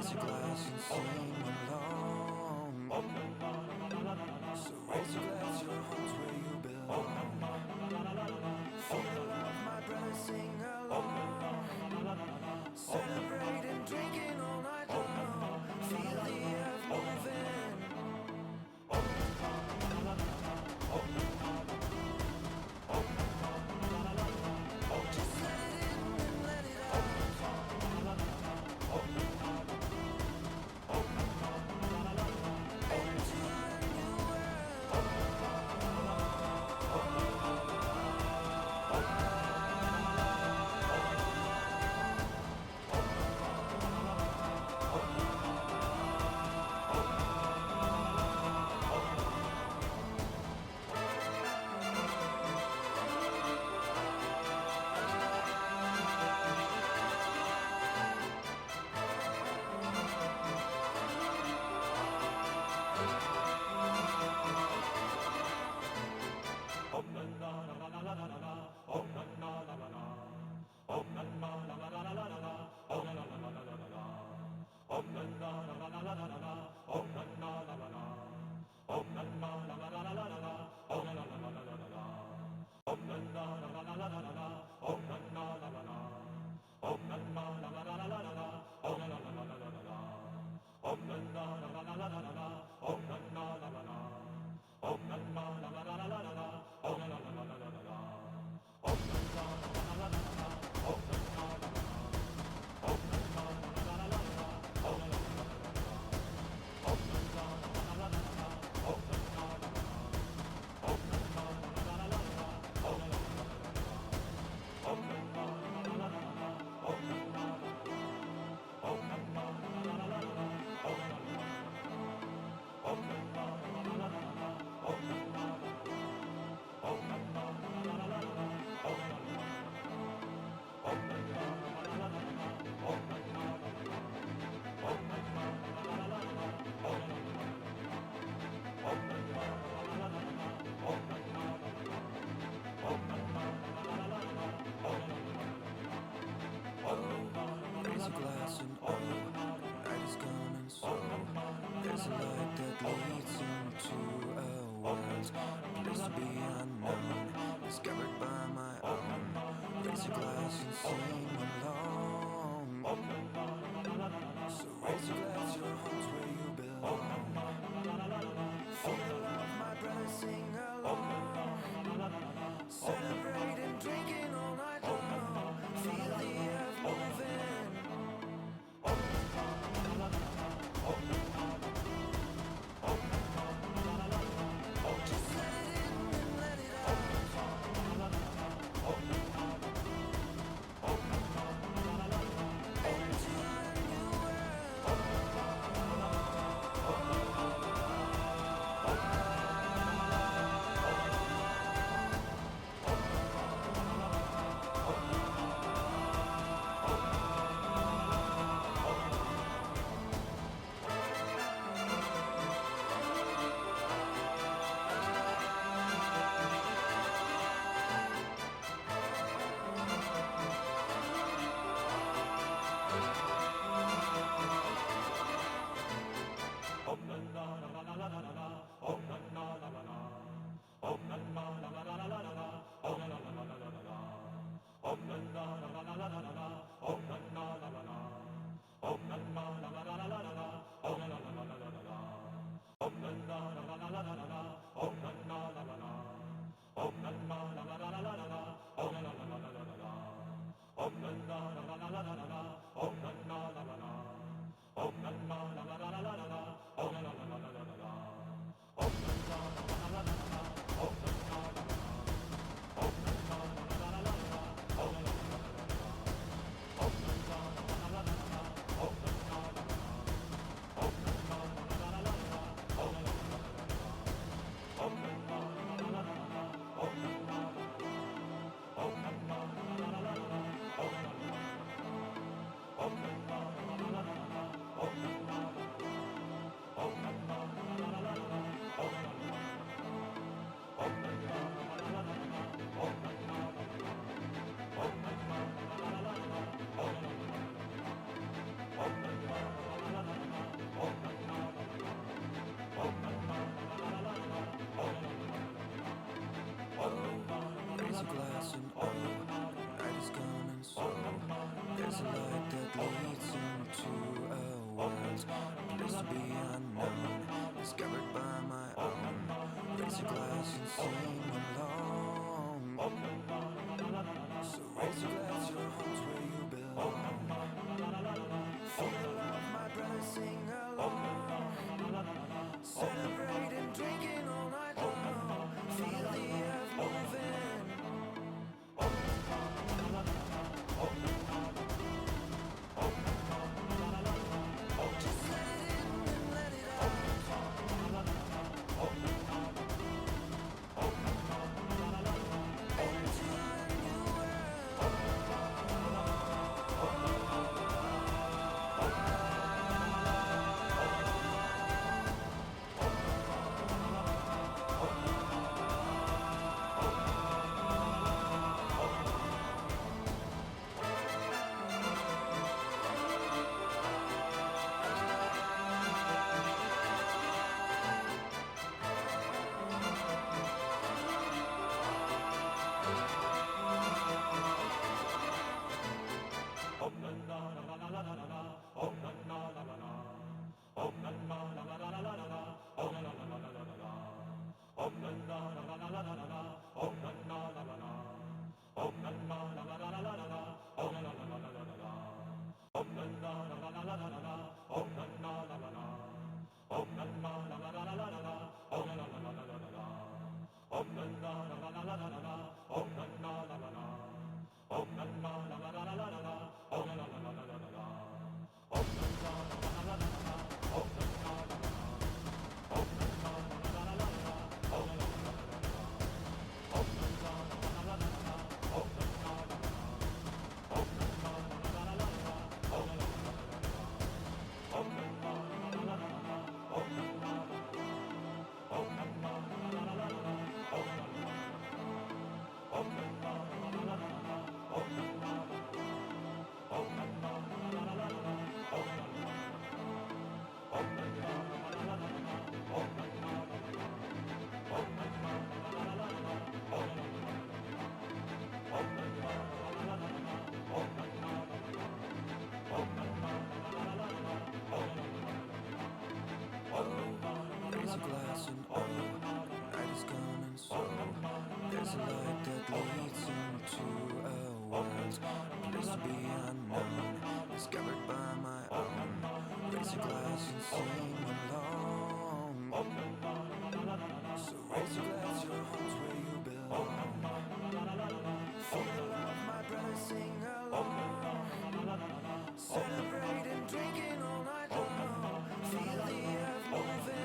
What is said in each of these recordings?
Raise your glass and sing along. So raise your glass, your home's where you belong. Feel the love, my brother, sing along. Celebrating, drinking all night long. Feel the earth moving. Just let it in and let it out. Into a new world. Raise a glass and oh, night is gone and so there's a light that leads into a world, a place to be unknown, discovered by my own. Raise a glass and sing along. So raise your glass, your home's where you belong. Feel the love, my brother, sing along. Celebrating, drinking all night long. Feel the earth moving. Just let it in and let it out. Into a new world. There's a light that leads into a world, place to be unknown, discovered by my own. Raise your glass and sing along. So raise your glass, your home's where you belong. Feel the love, my brother, sing along. Celebrate and drinking all night long. Feel the earth moving. Just let it in and let it out. Into a new world. Raise a glass and oh, night is gone and so there's a light that leads into a world, place to be unknown, discovered by my own. Raise a glass and sing along. So raise your glass, your home's where you belong. Feel the love, my brother, sing along. Celebrate and drinking all night long. Feel the earth moving.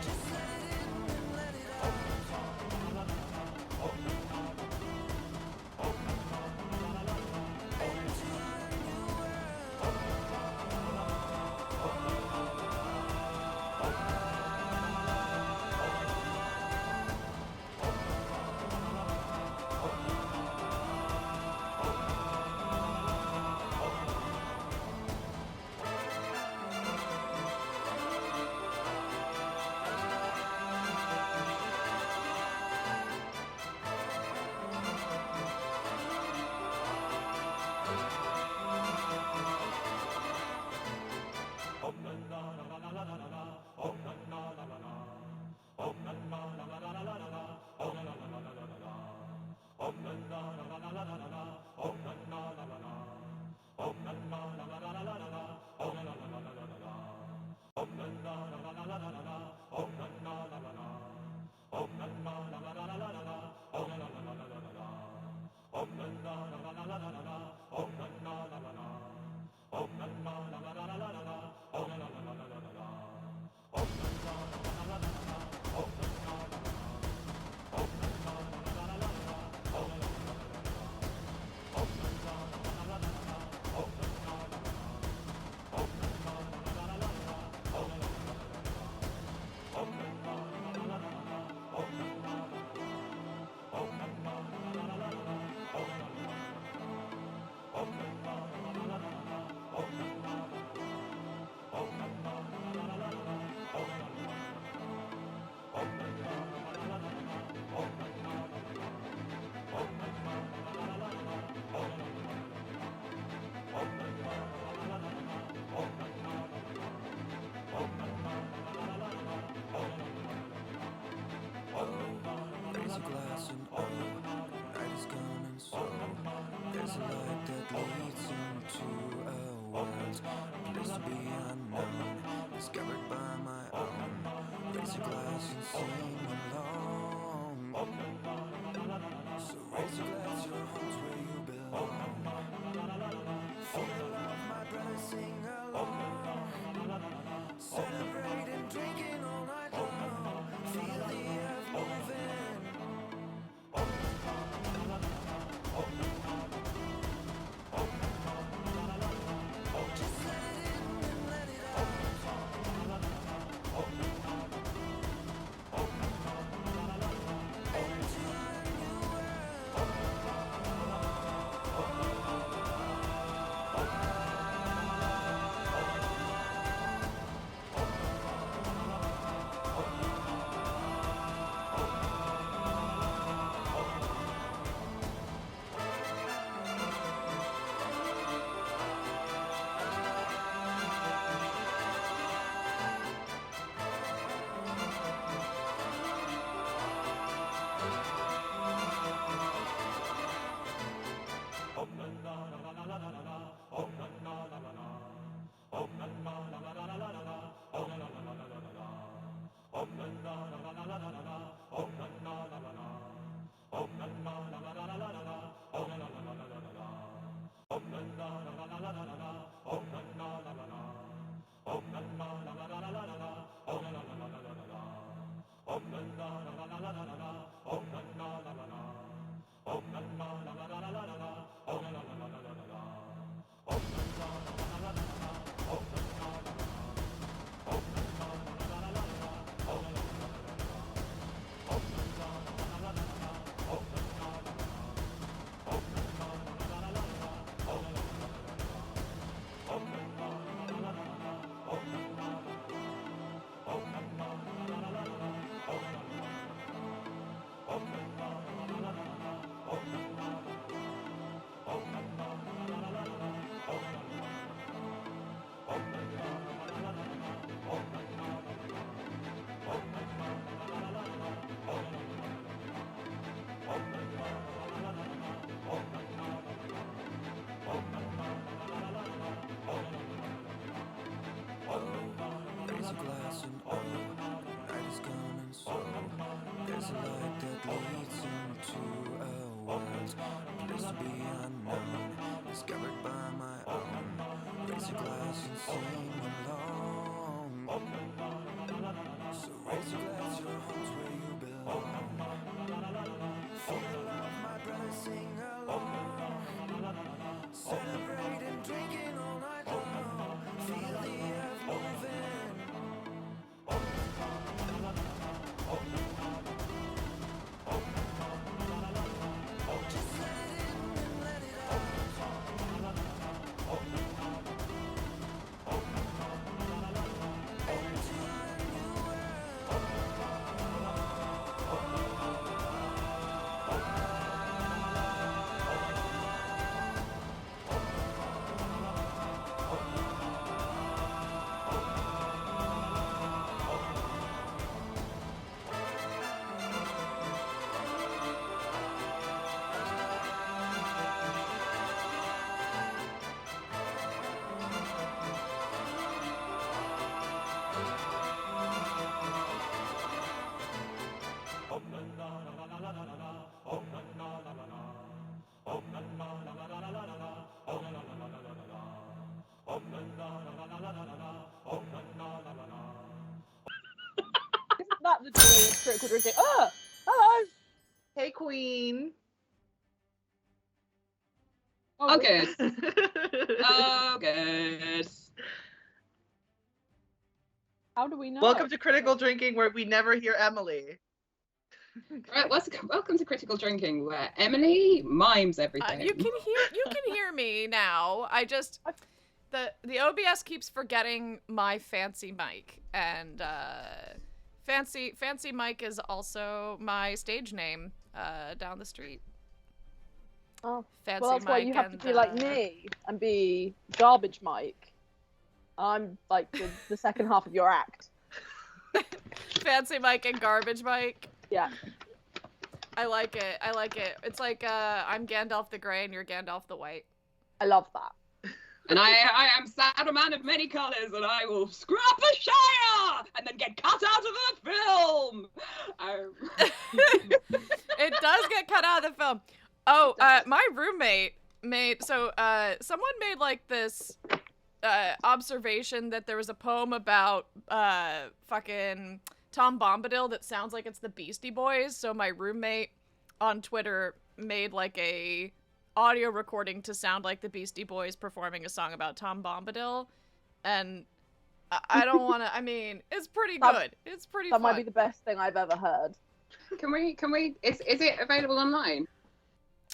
Just let it in and let it out. Into a new world. There's a light that leads into a world, place to be unknown, discovered by my own. Raise your glass and sing along. So raise your glass, your home's where you belong. Feel the love, my brother, sing along. Celebrating, drinking all night long. Feel the earth moving. Just let it in and let it out. Into a new world. Isn't that the joy of critical drinking? Oh, hello. Hey, Queen. Oh, good. Oh, good. How do we know? Welcome to Critical Drinking, where we never hear Emily. Right, welcome to Critical Drinking, where Emily mimes everything. You can hear me now. I just the OBS keeps forgetting my fancy mic, and fancy Mike is also my stage name down the street. Oh, Fancy well, that's why Mike you have to and, be like me and be garbage Mike. I'm like the second half of your act. Fancy Mike and garbage Mike. Yeah. I like it. I like it. It's like I'm Gandalf the Grey and you're Gandalf the White. I love that. And I am Saruman of many colours, and I will scrap a shire and then get cut out of the film. It does get cut out of the film. Oh, my roommate made someone made like this observation that there was a poem about fucking Tom Bombadil that sounds like it's the Beastie Boys. So my roommate on Twitter made like a audio recording to sound like the Beastie Boys performing a song about Tom Bombadil, and I don't want to. I mean, it's pretty good. It's pretty. That fun. might be the best thing I've ever heard. Can we? Is it available online?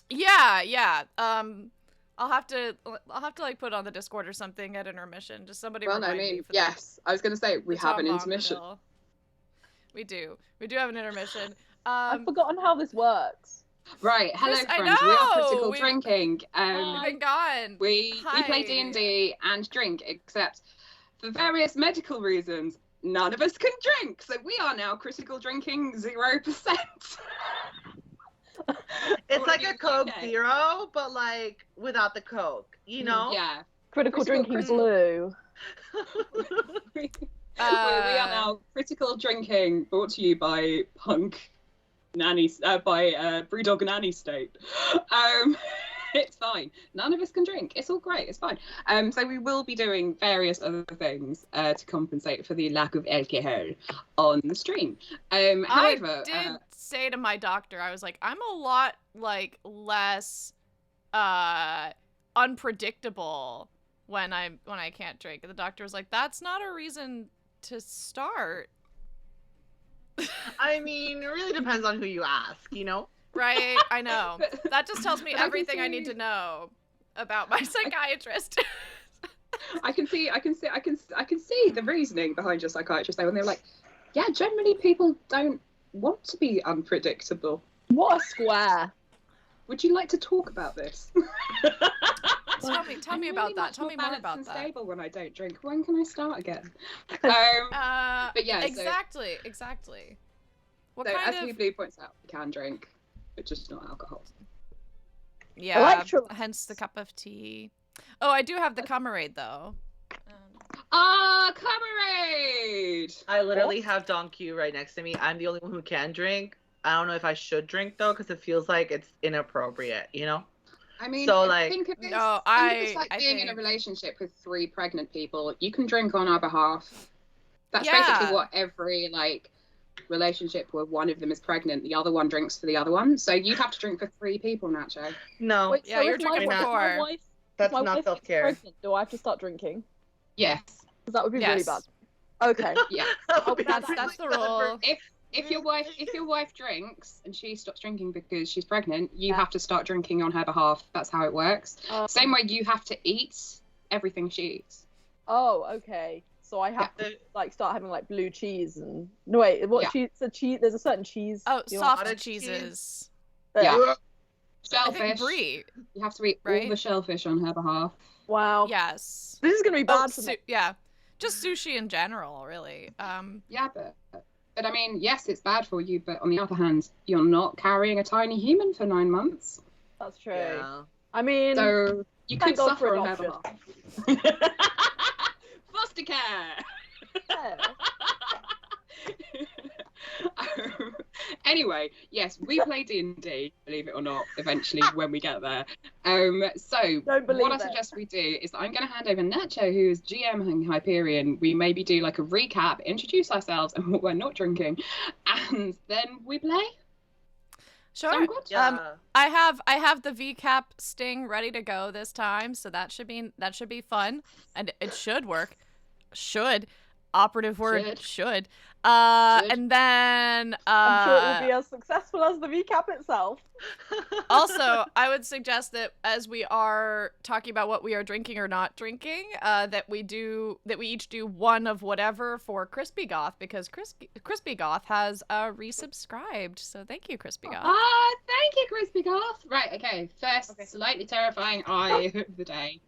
Yeah. I'll have to like put it on the Discord or something at intermission. Just somebody. Well, I remind me mean, for yes. I was going to say we have Tom an intermission. Bombadil. We do have an intermission. I've forgotten how this works. Right, hello Chris, friends. We are Critical We've Drinking. We've been gone. We play Hi. D&D and drink, except for various medical reasons, none of us can drink. So we are now Critical Drinking 0%. It's like a Coke okay. Zero, but like without the Coke, you know? Yeah. Critical drinking blue. We are now Critical Drinking, brought to you by Punk Nanny, by Brewdog Nanny State. It's fine. None of us can drink. It's all great. It's fine. So we will be doing various other things to compensate for the lack of alcohol on the stream. However, I did say to my doctor, I was like, I'm a lot like less unpredictable when I can't drink. And the doctor was like, that's not a reason to start. I mean, it really depends on who you ask, you know? Right? I know. That just tells me everything I need to know about my psychiatrist. I can see the reasoning behind your psychiatrist though, when they're like, yeah, generally people don't want to be unpredictable. What a square. Would you like to talk about this? Tell me about that. Tell me more about that. Stable when I don't drink. When can I start again? But yeah, exactly. What so kind as of... Blue points out, we can drink, but just not alcohol. Yeah, hence the cup of tea. Oh, I do have the Camarade though. Camarade! I literally have Don Q right next to me. I'm the only one who can drink. I don't know if I should drink though, because it feels like it's inappropriate, I mean, So, like- think of this, No, think of this like I being in a think- relationship with 3 pregnant people. You can drink on our behalf. That's Yeah. basically what every like relationship where one of them is pregnant, the other one drinks for the other one. So you'd have to drink for 3 people, Nacho. No, Wait, Yeah, so you're if drinking my, for if my 4. wife, that's if my not wife gets self-care. pregnant, do I have to start drinking? Yes. Because that would be really Yes. bad. Okay. Yeah. That's the rule. If your wife drinks and she stops drinking because she's pregnant, you have to start drinking on her behalf. That's how it works. Same way you have to eat everything she eats. Oh, okay. So I have to like start having like blue cheese and no wait, what Yeah. cheese? The cheese. There's a certain cheese. Oh, you soft cottage cheeses. Yeah. I Shellfish. think brie. You have to eat all Right? the shellfish on her behalf. Wow. Yes. This is gonna be Oh, bad for me. yeah. Just sushi in general, really. Yeah, but I mean, yes, it's bad for you, but on the other hand, you're not carrying a tiny human for 9 months. That's true. Yeah. I mean, So you thank could God for suffer on her adoption. behalf. Foster care! yeah. Anyway, yes, we play D&D, believe it or not, eventually when we get there. So Don't believe what I it. suggest we do is I'm going to hand over Nacho, who is GMing Hyperion. We maybe do like a recap, introduce ourselves and what we're not drinking, and then we play. Sure. Sound good? Yeah. I have the VCAP sting ready to go this time, so that should be fun, and it should work. Should. Operative word. Should. And then I'm sure it will be as successful as the VCAP itself. also, I would suggest that as we are talking about what we are drinking or not drinking, that we each do one of whatever for Crispy Goth, because Crispy Goth has resubscribed. So thank you, Crispy Goth. Thank you, Crispy Goth. Right, okay. First, slightly terrifying eye of the day.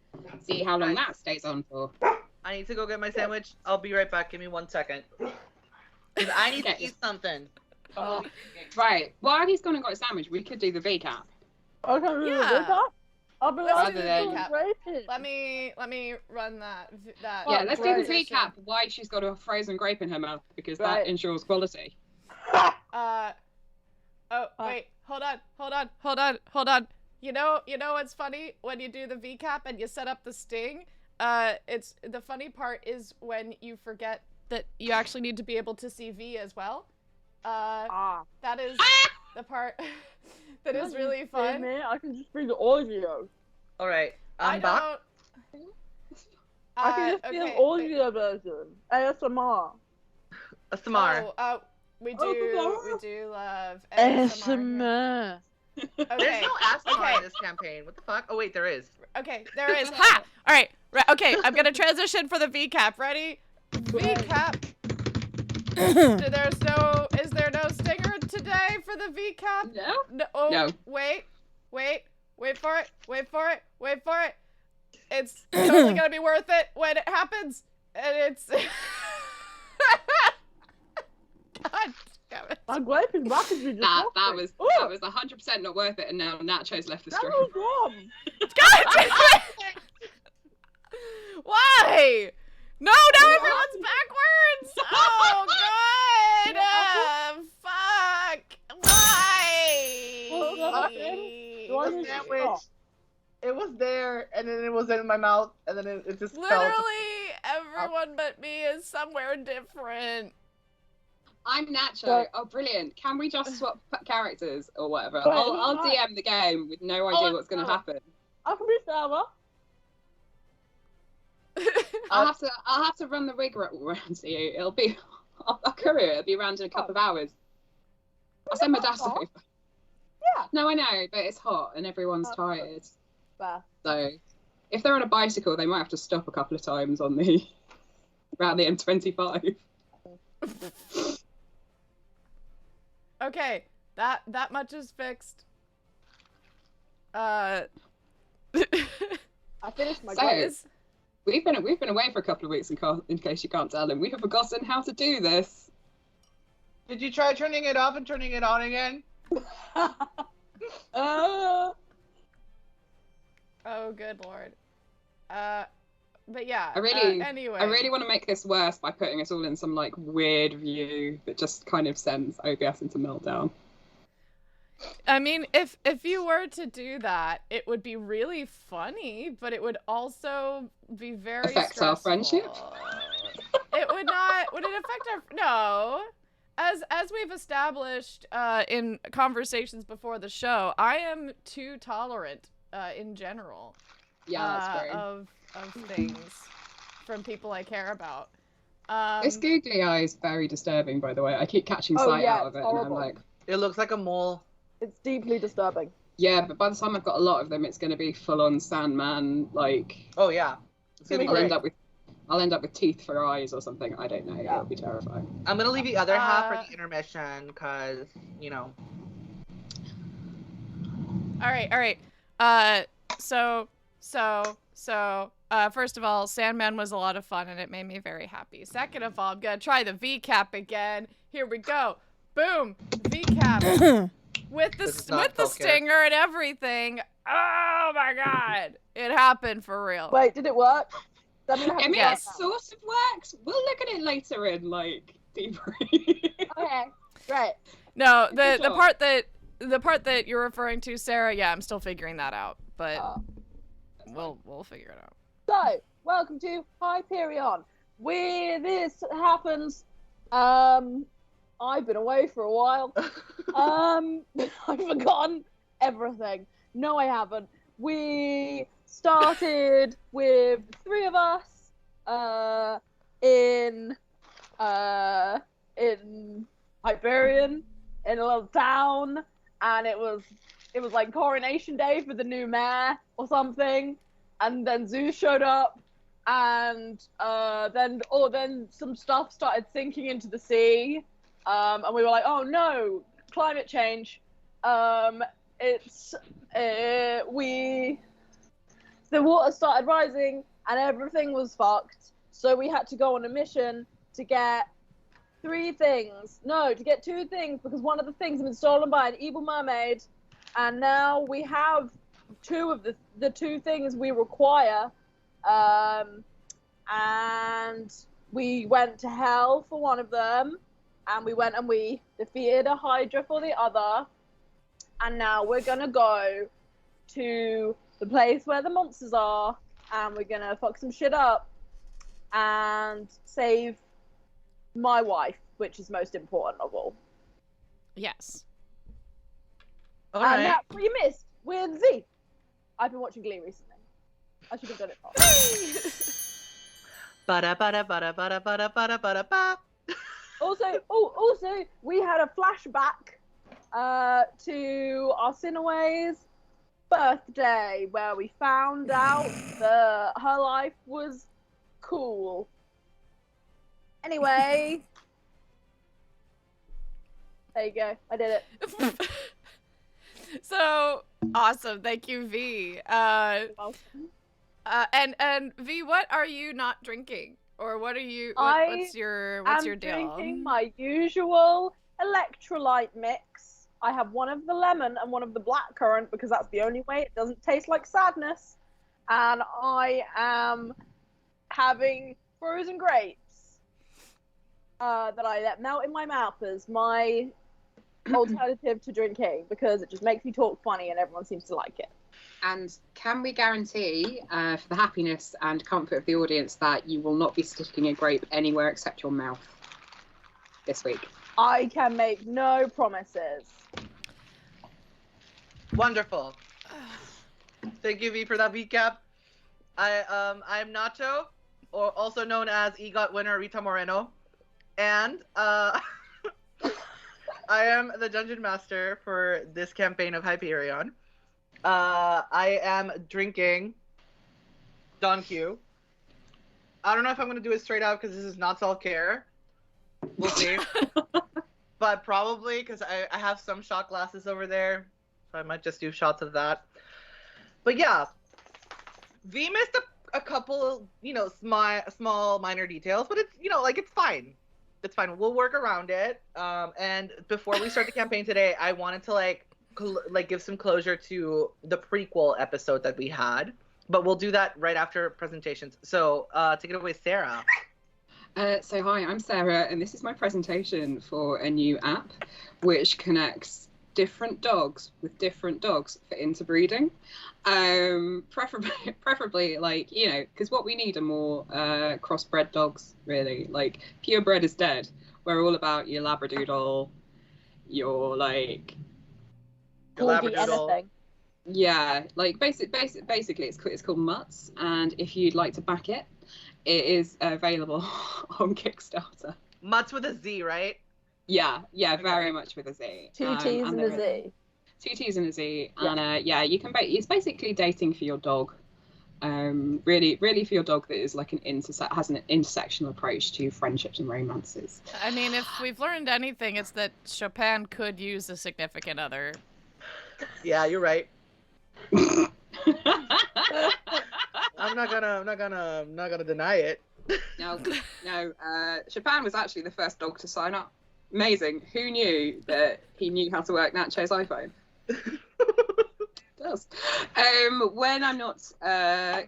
See how long that stays on for. I need to go get my sandwich. I'll be right back. Give me 1 second. 'Cause I need to eat something. Right, while he's gone and got a sandwich, we could do the VCAP. Okay, Yeah. VCAP? I'll be Let's like, do the than- VCAP. Let me run that. Yeah, let's do the great. recap why she's got a frozen grape in her mouth, because that Right. ensures quality. Oh wait, hold on. You know what's funny? When you do the VCAP and you set up the sting, it's the funny part is when you forget that you actually need to be able to see V as well. That is the part that is really fun. Man, I can just bring the audio. All right. I I'm back. don't. I can just okay, do audio version. ASMR. A Samar. We Oh, do love ASMR. ASMR. There's Okay. no ASMR okay. in this campaign. What the fuck? Oh, wait, there is. Okay, there is. Ha! All right. Okay, I'm gonna transition for the VCAP. Ready? VCAP. Is there no stinger today for the VCAP? No? No. Oh, No. Wait for it. It's totally gonna be worth it when it happens, and it's. God damn it. My grape is rapidly That dissolving. was 100% not worth it, and now Nacho's left the That stream. was wrong. God damn it! Why? No, now everyone's backwards! Oh, God! Fuck! Why? Do I The need to sandwich. stop? It was there, and then it was in my mouth, and then it just fell. Literally, everyone but me is somewhere different. I'm Nacho. But- Oh, brilliant. Can we just swap characters or whatever? But I'll it's not- DM the game with no idea Oh, what's going to no. happen. I can be Sarah. I'll have to run the rig around to you. It'll be a courier. It'll be around in a couple of hours. I'll send my dad Oh. over. Yeah. No, I know, but it's hot and everyone's Oh. tired. Fair. So if they're on a bicycle, they might have to stop a couple of times on the around the M25. Okay, that much is fixed. I finished my So- grape. We've been away for a couple of weeks in case you can't tell, and we have forgotten how to do this. Did you try turning it off and turning it on again? Uh, Oh, good lord. But yeah. I really anyway. want to make this worse by putting us all in some like weird view that just kind of sends OBS into meltdown. I mean, if you were to do that, it would be really funny, but it would also be very Affect our stressful. friendship? It would not. Would it affect our? No. As we've established in conversations before the show, I am too tolerant in general. Yeah, that's true. Of things from people I care about. This googly eye is very disturbing, by the way. I keep catching Oh, sight yeah, out of it's it, horrible. and I'm like, It looks like a mole. It's deeply disturbing. yeah, but by the time I've got a lot of them, it's going to be full-on Sandman, like... Oh yeah. It's gonna be I'll great. end up with teeth for eyes or something. I don't know. Yeah. It'll be terrifying. I'm gonna leave the other half for the intermission, because, you know. All right. So, first of all, Sandman was a lot of fun and it made me very happy. Second of all, I'm gonna try the VCAP again. Here we go. Boom, VCAP with the stinger and everything. Oh my god, it happened for real. Wait, did it work? Does that mean I have I to mean, try it it now? sort of works. We'll look at it later in, like, debrief. Okay, great. No, Good the job. part that you're referring to, Sarah. Yeah, I'm still figuring that out, but we'll figure it out. So, welcome to Hyperion. Where this happens, I've been away for a while. I've forgotten everything. No, I haven't. We started with 3 of us in Hyperion, in a little town, and it was like coronation day for the new mayor or something. And then Zeus showed up, and then some stuff started sinking into the sea, and we were like, oh no, climate change. The water started rising, and everything was fucked. So we had to go on a mission to get 2 things, because one of the things had been stolen by an evil mermaid, and now we have 2 of the 2 things we require, and we went to hell for one of them, and we went and we defeated a Hydra for the other, and now we're gonna go to the place where the monsters are, and we're gonna fuck some shit up and save my wife, which is most important of all. Yes. All And right. that's what you missed with Z. I've been watching Glee recently. I should have done it faster. Ba-da-ba-da-ba-da-ba-da-ba-da-ba-da-ba. Also, we had a flashback to our Sinaway's birthday, where we found out that her life was cool. Anyway, there you go. I did it. So awesome. Thank you, V. And V, what are you not drinking? Or what are you what's your deal? I'm drinking my usual electrolyte mix. I have one of the lemon and one of the blackcurrant because that's the only way it doesn't taste like sadness. And I am having frozen grapes that I let melt in my mouth as my alternative to drinking, because it just makes me talk funny and everyone seems to like it. And can we guarantee, for the happiness and comfort of the audience, that you will not be sticking a grape anywhere except your mouth this week? I can make no promises. Wonderful. Thank you, V, for that recap. I'm Nacho, or also known as EGOT winner Rita Moreno, and I am the dungeon master for this campaign of Hyperion. I am drinking Don Q. I don't know if I'm gonna do it straight up because this is not self-care. We'll see. But probably because I have some shot glasses over there, so I might just do shots of that. But yeah, V missed a couple, small minor details, but it's, it's fine. It's fine. We'll work around it. And before we start the campaign today, I wanted to give some closure to the prequel episode that we had, but we'll do that right after presentations. So take it away, Sarah. So hi, I'm Sarah, and this is my presentation for a new app which connects different dogs with different dogs for interbreeding. Preferably like, you know, because what we need are more crossbred dogs, really. Like, purebred is dead. We're all about your Labradoodle, your like, Your Corgi Labradoodle. anything. yeah, like basically it's called Mutts, and if you'd like to back it, it is available on Kickstarter. Mutts with a Z, right? Yeah, very much with a Z. Two T's and a Z. Two T's and a Z, Yeah. and yeah, you can. It's basically dating for your dog. Really for your dog that is like has an intersectional approach to friendships and romances. I mean, if we've learned anything, it's that Chopin could use a significant other. Yeah, you're right. I'm not gonna deny it. No, Chopin was actually the first dog to sign up. Amazing. Who knew that he knew how to work Nacho's iPhone? Does. When I'm not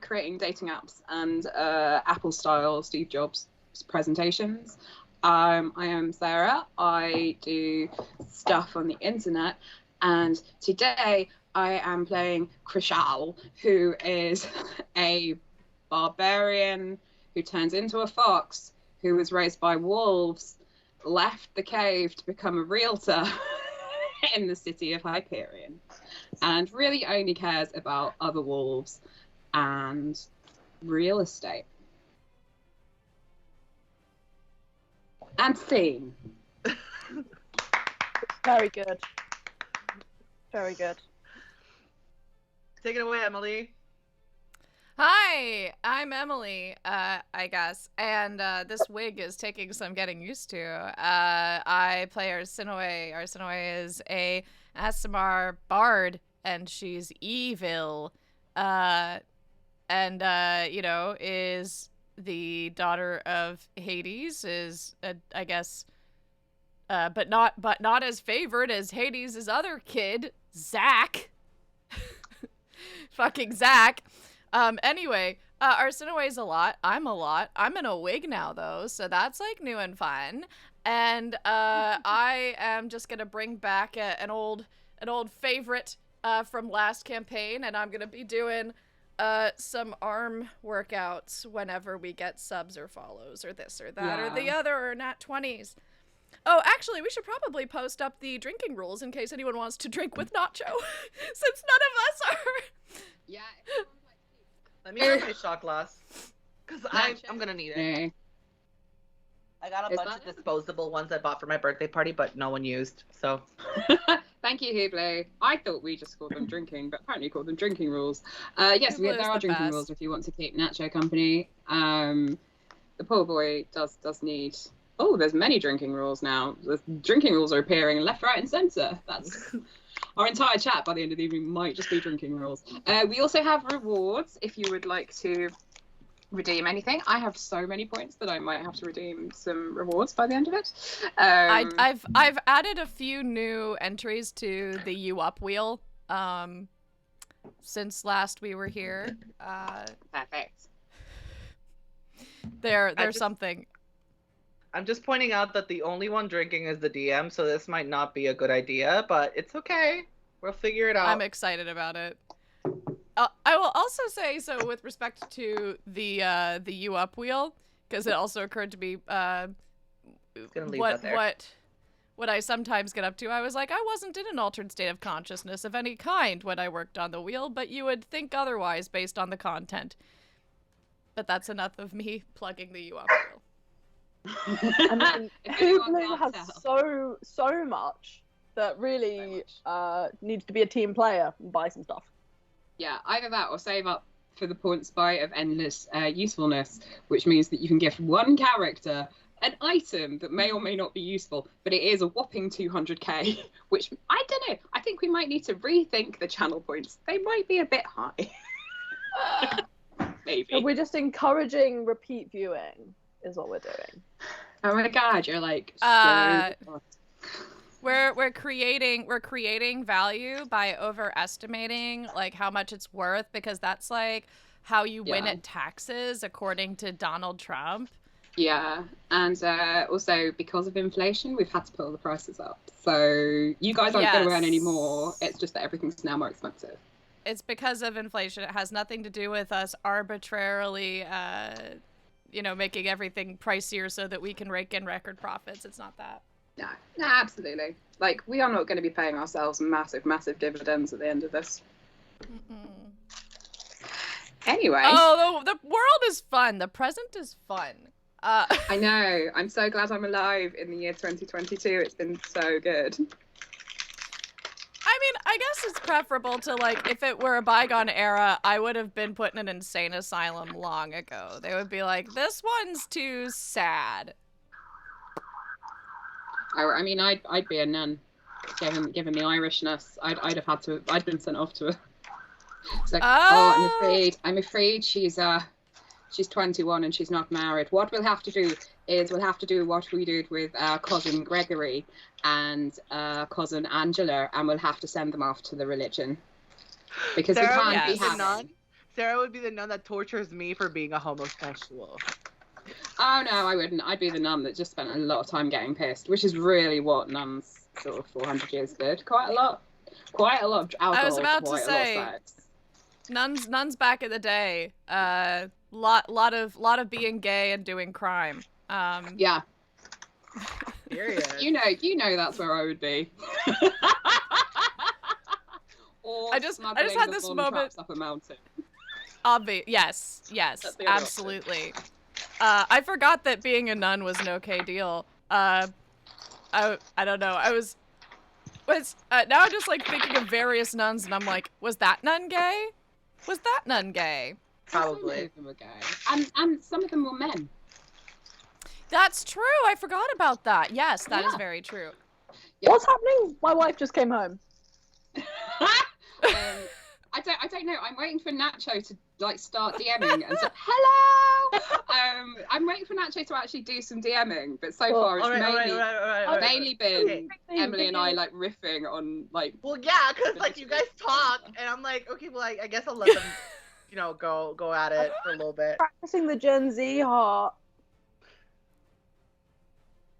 creating dating apps and Apple-style Steve Jobs presentations, I am Sarah. I do stuff on the internet, and today I am playing Krishal, who is a barbarian who turns into a fox, who was raised by wolves, left the cave to become a realtor in the city of Hyperion, and really only cares about other wolves and real estate. And scene. Very good. Very good. Take it away, Emily. Hi, I'm Emily, I guess, and this wig is taking some getting used to. I play Arsinoe. Arsinoe is a ASMR bard, and she's evil, and, you know, is the daughter of Hades, is, I guess, but not as favored as Hades' other kid, Zach. Fucking Zach. Anyway, Arsinoe weighs a lot. I'm a lot. I'm in a wig now, though, so that's, like, new and fun. And, I am just gonna bring back an old favorite, from last campaign, and I'm gonna be doing, some arm workouts whenever we get subs or follows, or this or that, or the other, or nat 20s. Oh, actually, we should probably post up the drinking rules in case anyone wants to drink with Nacho, since none of us are. Yeah. Let me grab my shot glass, because I'm gonna need it. I got a bunch of disposable ones I bought for my birthday party, but no one used, so. Thank you, Hubley. I thought we just called them drinking, but apparently called them drinking rules. Yes, there are drinking rules if you want to keep Nacho company. The poor boy does need... Oh, there's many drinking rules now. The drinking rules are appearing left, right, and centre. That's... Our entire chat by the end of the evening might just be drinking rules. We also have rewards if you would like to redeem anything. I have so many points that I might have to redeem some rewards by the end of it. I've added a few new entries to the U Up wheel since last we were here. Perfect. There's something. I'm just pointing out that the only one drinking is the DM, so this might not be a good idea, but it's okay. We'll figure it out. I'm excited about it. I will also say, so with respect to the U Up wheel, because it also occurred to me what I sometimes get up to. I was like, I wasn't in an altered state of consciousness of any kind when I worked on the wheel, but you would think otherwise based on the content. But that's enough of me plugging the U Up wheel. I mean, Hooblu has so much that really needs to be a team player and buy some stuff. Yeah, either that or save up for the points buy of endless usefulness, which means that you can give one character an item that may or may not be useful, but it is a whopping 200k, which, I don't know, I think we might need to rethink the channel points. They might be a bit high. Maybe. So we're just encouraging repeat viewing, is what we're doing. Oh my god, you're like We're creating value by overestimating like how much it's worth, because that's like how you win at taxes according to Donald Trump. Yeah, and also because of inflation, we've had to put all the prices up. So you guys aren't going to earn any more. It's just that everything's now more expensive. It's because of inflation. It has nothing to do with us arbitrarily, making everything pricier so that we can rake in record profits. It's not that. No, absolutely. Like, we are not going to be paying ourselves massive, massive dividends at the end of this. Mm-mm. Anyway. Oh, the world is fun. The present is fun. I know. I'm so glad I'm alive in the year 2022. It's been so good. I mean, I guess it's preferable to, like, if it were a bygone era, I would have been put in an insane asylum long ago. They would be like, this one's too sad. I mean, I'd be a nun, given the Irishness. I'd have had to. I'd been sent off to a. It's like, I'm afraid she's 21 and she's not married. What we'll have to do is what we did with cousin Gregory and cousin Angela, and we'll have to send them off to the religion because we can't be having. Sarah would be the nun that tortures me for being a homosexual. Oh no, I wouldn't. I'd be the nun that just spent a lot of time getting pissed, which is really what nuns sort of 400 years did. Quite a lot of alcohol. I was about to say, a lot of sex. Nuns back in the day, lot of being gay and doing crime. Yeah. Period. You know that's where I would be. Or I just had this moment up a mountain. Yes, absolutely. I forgot that being a nun was an okay deal. I don't know. Now I'm just like thinking of various nuns, and I'm like, was that nun gay? Was that nun gay? Probably. Some of them were gay, and some of them were men. That's true. I forgot about that. Yes, that is very true. Yeah. What's happening? My wife just came home. I don't know. I'm waiting for Nacho to like start DMing and say hello. I'm waiting for Nacho to actually do some DMing, but so far it's mainly been Emily and I like riffing on like. Well, yeah, because like you guys talk, and I'm like, okay, well, I guess I'll let them, go at it for a little bit. Practicing the Gen Z heart.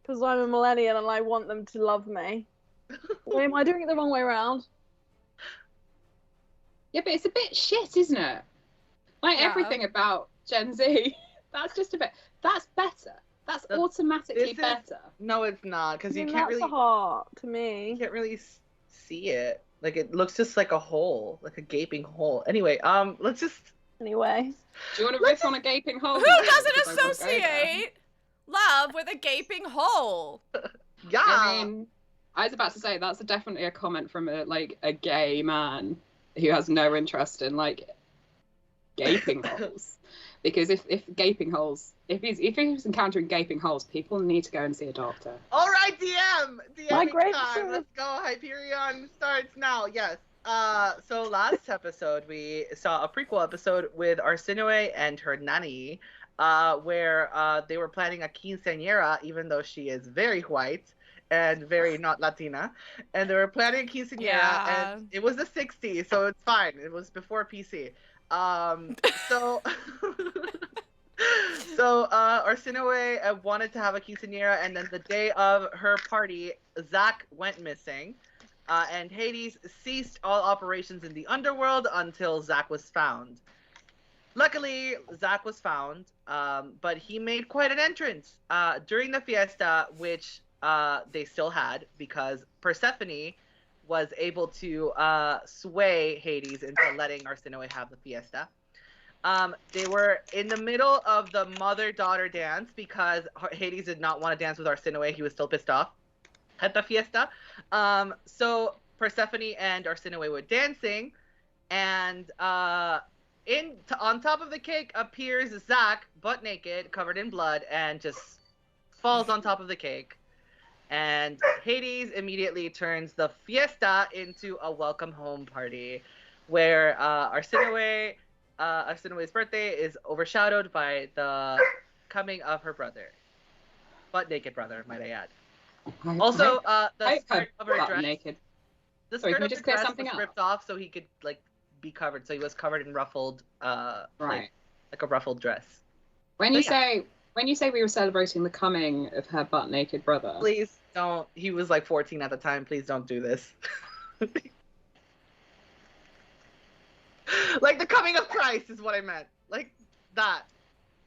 Because I'm a millennial and I want them to love me. Wait, am I doing it the wrong way around? Yeah, but it's a bit shit, isn't it? Like everything about Gen Z. That's just a bit. That's better. That's automatically better. No, it's not, because you can't that's really. A heart to me. You can't really see it. Like it looks just like a hole, like a gaping hole. Anyway, let's just. Anyway. Do you want to riff on a gaping hole? Who doesn't associate love with a gaping hole? Yeah. I mean, I was about to say that's definitely a comment from a gay man who has no interest in like gaping holes, because if gaping holes, if he's encountering gaping holes, people need to go and see a doctor. All right, DM My great time. Let's go. Hyperion starts now. Yes. So last episode we saw a prequel episode with Arsinoe and her nanny, where they were planning a quinceañera, even though she is very white and very not Latina, and they were planning a quinceañera, and it was the 60s, so it's fine. It was before PC. So Arsinoe wanted to have a quinceañera, and then the day of her party, Zach went missing, and Hades ceased all operations in the underworld until Zach was found. Luckily, Zach was found, but he made quite an entrance during the fiesta, which they still had, because Persephone was able to sway Hades into letting Arsinoe have the fiesta. They were in the middle of the mother-daughter dance because Hades did not want to dance with Arsinoe. He was still pissed off at the fiesta. So Persephone and Arsinoe were dancing, and on top of the cake appears Zach, butt naked, covered in blood, and just falls on top of the cake. And Hades immediately turns the fiesta into a welcome home party, where Arsinoe's birthday is overshadowed by the coming of her brother. Butt naked brother, might I add. Also, the skirt of her dress. Naked. The skirt of her dress was ripped off so he could be covered. So he was covered in ruffled, like a ruffled dress. When you say When you say we were celebrating the coming of her butt-naked brother... Please don't. He was like 14 at the time. Please don't do this. Like the coming of Christ is what I meant. Like that.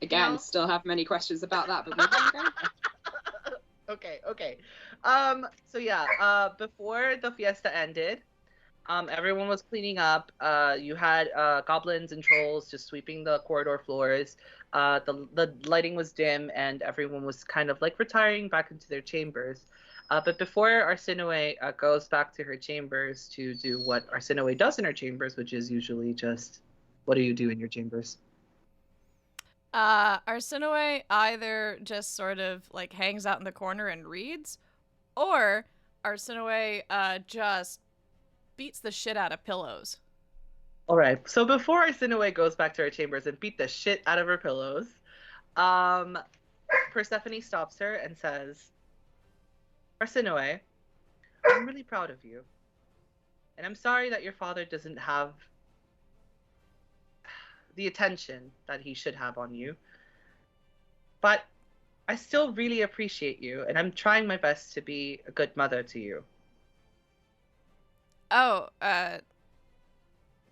Again, No. still have many questions about that, but we won't go there. Okay. So yeah, before the fiesta ended, everyone was cleaning up. You had goblins and trolls just sweeping the corridor floors. The lighting was dim, and everyone was kind of like retiring back into their chambers. But before Arsinoe goes back to her chambers to do what Arsinoe does in her chambers, which is usually just, what do you do in your chambers? Arsinoe either just sort of like hangs out in the corner and reads, or Arsinoe just beats the shit out of pillows. All right. So before Arsinoe goes back to her chambers and beat the shit out of her pillows, Persephone stops her and says, Arsinoe, I'm really proud of you. And I'm sorry that your father doesn't have the attention that he should have on you. But I still really appreciate you, and I'm trying my best to be a good mother to you. Oh,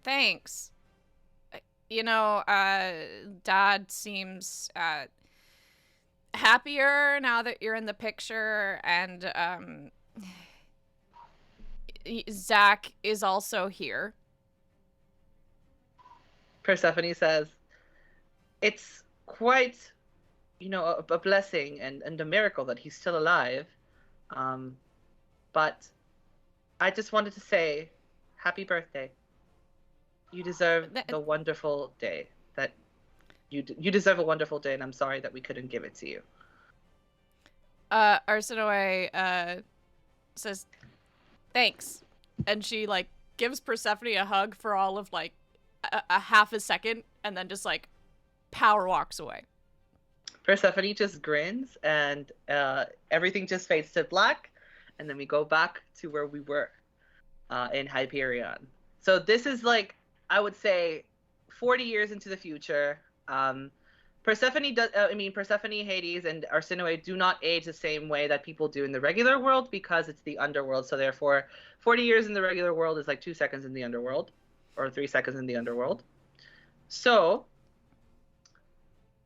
thanks. You know, Dad seems happier now that you're in the picture, and Zach is also here. Persephone says, it's quite, you know, a blessing and a miracle that he's still alive. But I just wanted to say, happy birthday. You deserve the wonderful day that you deserve a wonderful day, and I'm sorry that we couldn't give it to you. Arsinoe says, thanks. And she, like, gives Persephone a hug for all of, like, a half a second, and then just, like, power walks away. Persephone just grins, and everything just fades to black, and then we go back to where we were in Hyperion. So this is, like, I would say 40 years into the future. Persephone, Hades, and Arsinoe do not age the same way that people do in the regular world because it's the underworld. So therefore, 40 years in the regular world is like 2 seconds in the underworld, or 3 seconds in the underworld. So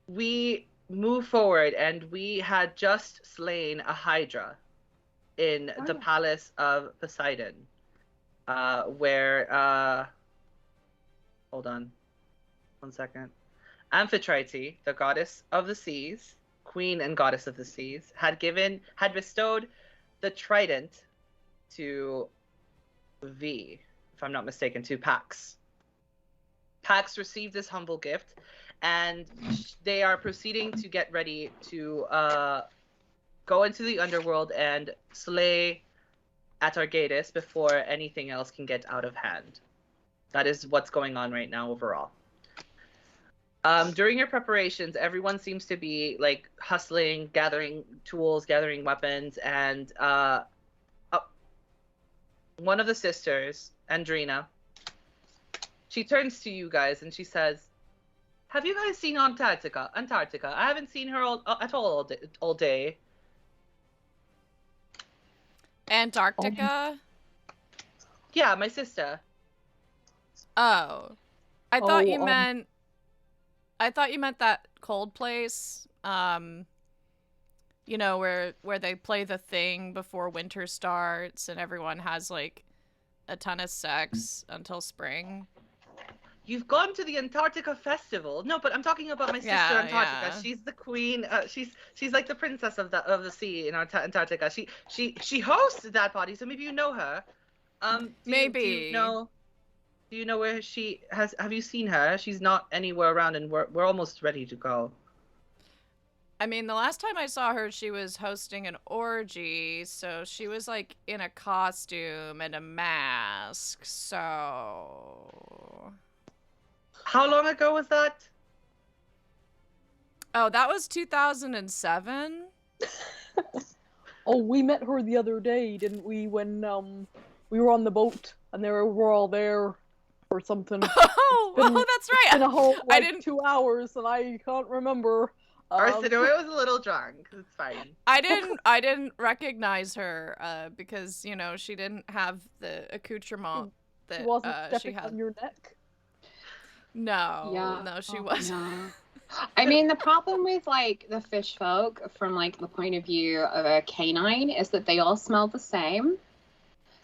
we move forward, and we had just slain a Hydra in the Palace of Poseidon, where hold on 1 second. Amphitrite, the goddess of the seas, queen and goddess of the seas, had bestowed the trident to V, if I'm not mistaken, to Pax. Pax received this humble gift, and they are proceeding to get ready to go into the underworld and slay Atargatis before anything else can get out of hand. That is what's going on right now overall. During your preparations, everyone seems to be like hustling, gathering tools, gathering weapons, and one of the sisters, Andrina, she turns to you guys and she says, have you guys seen Antarctica? I haven't seen her all day. Antarctica? Yeah, my sister. Oh. I thought you meant that cold place, you know, where they play the thing before winter starts and everyone has, like, a ton of sex until spring. You've gone to the Antarctica Festival. No, but I'm talking about my sister Antarctica. Yeah. She's the queen. She's like the princess of the sea in Antarctica. She hosts that party, so maybe you know her. Maybe. Do you know where she has? Have you seen her? She's not anywhere around, and we're almost ready to go. I mean, the last time I saw her, she was hosting an orgy, so she was, like, in a costume and a mask, so... How long ago was that? Oh, that was 2007? Oh, we met her the other day, didn't we, when we were on the boat, and they were all there or something. Oh, that's right. In a whole, I like, didn't... 2 hours, and I can't remember. Arsinoe was a little drunk. It's fine. I didn't recognize her because you know she didn't have the accoutrement that She wasn't she stepping had. on your neck. No, Yeah. no, she Oh, wasn't. No. I mean, the problem with like the fish folk from like the point of view of a canine is that they all smell the same.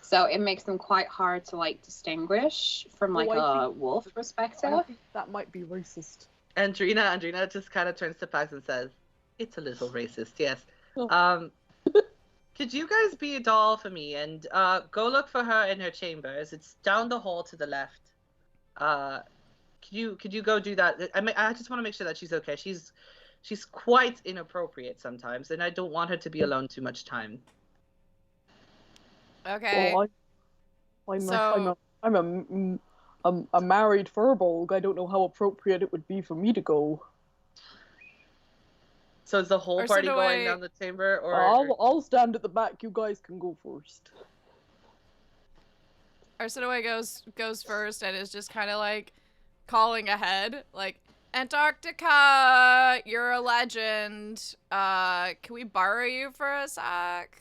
So it makes them quite hard to like distinguish from like I a wolf I perspective. think that might be racist. Andrina just kind of turns to Pax and says, "It's a little racist, yes." Oh. Could you guys be a doll for me and go look for her in her chambers? It's down the hall to the left. Could you go do that? I just want to make sure that she's okay. She's quite inappropriate sometimes, and I don't want her to be alone too much time. Okay. Well, I'm a married furbolg. I don't know how appropriate it would be for me to go. So is the whole Or party so do going I- down the chamber, or I'll stand at the back. You guys can go first. Arsenaway goes first and is just kind of like calling ahead, like, Antarctica, you're a legend. Can we borrow you for a sec?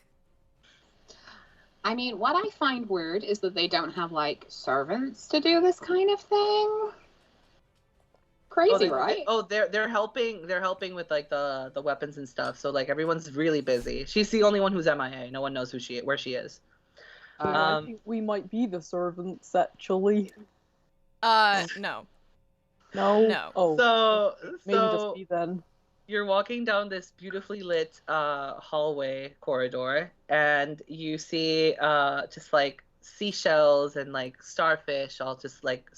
I mean, what I find weird is that they don't have like servants to do this kind of thing. Crazy, right? they're helping with like the weapons and stuff. So like everyone's really busy. She's the only one who's MIA. No one knows where she is. I think we might be the servants, actually. No. No? No. Oh. Maybe So just me then. you're walking down this beautifully lit hallway corridor, and you see just like seashells and like starfish all just like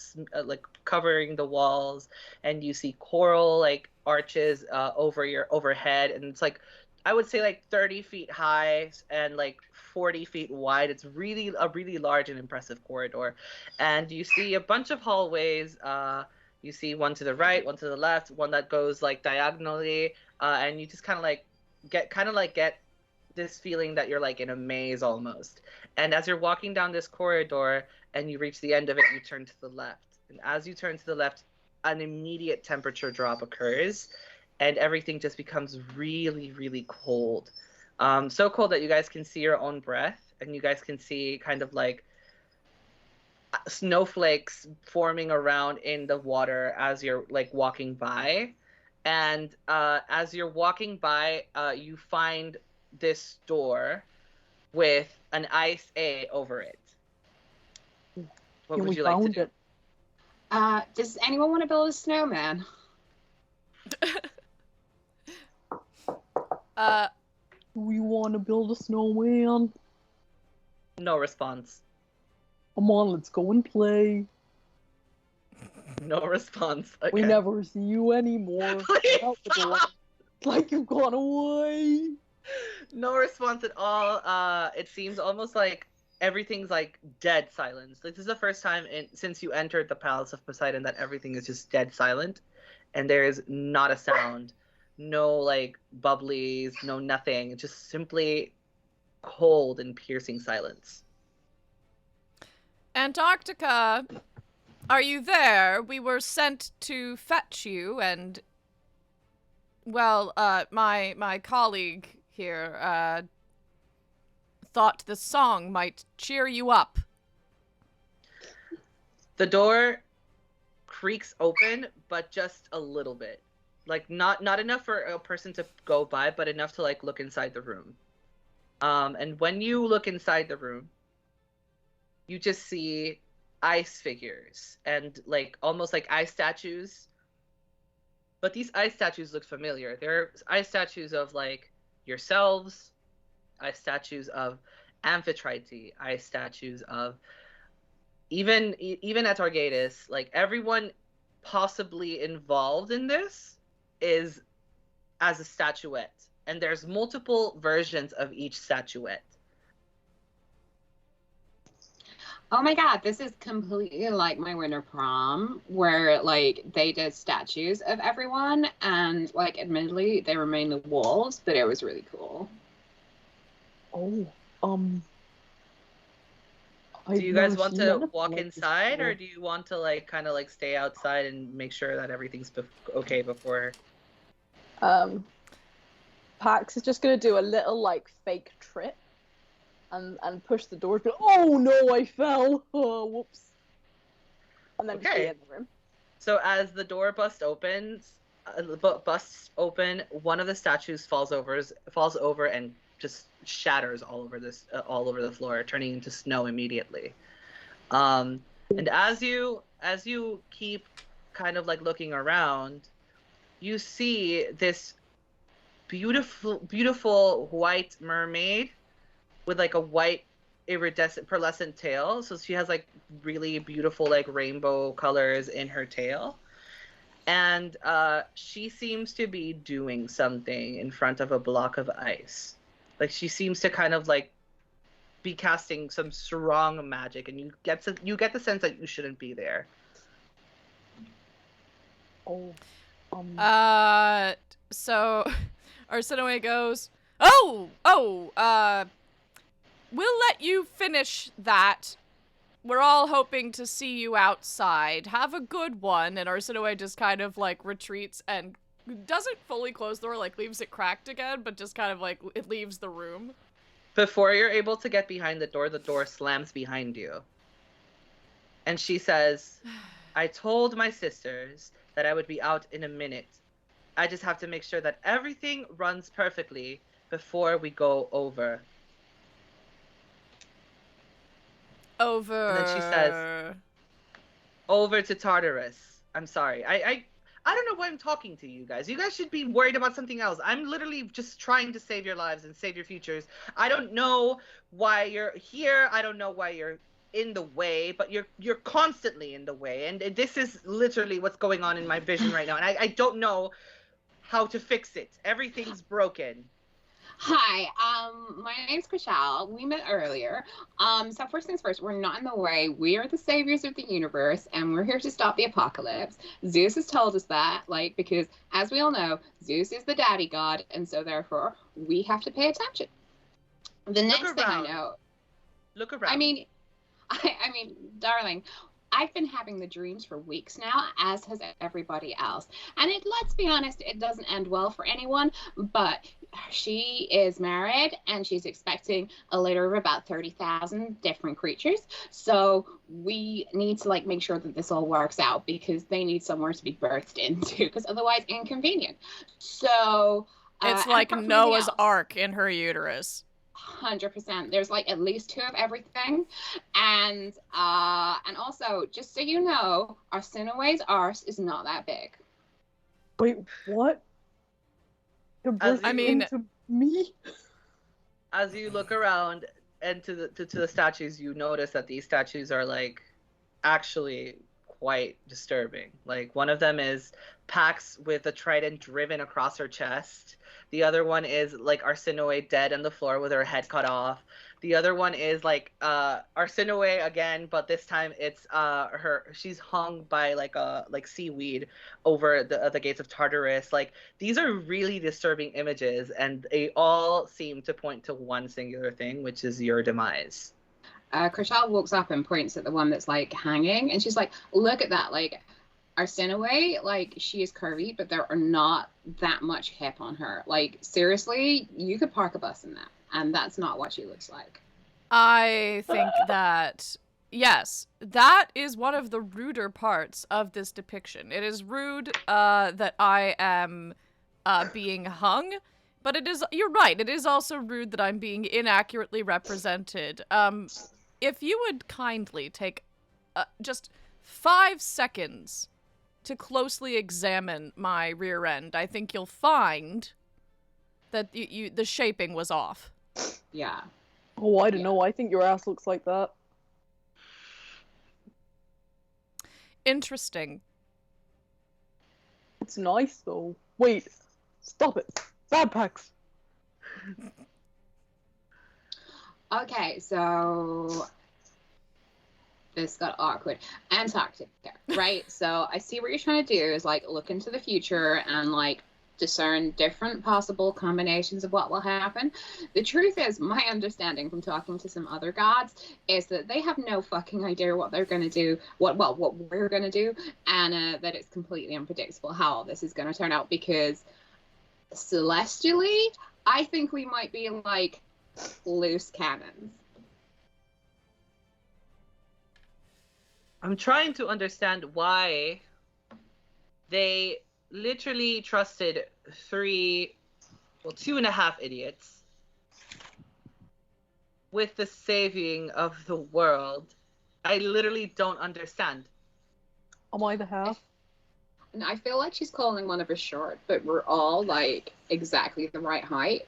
covering the walls, and you see coral like arches over your overhead, and it's like I would say like 30 feet high and like 40 feet wide. It's really a really large and impressive corridor, and you see a bunch of hallways. You see one to the right, one to the left, one that goes like diagonally, and you just kind of like get this feeling that you're like in a maze almost. And as you're walking down this corridor and you reach the end of it, you turn to the left. And as you turn to the left, an immediate temperature drop occurs, and everything just becomes really, really cold. So cold that you guys can see your own breath, and you guys can see kind of like snowflakes forming around in the water as you're like walking by. And as you're walking by, you find this door with an ice A over it. What would you like to do? Does anyone want to build a snowman? Do we want to build a snowman? No response. Come on, let's go and play. No response. Okay. We never see you anymore. Please Out the door. stop. Like you've gone away. No response at all. It seems almost like everything's like dead silence. Like this is the first time since you entered the Palace of Poseidon that everything is just dead silent, and there is not a sound, no like bubblies, no nothing. It's just simply cold and piercing silence. Antarctica, are you there? We were sent to fetch you, and well, my colleague here thought the song might cheer you up. The door creaks open, but just a little bit. Like not enough for a person to go by, but enough to like look inside the room. And when you look inside the room, you just see ice figures and like almost like ice statues. But these ice statues look familiar. They're ice statues of like yourselves, ice statues of Amphitrite, ice statues of even at Targatus, like everyone possibly involved in this is as a statuette. And there's multiple versions of each statuette. Oh my god, this is completely like my winter prom, where like they did statues of everyone, and like admittedly they were mainly wolves, but it was really cool. Oh, Do you guys want to walk inside, or do you want to like kind of like stay outside and make sure that everything's okay before? Pax is just gonna do a little like fake trip and push the door. Oh no, I fell. Oh, whoops. And then just be Okay. in the room. So as the door busts open, one of the statues falls over and just shatters all over the floor, turning into snow immediately. And as you keep kind of like looking around, you see this beautiful white mermaid with like a white iridescent pearlescent tail. So she has like really beautiful like rainbow colors in her tail. And she seems to be doing something in front of a block of ice. Like she seems to kind of like be casting some strong magic, and you get the sense that you shouldn't be there. Oh. So Arsinoe goes, we'll let you finish that. We're all hoping to see you outside. Have a good one. And Arsinoe just kind of like retreats and doesn't fully close the door, like leaves it cracked again, but just kind of like it leaves the room. Before you're able to get behind the door slams behind you. And she says, I told my sisters that I would be out in a minute. I just have to make sure that everything runs perfectly before we go over. Over. And then she says, over to Tartarus. I'm sorry. I don't know why I'm talking to you guys. You guys should be worried about something else. I'm literally just trying to save your lives and save your futures. I don't know why you're here. I don't know why you're in the way, but you're constantly in the way. And this is literally what's going on in my vision right now. And I don't know how to fix it. Everything's broken. Hi, my name's Chriselle. We met earlier. So first things first, we're not in the way. We are the saviors of the universe, and we're here to stop the apocalypse. Zeus has told us that, like, because as we all know, Zeus is the daddy god, and so therefore we have to pay attention. The next thing I know, Look around. I mean, darling, I've been having the dreams for weeks now, as has everybody else. And let's be honest, it doesn't end well for anyone, but she is married and she's expecting a litter of about 30,000 different creatures. So we need to like make sure that this all works out because they need somewhere to be birthed into, because otherwise inconvenient. So it's like Noah's Ark in her uterus. 100%. There's like at least 2 of everything, and also just so you know, Arsinoe's arse is not that big. Wait, what? I mean, into me? As you look around and to the statues, you notice that these statues are like actually quite disturbing. Like one of them is Pax with a trident driven across her chest. The other one is like Arsinoe dead on the floor with her head cut off. The other one is like Arsinoe again, but this time it's she's hung by like seaweed over the gates of Tartarus. Like these are really disturbing images, and they all seem to point to one singular thing, which is your demise. Chriselle walks up and points at the one that's like hanging, and she's like, look at that, like Arsinoe, like she is curvy, but there are not that much hip on her. Like seriously, you could park a bus in that, and that's not what she looks like. I think that, yes, that is one of the ruder parts of this depiction. It is rude that I am being hung, but you're right, it is also rude that I'm being inaccurately represented. If you would kindly take just 5 seconds to closely examine my rear end, I think you'll find that the shaping was off. Yeah. Oh, I don't know. I think your ass looks like that. Interesting. It's nice, though. Wait. Stop it. Bad Pax. Okay, so this got awkward. Antarctica, right? So I see what you're trying to do is like look into the future and like discern different possible combinations of what will happen. The truth is, my understanding from talking to some other gods is that they have no fucking idea what they're going to do, what we're going to do, and that it's completely unpredictable how all this is going to turn out, because Celestially, I think we might be like loose cannons. I'm trying to understand why they literally trusted 2.5 idiots with the saving of the world. I literally don't understand. Am I the half? And I feel like she's calling one of us short, but we're all like exactly the right height.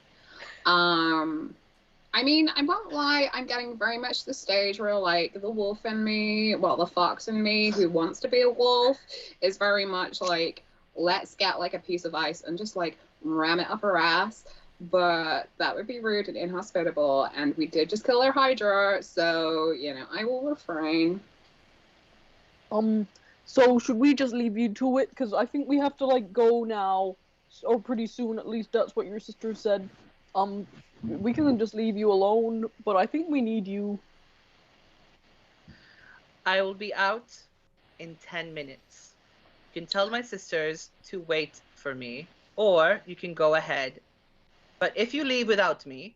I mean, I won't lie, I'm getting very much to the stage where like the wolf in me, well, the fox in me who wants to be a wolf is very much like, let's get like a piece of ice and just like ram it up her ass. But that would be rude and inhospitable, and we did just kill our Hydra, so, you know, I will refrain. So should we just leave you to it? Because I think we have to, like, go now, or pretty soon, at least that's what your sister said. We can just leave you alone, but I think we need you. I will be out in 10 minutes. You can tell my sisters to wait for me, or you can go ahead. But if you leave without me,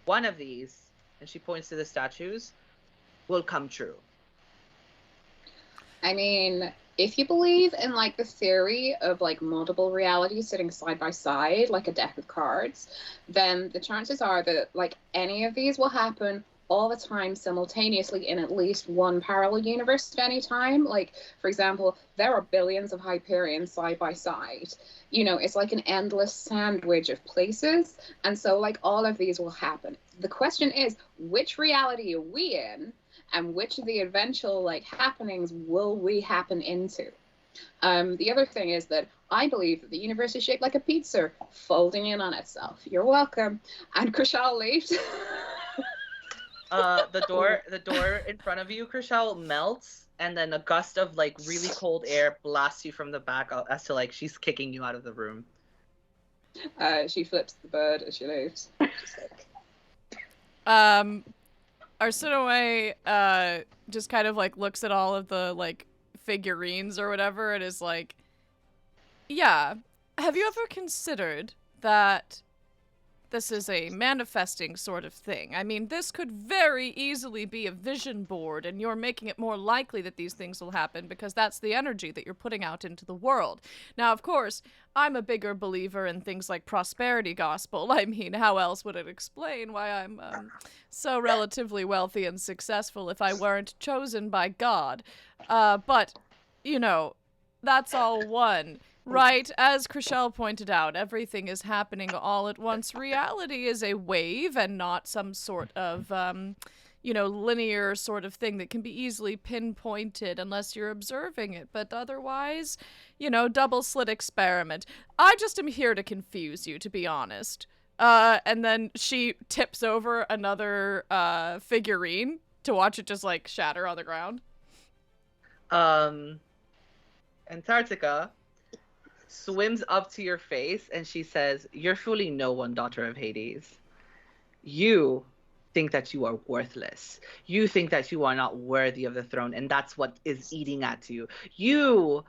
one of these, and she points to the statues, will come true. I mean, if you believe in like the theory of like multiple realities sitting side by side, like a deck of cards, then the chances are that like any of these will happen all the time simultaneously in at least one parallel universe at any time. Like, for example, there are billions of Hyperion side by side. You know, it's like an endless sandwich of places. And so like all of these will happen. The question is, which reality are we in? And which of the eventual like happenings will we happen into? The other thing is that I believe that the universe is shaped like a pizza, folding in on itself. You're welcome. And Krishal leaves. The door in front of you, Krishal, melts, and then a gust of like really cold air blasts you from the back as to like she's kicking you out of the room. She flips the bird as she leaves. Just like... Arsinoe just kind of like looks at all of the like figurines or whatever and is like, yeah, have you ever considered that this is a manifesting sort of thing? I mean, this could very easily be a vision board, and you're making it more likely that these things will happen because that's the energy that you're putting out into the world. Now, of course, I'm a bigger believer in things like prosperity gospel. I mean, how else would it explain why I'm so relatively wealthy and successful if I weren't chosen by God? But, you know, that's all one. Right, as Krishel pointed out, everything is happening all at once. Reality is a wave and not some sort of, linear sort of thing that can be easily pinpointed unless you're observing it. But otherwise, double slit experiment. I just am here to confuse you, to be honest. And then she tips over another figurine to watch it just, like, shatter on the ground. Antarctica swims up to your face and she says, "You're fooling no one, daughter of Hades. You think that you are worthless. You think that you are not worthy of the throne, and that's what is eating at you. You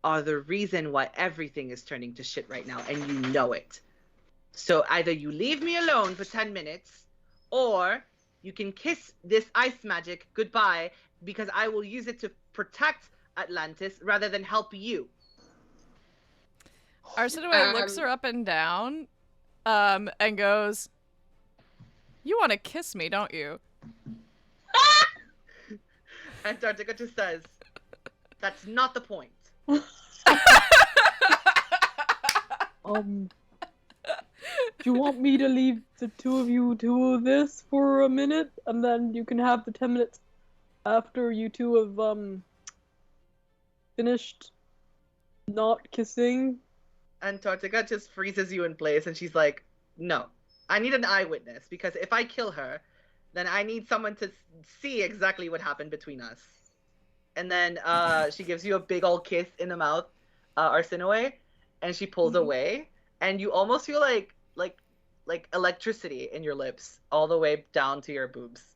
are the reason why everything is turning to shit right now, and you know it. So either you leave me alone for 10 minutes, or you can kiss this ice magic goodbye, because I will use it to protect Atlantis rather than help you." Arsinoe looks her up and down, and goes, "You want to kiss me, don't you?" Antarctica just says, "That's not the point." Do you want me to leave the two of you to this for a minute, and then you can have the 10 minutes after you two have, finished not kissing? Antarctica just freezes you in place, and she's like, "No, I need an eyewitness, because if I kill her, then I need someone to see exactly what happened between us." And then she gives you a big old kiss in the mouth, Arsinoe, and she pulls away, and you almost feel like electricity in your lips all the way down to your boobs.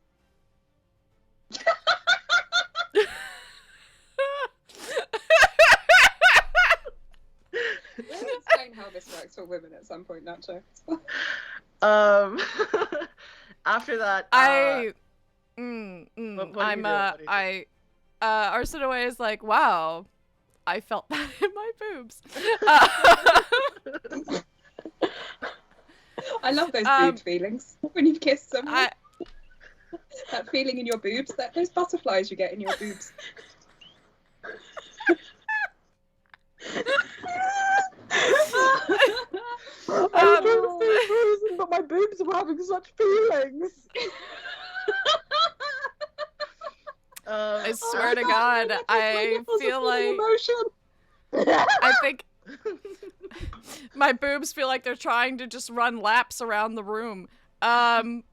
Let me explain how how this works for women at some point, Nacho. After that, I'm what do you do? What do you do? Arsenaway is like, wow, I felt that in my boobs. I love those boob feelings when you kiss someone. I, That feeling in your boobs, those butterflies you get in your boobs. I don't say reason, but my boobs are having such feelings. I swear to God, I feel like emotion. I think my boobs feel like they're trying to just run laps around the room. Can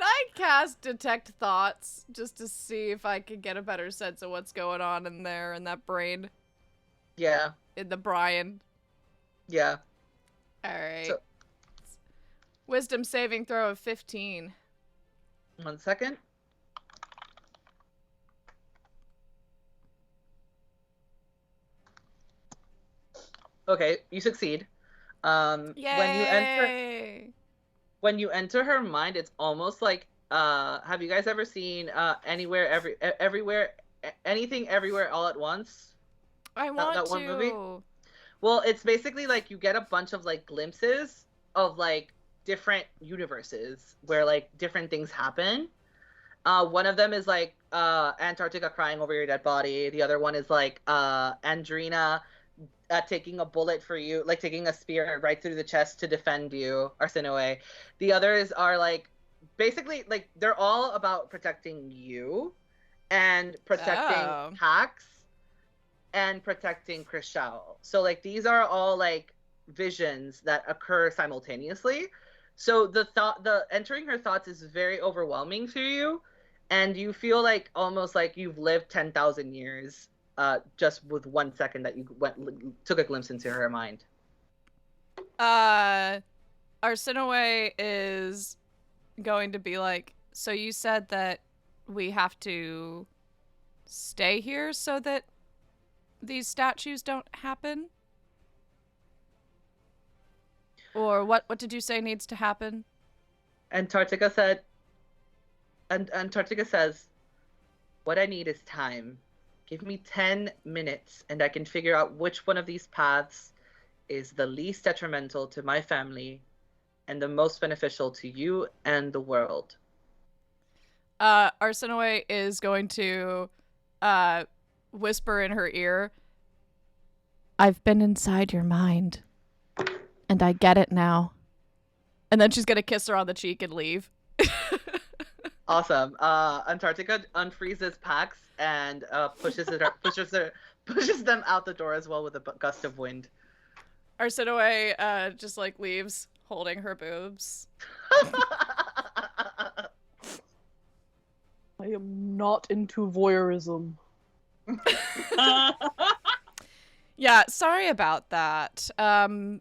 I cast detect thoughts just to see if I can get a better sense of what's going on in there in that brain? Yeah. In the Brian. Yeah. All right. So, Wisdom saving throw of 15. 1 second. Okay, you succeed. Yay! When you enter her mind, it's almost like have you guys ever seen everywhere anything everywhere all at once? I want that to. one movie? Well, it's basically like you get a bunch of like glimpses of like different universes where like different things happen. One of them is like Antarctica crying over your dead body. The other one is like Andrina taking a bullet for you, like taking a spear right through the chest to defend you, Arsinoe. The others are like basically like they're all about protecting you and protecting Pax and protecting Chrishell. So like these are all like visions that occur simultaneously. So the entering her thoughts is very overwhelming to you, and you feel like almost like you've lived 10,000 years just with 1 second that you took a glimpse into her mind. Arsinoe is going to be like, so you said that we have to stay here so that these statues don't happen? Or what did you say needs to happen? Antarctica says, what I need is time. Give me 10 minutes and I can figure out which one of these paths is the least detrimental to my family and the most beneficial to you and the world. Arsinoe is going to whisper in her ear, I've been inside your mind, and I get it now. And then she's going to kiss her on the cheek and leave. Awesome. Antarctica unfreezes Pax and pushes them out the door as well with a gust of wind. Arsinoe just like leaves, holding her boobs. I am not into voyeurism. Yeah, sorry about that. By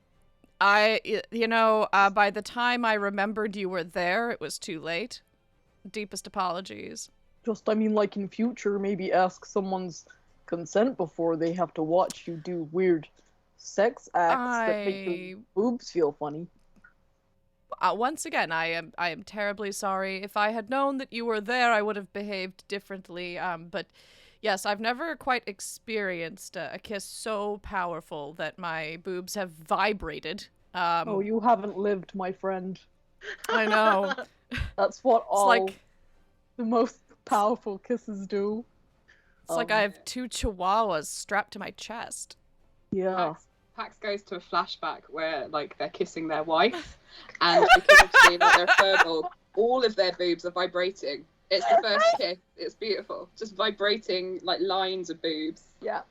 the time I remembered you were there, it was too late. Deepest apologies. Just, I mean, like in future, maybe ask someone's consent before they have to watch you do weird sex acts that make your boobs feel funny. Once again, I am terribly sorry. If I had known that you were there, I would have behaved differently. But yes, I've never quite experienced a kiss so powerful that my boobs have vibrated. Oh, you haven't lived, my friend. I know. That's what all like, the most powerful kisses do. It's like I have two chihuahuas strapped to my chest. Yeah. Pax goes to a flashback where like they're kissing their wife, and because of seeing that they're verbal, all of their boobs are vibrating. It's the first kiss. It's beautiful, just vibrating like lines of boobs. Yeah.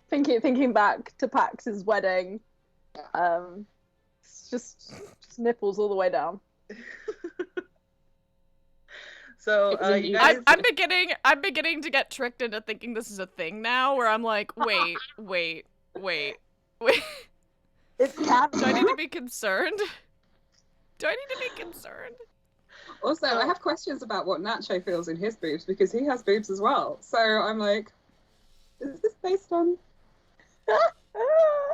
Thinking back to Pax's wedding, it's just nipples all the way down. So you guys... I'm beginning to get tricked into thinking this is a thing now, where I'm like, wait. It's cat. Do I need to be concerned? Also, I have questions about what Nacho feels in his boobs because he has boobs as well. So I'm like, is this based on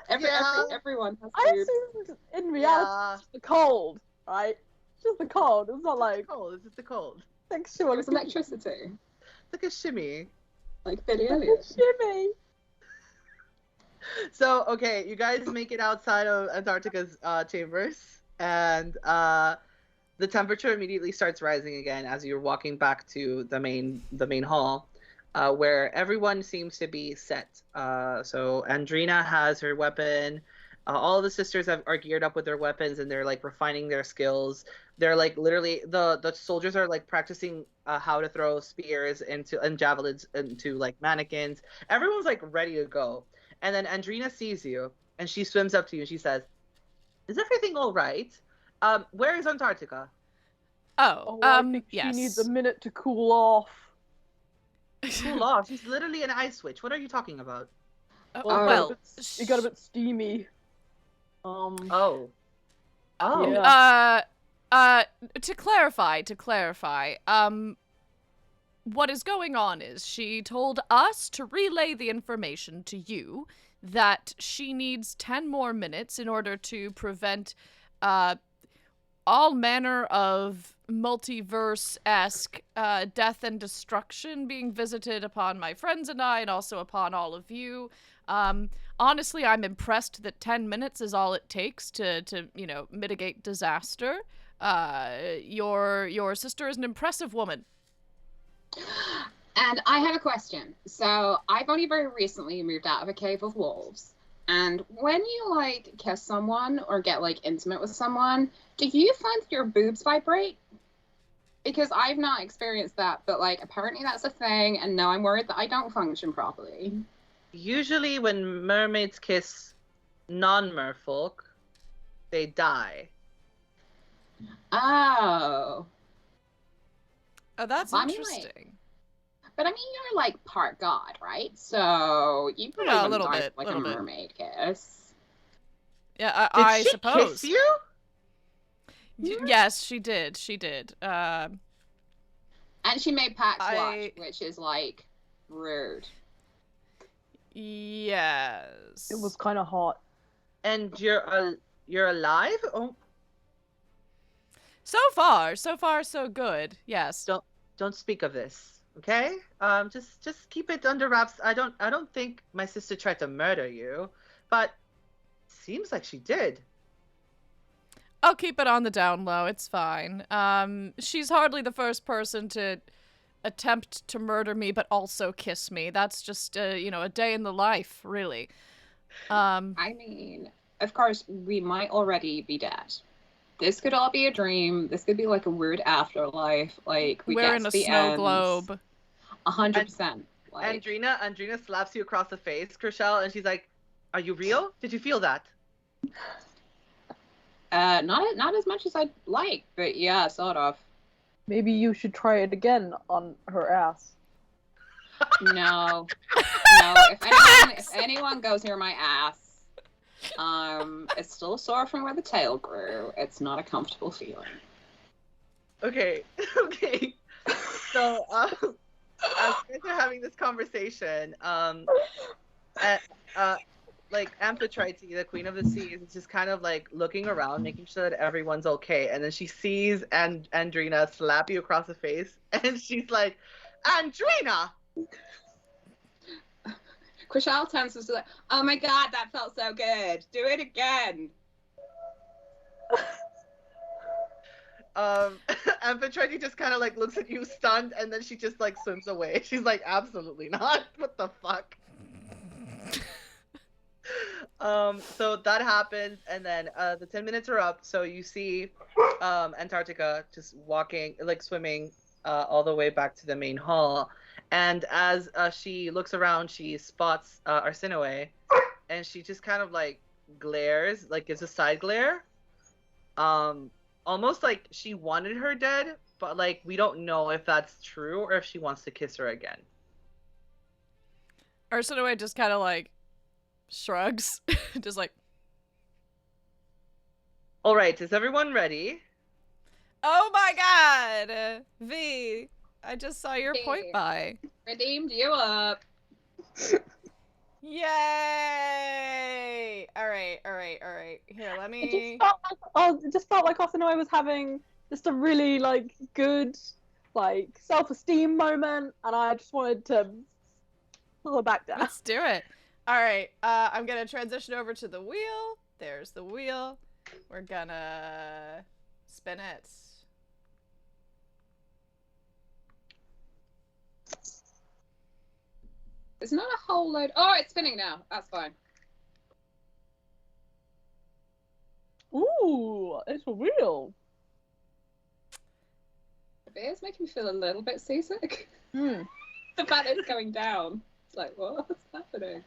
everyone has I boobs? assumed in reality it's the cold, right? Just the cold. It's not like cold. It's just the cold. sexual. It's electricity, It's like a shimmy. like Billy Like a Elliot. shimmy. So, okay, you guys make it outside of Antarctica's chambers, and the temperature immediately starts rising again as you're walking back to the main hall, where everyone seems to be set. So Andrina has her weapon. All the sisters are geared up with their weapons, and they're like refining their skills. They're like literally the soldiers are like practicing how to throw spears and javelins into like mannequins. Everyone's like ready to go. And then Andrina sees you, and she swims up to you, and she says, "Is everything all right? Where is Antarctica?" Oh, I think yes. she needs a minute to cool off. Cool off. She's literally an ice witch. What are you talking about? It got a bit steamy. Oh. Yeah. To clarify, what is going on is she told us to relay the information to you that she needs 10 more minutes in order to prevent all manner of multiverse-esque death and destruction being visited upon my friends and I, and also upon all of you. Honestly, I'm impressed that 10 minutes is all it takes to mitigate disaster. Your sister is an impressive woman. And I have a question. So I've only very recently moved out of a cave of wolves. And when you like kiss someone or get like intimate with someone, do you find that your boobs vibrate? Because I've not experienced that, but like apparently that's a thing, and now I'm worried that I don't function properly. Usually when mermaids kiss non-merfolk, they die. Oh. Oh, that's I mean, interesting. But I mean, you're like part god, right? So you probably Yeah, a wouldn't little die bit, for, like little a bit. mermaid kiss. Yeah, Did I she suppose. kiss you? Yes, she did. She did. And she made Pax I- watch, which is like rude. Yes. It was kind of hot. And you're alive? Oh, So far, so good. Yes. don't speak of this, okay? Just keep it under wraps. I don't think my sister tried to murder you, but seems like she did. I'll keep it on the down low. It's fine. She's hardly the first person to attempt to murder me, but also kiss me. That's just, a day in the life, really. I mean, of course, we might already be dead. This could all be a dream. This could be like a weird afterlife. Like we we're get in to a the snow ends. globe. 100%. Like, Andrina slaps you across the face, Chriselle, and she's like, "Are you real? Did you feel that?" not as much as I'd like, but yeah, sort of. Maybe you should try it again on her ass. No. If anyone goes near my ass, it's still sore from where the tail grew. It's not a comfortable feeling. Okay. So, as you guys are having this conversation, like Amphitrite, the Queen of the Seas, is just kind of like looking around, making sure that everyone's okay, and then she sees Andrina slap you across the face, and she's like, "Andrina!" Chriselle turns to like, oh my god, that felt so good. Do it again. Amphitrite just kind of like looks at you stunned, and then she just like swims away. She's like, "Absolutely not. What the fuck?" So that happens, and then the 10 minutes are up. So you see Antarctica just walking, like swimming all the way back to the main hall. And as she looks around, she spots Arsinoe, and she just kind of like glares, like gives a side glare. Almost like she wanted her dead, but like we don't know if that's true or if she wants to kiss her again. Arsinoe just kind of like shrugs, just like, All right, is everyone ready? oh my I just saw your point Yeah. buy. Redeemed you up. Yay! All right. Here, let me. It just felt like Osinoe was having just a really like good like self-esteem moment, and I just wanted to pull her back down. Let's do it. All right. I'm gonna transition over to the wheel. There's the wheel. We're gonna spin it. There's not a whole load. Oh, it's spinning now. That's fine. Ooh, it's a wheel. The beer's making me feel a little bit seasick. Hmm. The fact it's going down. It's like, what's happening?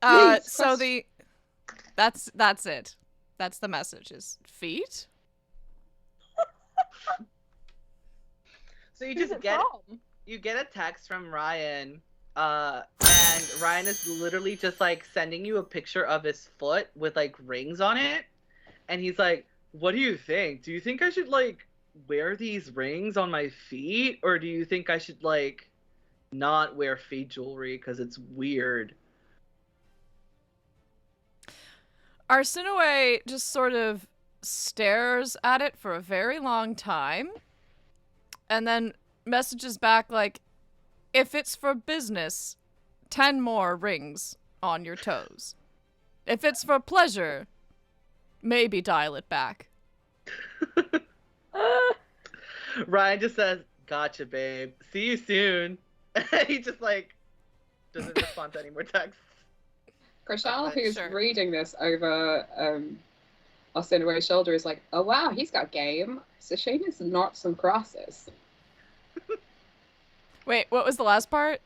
So question. that's it. That's the message. Is feet? So you Who's just it get from? you get a text from Ryan, and Ryan is literally just like sending you a picture of his foot with like rings on it, and he's like, "What do you think? Do you think I should like wear these rings on my feet, or do you think I should like not wear feet jewelry because it's weird?" Arsinoe just sort of stares at it for a very long time, and then messages back like, if it's for business, 10 more rings on your toes. If it's for pleasure, maybe dial it back. Ryan just says, "Gotcha, babe. See you soon." He just like doesn't respond to any more texts. Rochelle, who's Sure. reading this over Osinoe's shoulder, is like, oh wow, he's got game. It's a shame it's not some crosses. Wait, what was the last part?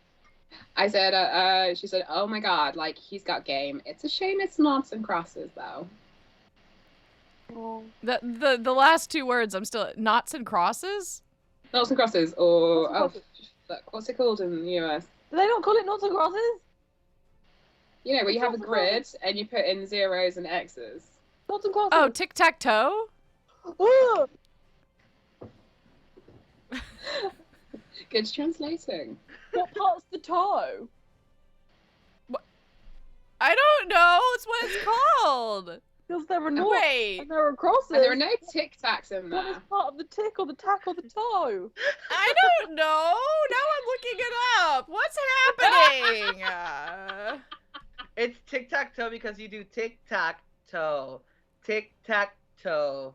I said, she said, oh my god, like, he's got game. It's a shame it's not some crosses, though. Oh. The last two words, I'm still... Knots and crosses? Not some crosses, or, Knots and crosses. fuck, what's it called in the US? Do they not call it knots and crosses? You know, where you have a Knots and grid crosses. and you put in zeros and X's. Knots and crosses. Oh, tic-tac-toe? Ugh. Good translating. What part's the toe? I don't know. It's what it's called. Because there are knots Wait. and there are crosses. And there are no tic-tacs in What is there. part of the tick or the tack or the toe? I don't know. Now I'm looking it up. What's happening? It's tic-tac-toe because you do tic-tac-toe. Tic-tac-toe.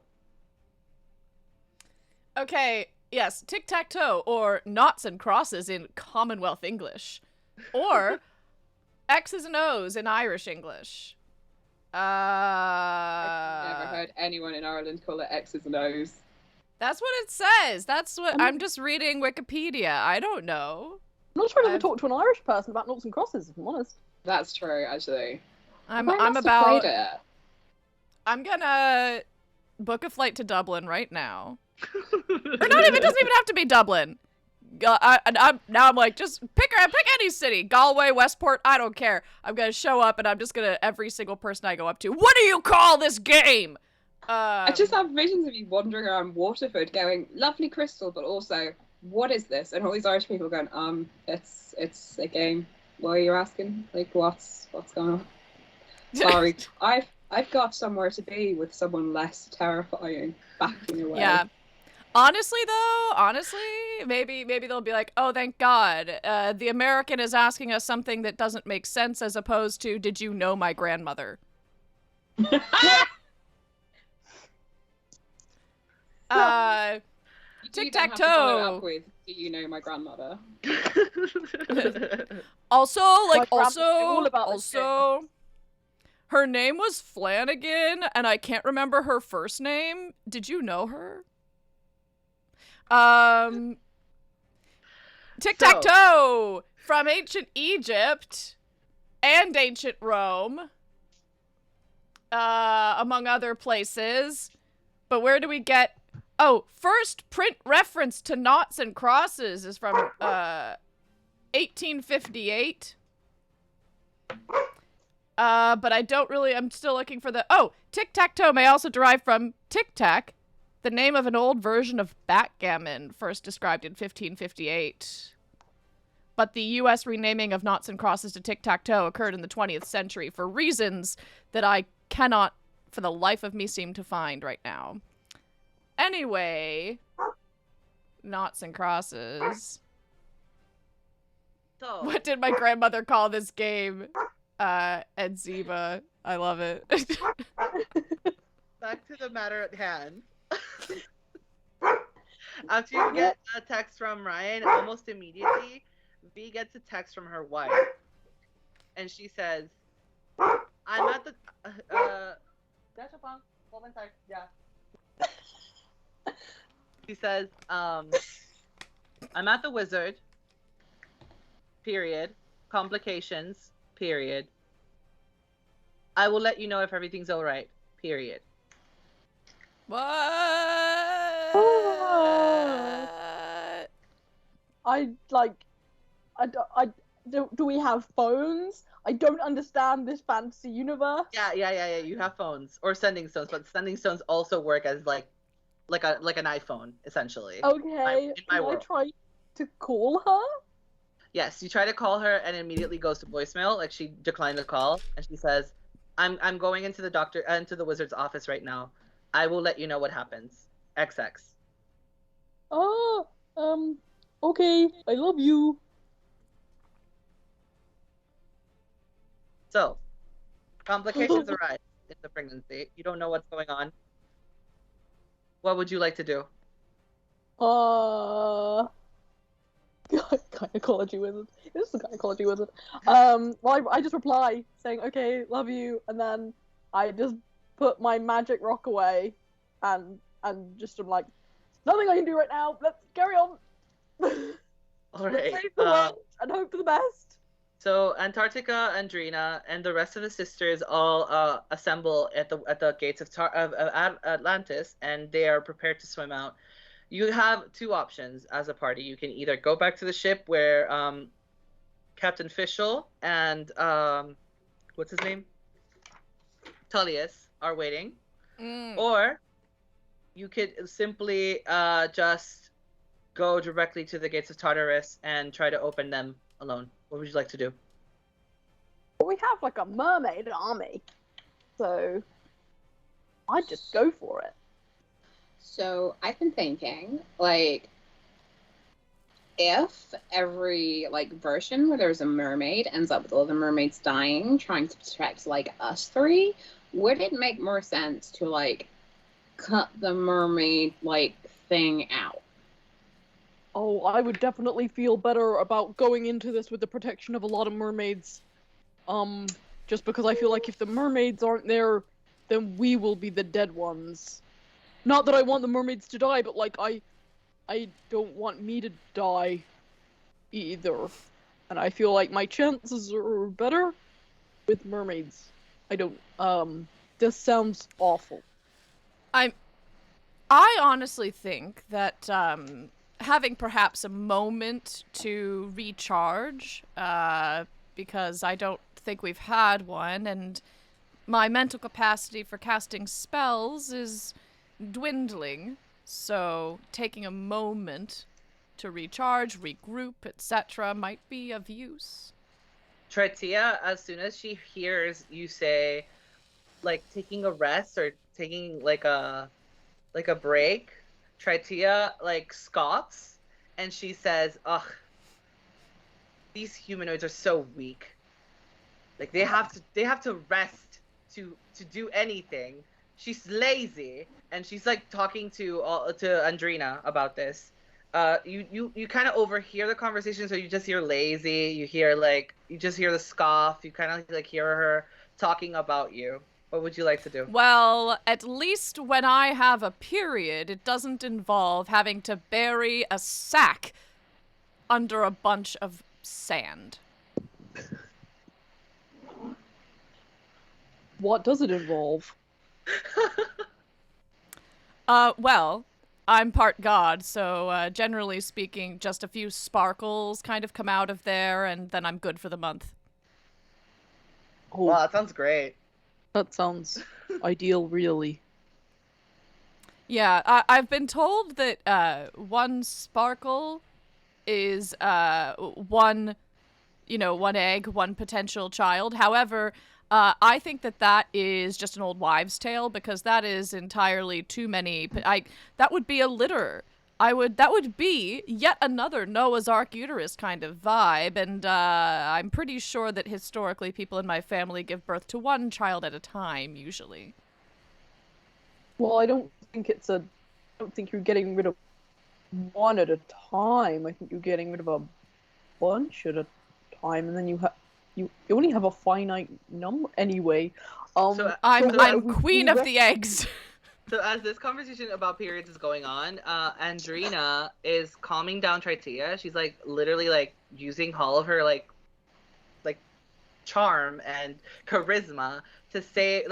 Okay, yes, tic-tac-toe, or knots and crosses in Commonwealth English. Or X's and O's in Irish English. I've never heard anyone in Ireland call it X's and O's. That's what it says. That's what... I'm just reading Wikipedia. I don't know. I'm not sure I've ever I've- talked to an Irish person about knots and crosses, if I'm honest. That's true, actually. I'm I must have about... played it. I'm gonna book a flight to Dublin right now. Or not even, it doesn't even have to be Dublin. I'm like, just pick any city. Galway, Westport, I don't care. I'm gonna show up and I'm just gonna, every single person I go up to, what do you call this game? I just have visions of you wandering around Waterford going, lovely crystal, but also, what is this? And all these Irish people going, it's a game. What are you asking? Like, what's going on? Sorry, I've got somewhere to be with someone less terrifying backing away. Yeah. Honestly, maybe they'll be like, oh, thank God. The American is asking us something that doesn't make sense, as opposed to, did you know my grandmother? You don't have to follow it Tic-tac-toe. up with, do you know my grandmother? Also, like, grandma knew all about this her name was Flanagan, and I can't remember her first name. Did you know her? Tic-tac-toe from ancient Egypt and ancient Rome, among other places. But where do we get... Oh, first print reference to knots and crosses is from 1858. But I don't really... I'm still looking for the... Oh, tic-tac-toe may also derive from tic-tac, The name of an old version of backgammon, first described in 1558. But the U.S. renaming of noughts and crosses to tic-tac-toe occurred in the 20th century for reasons that I cannot, for the life of me, seem to find right now. Anyway, noughts and crosses. So, What did my grandmother call this game? Edzeba. I love it. back to the matter at hand. After you get a text from Ryan, almost immediately, V gets a text from her wife. And she says, I'm at the... That's a punk. Hold inside. Yeah. She says, I'm at the wizard. Period. Complications. Period. I will let you know if everything's alright. Period. What? Do we have phones? I don't understand this fantasy universe. Yeah. You have phones or sending stones, but sending stones also work as like an iPhone essentially. Okay. In my Can I world. try to call her? Yes, you try to call her and it immediately goes to voicemail. Like she declined the call and she says, "I'm going into the wizard's office right now. I will let you know what happens. XX." Oh, okay. I love you. So, complications arise in the pregnancy. You don't know what's going on. What would you like to do? Gynecology wizard. This is a gynecology wizard. Well, I just reply saying, "Okay, love you," and then I just put my magic rock away, and just am like, "Nothing I can do right now. Let's carry on." All right. Save the world and hope for the best. So Antarctica, Andrina, and the rest of the sisters all assemble at the gates of Atlantis, and they are prepared to swim out. You have two options as a party. You can either go back to the ship where Captain Fischl and what's his name? Tullius are waiting, or you could simply just go directly to the gates of Tartarus and try to open them alone. What would you like to do? We have like a mermaid army, so I'd just go for it. So I've been thinking, like, if every version where there's a mermaid ends up with all the mermaids dying, trying to protect us three, would it make more sense to cut the mermaid thing out? Oh, I would definitely feel better about going into this with the protection of a lot of mermaids. Just because I feel like if the mermaids aren't there, then we will be the dead ones. Not that I want the mermaids to die, but I don't want me to die either. And I feel like my chances are better with mermaids. This sounds awful. I honestly think that having perhaps a moment to recharge, because I don't think we've had one, and my mental capacity for casting spells is dwindling, so taking a moment to recharge, regroup, etc. might be of use. Tritia, as soon as she hears you say, taking a rest or taking a break, Tritia scoffs, and she says, "Ugh, these humanoids are so weak. They have to rest to do anything. She's lazy," and she's talking to Andrina about this. You kind of overhear the conversation, so you just hear lazy. You hear you just hear the scoff. You kind of hear her talking about you. What would you like to do? Well, at least when I have a period, it doesn't involve having to bury a sack under a bunch of sand. What does it involve? Well, I'm part god, so generally speaking, just a few sparkles kind of come out of there, and then I'm good for the month. Oh, Wow, that sounds great. that sounds ideal, really. Yeah, I've been told that one sparkle is one, one egg, one potential child. However, I think that is just an old wives' tale because that is entirely too many. That would be a litter. That would be yet another Noah's Ark uterus kind of vibe, and I'm pretty sure that historically people in my family give birth to one child at a time, usually. Well, I don't think you're getting rid of one at a time. I think you're getting rid of a bunch at a time, and then you only have a finite number anyway. I'm queen of the eggs. So as this conversation about periods is going on, Andrina is calming down Tritia. She's like literally like using all of her like charm and charisma to save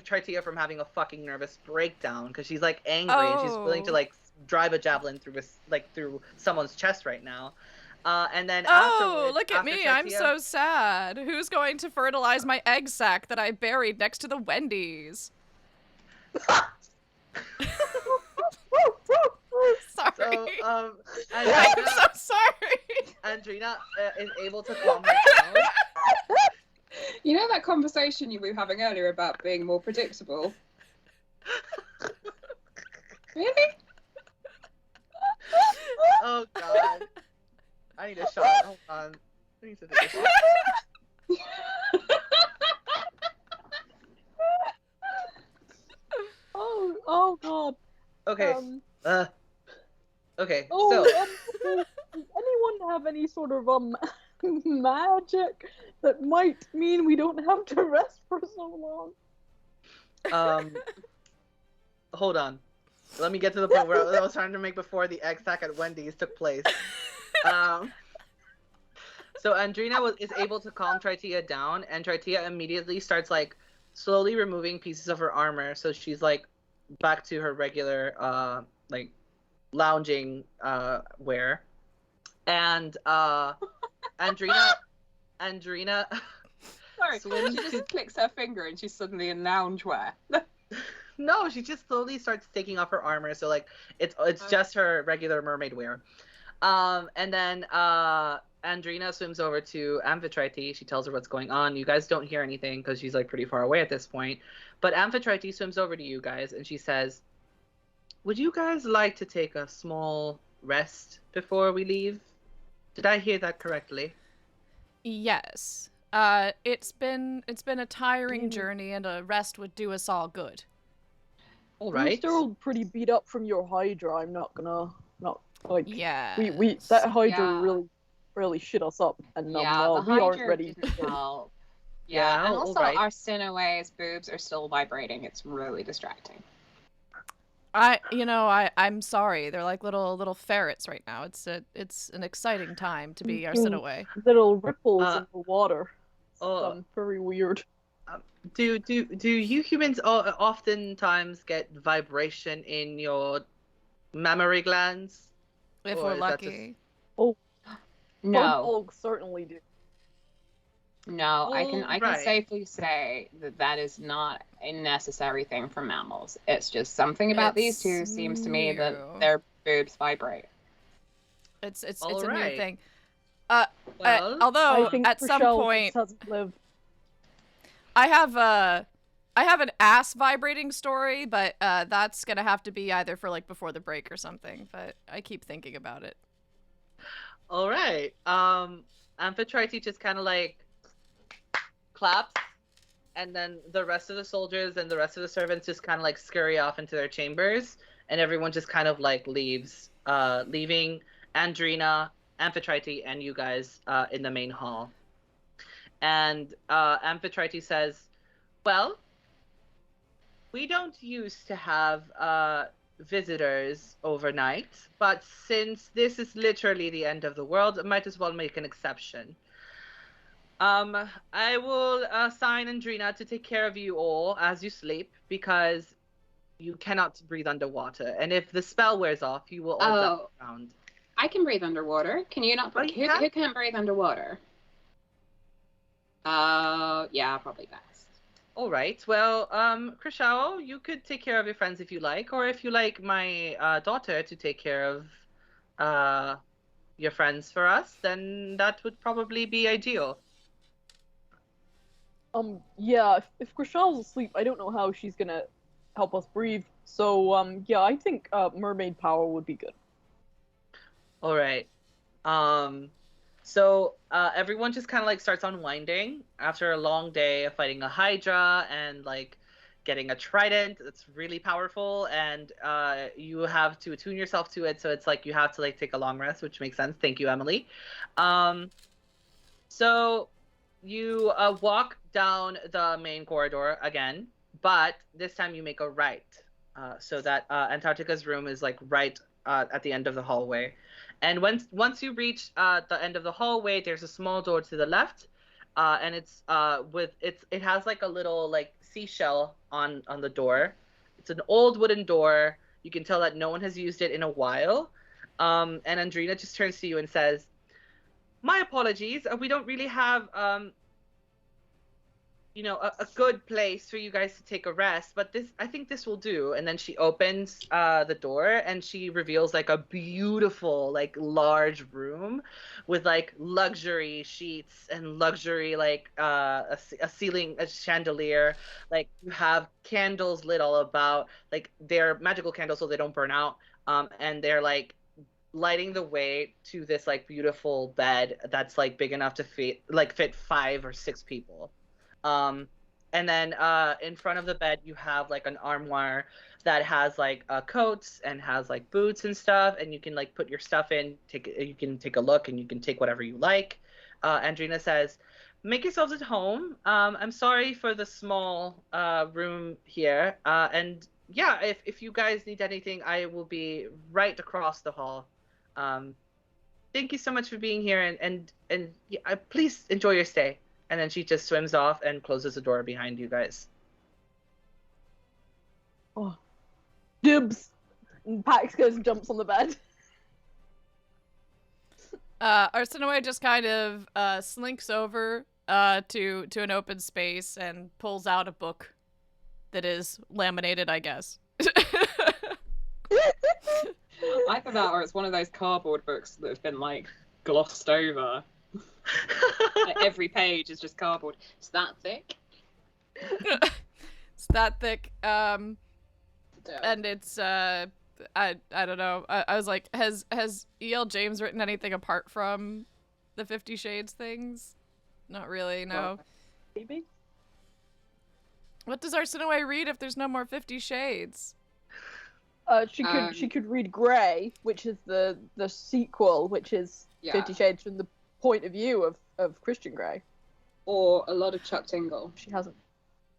Tritia from having a fucking nervous breakdown because she's like angry and she's willing to like drive a javelin through someone's chest right now. And then look at me! Tritia, I'm so sad. Who's going to fertilize my egg sac that I buried next to the Wendy's? Sorry. So, I'm so sorry. Andrina is able to calm her down. You know that conversation you were having earlier about being more predictable? Really? Oh god. I need a shot. Hold on. I need to take a shot. Oh god. Okay. Okay. Does anyone have any sort of magic that might mean we don't have to rest for so long? Hold on. Let me get to the point where I was trying to make before the egg sack at Wendy's took place. So Andrina is able to calm Tritia down, and Tritia immediately starts like slowly removing pieces of her armor, so she's like back to her regular like lounging wear. And Andrina Sorry, she just clicks her finger and she's suddenly in loungewear. No, she just slowly starts taking off her armor, so like it's just her regular mermaid wear. And then Andrina swims over to Amphitrite. She tells her what's going on. You guys don't hear anything because she's like pretty far away at this point. But Amphitrite swims over to you guys and she says, "Would you guys like to take a small rest before we leave? Did I hear that correctly?" Yes. It's been a tiring journey, and a rest would do us all good. All right. We're still pretty beat up from your Hydra. I'm not like. Yeah. We that Hydra really shit us up, and we aren't ready. Help. Yeah, and also right. Arsinoe's boobs are still vibrating. It's really distracting. I'm sorry. They're like little ferrets right now. It's an exciting time to be Arsinoe. Little ripples in the water. Very weird. Do you humans oftentimes get vibration in your mammary glands? If we're lucky. No. Folk certainly do. No, I can right. safely say that is not a necessary thing for mammals. It's just something about these two seems to me that their boobs vibrate. It's a right. new thing. Well, although I think at some point I have an ass vibrating story, but that's gonna have to be either for like before the break or something. But I keep thinking about it. All right. Amphitrite just kind of like claps, and then the rest of the soldiers and the rest of the servants just kind of like scurry off into their chambers, and everyone just kind of like leaves, leaving Andrina, Amphitrite, and you guys in the main hall. And Amphitrite says, "Well, we don't used to have visitors overnight, but since this is literally the end of the world, I might as well make an exception. I will assign Andrina to take care of you all as you sleep, because you cannot breathe underwater, and if the spell wears off, you will all die around." I can breathe underwater. Can you not? Who can't breathe underwater? Yeah, probably best. All right. Well, Krishao, you could take care of your friends if you like, or if you like my daughter to take care of uh, your friends for us, then that would probably be ideal. Yeah, if Krishal's asleep, I don't know how she's gonna help us breathe. So, yeah, I think mermaid power would be good. All right. Um, so everyone just kind of like starts unwinding after a long day of fighting a Hydra and like getting a trident that's really powerful, and you have to attune yourself to it. So it's like you have to like take a long rest, which makes sense. Thank you, Emily. Um, so you walk down the main corridor again, but this time you make a right. So that Antarctica's room is like right at the end of the hallway. And once you reach the end of the hallway, there's a small door to the left, and it has like a little like seashell on the door. It's an old wooden door. You can tell that no one has used it in a while. And Andrina just turns to you and says, "My apologies. We don't really have a good place for you guys to take a rest, but I think this will do." And then she opens the door and she reveals like a beautiful, like large room with like luxury sheets and luxury like a ceiling, a chandelier. Like you have candles lit all about, like they're magical candles so they don't burn out. And they're like lighting the way to this like beautiful bed that's like big enough to fit 5 or 6 people. Um, and then in front of the bed, you have like an armoire that has like coats and has like boots and stuff, and you can like put your stuff in. You can take a look, and you can take whatever you like. Andrina says, "Make yourselves at home. I'm sorry for the small room here, and yeah, if you guys need anything, I will be right across the hall. Thank you so much for being here, and yeah, please enjoy your stay." And then she just swims off and closes the door behind you guys. Oh, dibs! And Pax goes and jumps on the bed. Arsinoe just kind of slinks over to an open space and pulls out a book that is laminated, I guess. Either that or it's one of those cardboard books that have been like glossed over. Like, every page is just cardboard. It's that thick. It's that thick. And it's I don't know. I was like, has E.L. James written anything apart from the 50 Shades things? Not really, no. Maybe. What does Arsinoe read if there's no more 50 Shades? She could read Grey, which is the sequel, which is 50 Shades from the point of view of Christian Grey. Or a lot of Chuck Tingle. She hasn't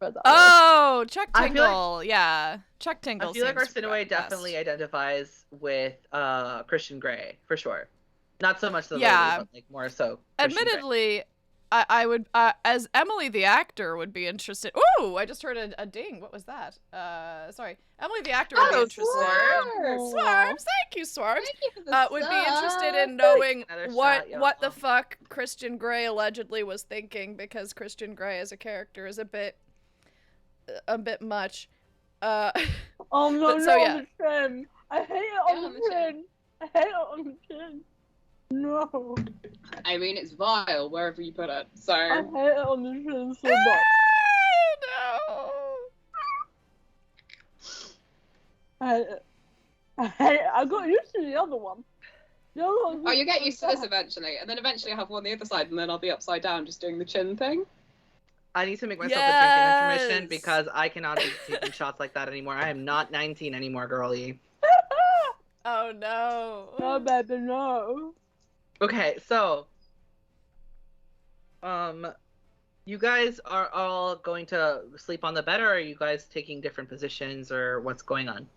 read that. Oh, Chuck Tingle, yeah. Chuck Tingle. I feel like seems Arsinoe best. definitely identifies with Christian Grey, for sure. Not so much the lady, but like more so Christian Admittedly, Grey. I would, as Emily the actor, would be interested. Ooh, I just heard a ding. What was that? Sorry. Emily the actor would be interested. Swarms, thank you, Swarms. Thank you for the Would be interested in knowing Another what shot, the fuck Christian Grey allegedly was thinking, because Christian Grey as a character is a bit much. Oh no, but, so, no, yeah. on the chin. I hate it on the chin. I hate it on the chin. No. I mean, it's vile wherever you put it. So. I hate it on the chin so much. No. I hate it. I got used to the other one. The other one. Oh, you get used to this eventually, and then eventually I'll have one on the other side, and then I'll be upside down just doing the chin thing. I need to make myself a drinking intermission because I cannot be taking shots like that anymore. I am not 19 anymore, girlie. Oh no. No, baby, no. Okay, so you guys are all going to sleep on the bed, or are you guys taking different positions, or what's going on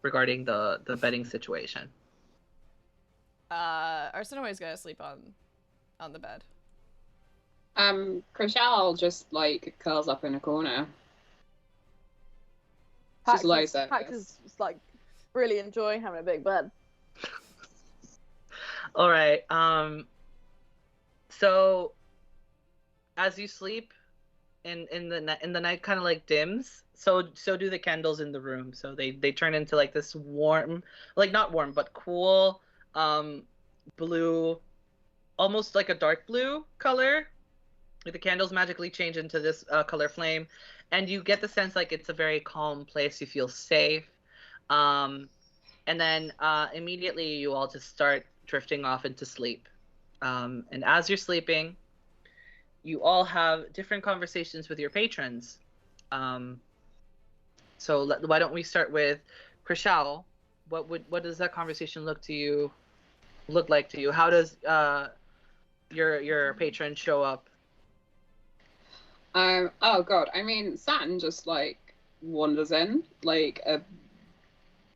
regarding the bedding situation? Arsinoe's gonna sleep on the bed. Krishal just like curls up in a corner. Pax Just is like really enjoying having a big bed. All right. So as you sleep, in the night kind of like dims, so do the candles in the room. So they turn into like this warm, like not warm but cool, blue, almost like a dark blue color. Like the candles magically change into this color flame, and you get the sense like it's a very calm place. You feel safe, and then immediately you all just start drifting off into sleep. And as you're sleeping, you all have different conversations with your patrons. So why don't we start with Krishal? What does that conversation look like to you? How does your patron show up? Oh god, I mean, Saturn just like wanders in like a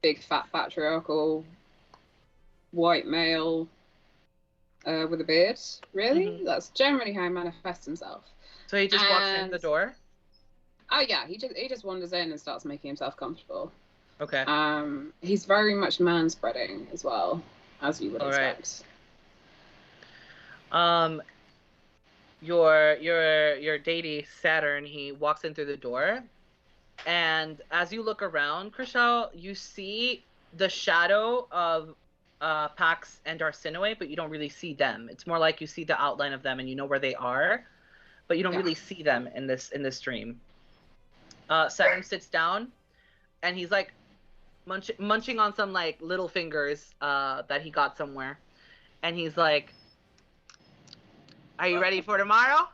big fat patriarchal white male with a beard. Really, Mhm. that's generally how he manifests himself. So he just walks in the And- door. Oh yeah, he just wanders in and starts making himself comfortable. Okay. He's very much man spreading as well, as you would All right. expect. Your deity Saturn, he walks in through the door, and as you look around, Krishal, you see the shadow of Pax and Arsinoe, but you don't really see them. It's more like you see the outline of them and you know where they are, but you don't Yeah. really see them in this dream. Saturn sits down, and he's like munching on some like little fingers that he got somewhere, and he's like, "Are you ready for tomorrow?"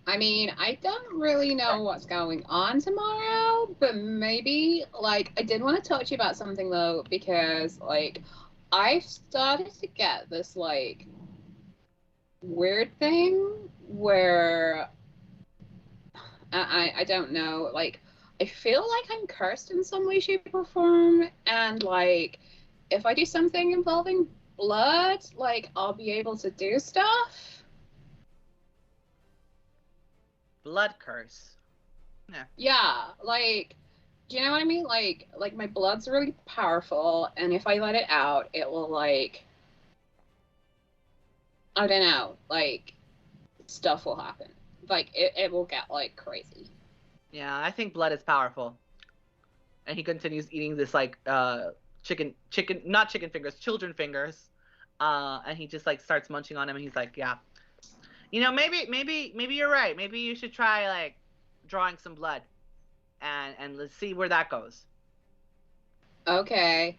I mean, I don't really know what's going on tomorrow, but maybe, like, I did want to talk to you about something though, because, like, I've started to get this, like, weird thing where I don't know, like, I feel like I'm cursed in some way, shape, or form, and, like, if I do something involving blood, like, I'll be able to do stuff. Blood curse. Yeah, like, do you know what I mean? Like my blood's really powerful, and if I let it out, it will like, I don't know, like stuff will happen. Like it will get like crazy. Yeah, I think blood is powerful. And he continues eating this like not chicken fingers, children fingers. And he just like starts munching on him, and he's like, yeah. Maybe you're right. Maybe you should try like drawing some blood, and let's see where that goes. Okay.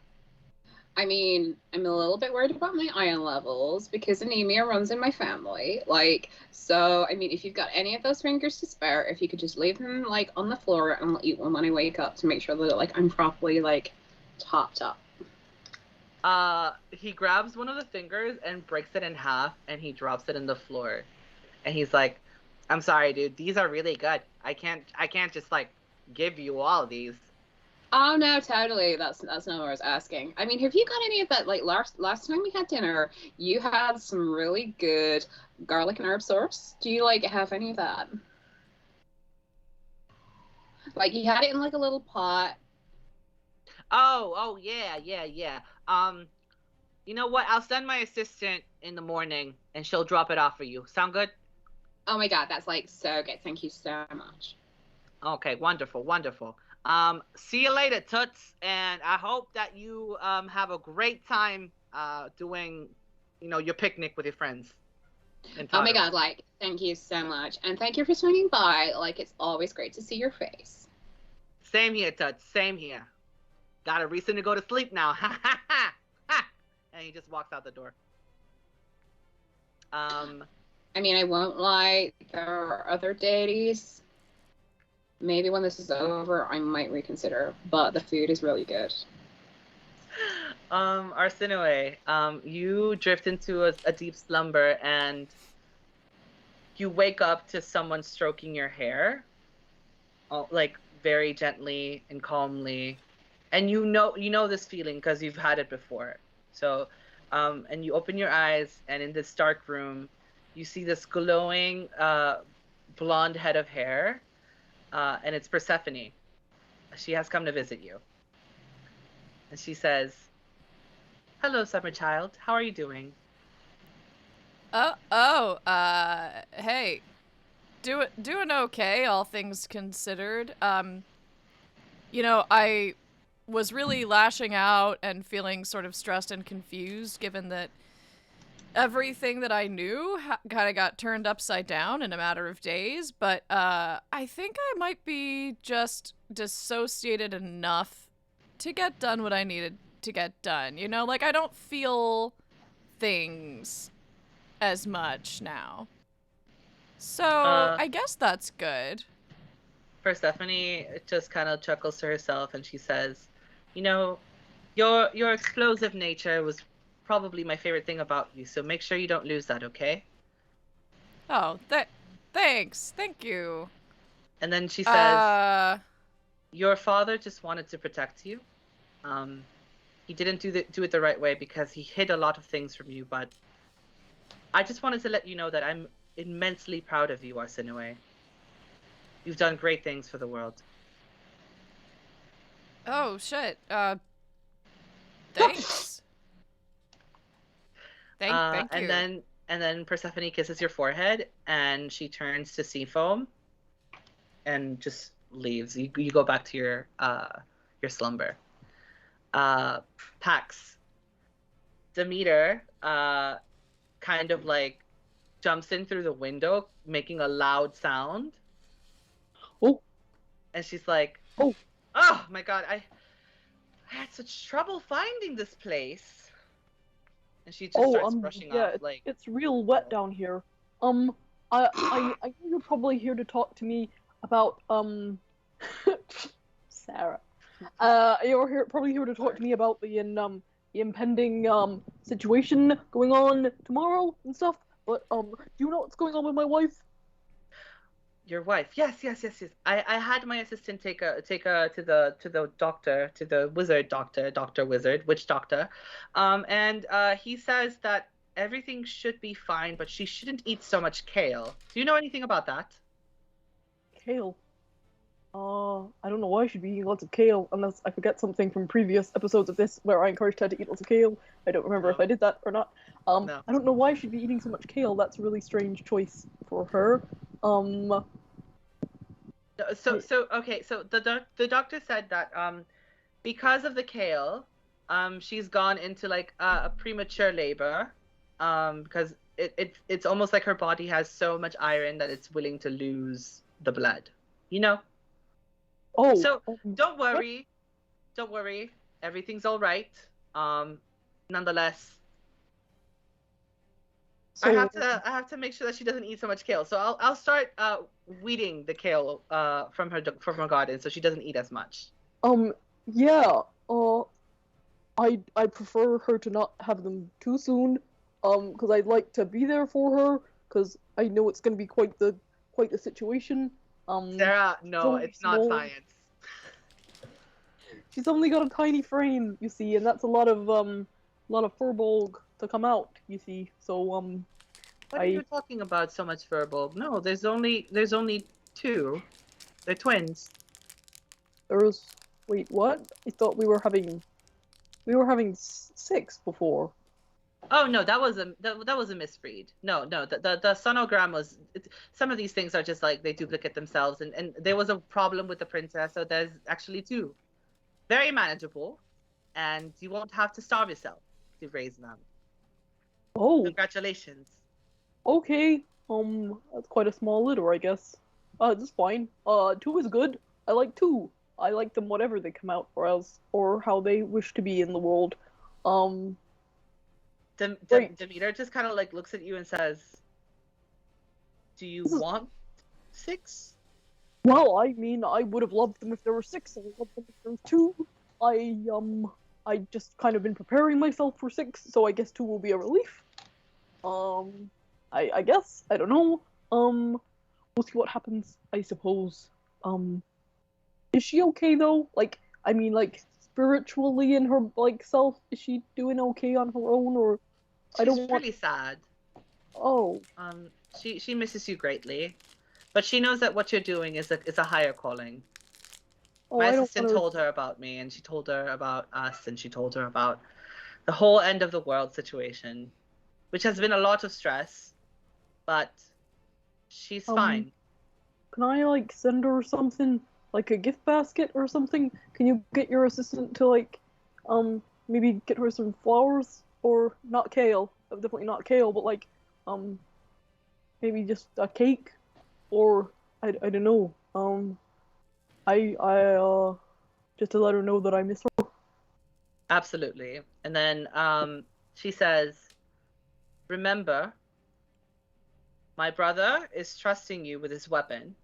I mean, I'm a little bit worried about my iron levels because anemia runs in my family. Like, so, I mean, if you've got any of those fingers to spare, if you could just leave them, like, on the floor and I'll eat one when I wake up to make sure that, like, I'm properly, like, topped up. He grabs one of the fingers and breaks it in half, and he drops it in the floor. And he's like, I'm sorry, dude. These are really good. I can't just, like, give you all these. Oh no, totally. That's not what I was asking. I mean, have you got any of that? Like last time we had dinner, you had some really good garlic and herb sauce. Do you like have any of that? Like you had it in like a little pot. Oh yeah. You know what? I'll send my assistant in the morning, and she'll drop it off for you. Sound good? Oh my god, that's like so good. Thank you so much. Okay, wonderful. See you later, Toots, and I hope that you have a great time doing, your picnic with your friends. Oh my god, like thank you so much, and thank you for swinging by. Like it's always great to see your face. Same here, Toots. Same here. Got a reason to go to sleep now. Ha ha ha ha! And he just walks out the door. I mean, I won't lie. There are other deities. Maybe when this is over, I might reconsider. But the food is really good. Arsinoe, you drift into a deep slumber, and you wake up to someone stroking your hair, like very gently and calmly, and you know this feeling because you've had it before. So, and you open your eyes, and in this dark room, you see this glowing blonde head of hair, and it's Persephone. She has come to visit you, and she says, "Hello, summer child. How are you doing?" Hey. doing okay, all things considered. I was really lashing out and feeling sort of stressed and confused, given that everything that I knew kind of got turned upside down in a matter of days. But I think I might be just dissociated enough to get done what I needed to get done. Like I don't feel things as much now. So I guess that's good. Persephone just kind of chuckles to herself and she says, your explosive nature was probably my favorite thing about you, so make sure you don't lose that, okay? Oh, thanks. Thank you. And then she says, your father just wanted to protect you. He didn't do it the right way because he hid a lot of things from you, but I just wanted to let you know that I'm immensely proud of you, Arsinoe. You've done great things for the world. Oh, shit. Thanks. Thank you. And then Persephone kisses your forehead, and she turns to Seafoam, and just leaves. You go back to your slumber. Pax. Demeter, kind of like jumps in through the window, making a loud sound. Oh. And she's like, oh my God, I had such trouble finding this place. And she just starts brushing off, like, it's real wet down here. I know you're probably here to talk to me about Sarah. You're probably here to talk to me about the impending situation going on tomorrow and stuff. But do you know what's going on with my wife? Your wife? Yes. I had my assistant take her to the doctor, to the wizard doctor, witch doctor, and he says that everything should be fine, but she shouldn't eat so much kale. Do you know anything about that? Kale? I don't know why she'd be eating lots of kale, unless I forget something from previous episodes of this where I encouraged her to eat lots of kale. I don't remember if I did that or not. No. I don't know why she'd be eating so much kale. That's a really strange choice for her. So the doctor said that because of the kale, she's gone into like a premature labor, because it's almost like her body has so much iron that it's willing to lose the blood. Oh. So don't worry, everything's all right. Nonetheless, So, I have to make sure that she doesn't eat so much kale. So I'll start weeding the kale from her garden so she doesn't eat as much. Yeah. I prefer her to not have them too soon. Because I'd like to be there for her. Because I know it's gonna be quite the situation. Sarah, no, it's not science. She's only got a tiny frame, you see, and that's a lot of furball to come out, you see. So What are you talking about? So much furball? No, there's only 2. They're twins. Wait, what? I thought we were having 6 before. Oh no, that was a misread. No, the sonogram was. Some of these things are just like they duplicate themselves, and there was a problem with the princess, so there's actually 2. Very manageable, and you won't have to starve yourself to raise them. Oh. Congratulations. Okay. That's quite a small litter, I guess. That's fine. 2 is good. I like 2. I like them whatever they come out or how they wish to be in the world. Demeter just kind of like looks at you and says, "Do you want 6?" Well, I mean, I would have loved them if there were 6. I would love them if there was 2. I just kind of been preparing myself for 6, so I guess 2 will be a relief. I guess. I don't know. We'll see what happens, I suppose. Is she okay though? Like, I mean, like, spiritually in her, like, self, is she doing okay on her own, or? She's really sad. Oh. She misses you greatly, but she knows that what you're doing is a higher calling. Oh, My assistant told her about me, and she told her about us, and she told her about the whole end of the world situation, which has been a lot of stress, but she's fine. can I like send her something, like a gift basket or something? Can you get your assistant to like, maybe get her some flowers, or not kale, definitely not kale, but like, maybe just a cake, or I don't know. Just to let her know that I miss her. Absolutely. And then she says, remember, my brother is trusting you with his weapon,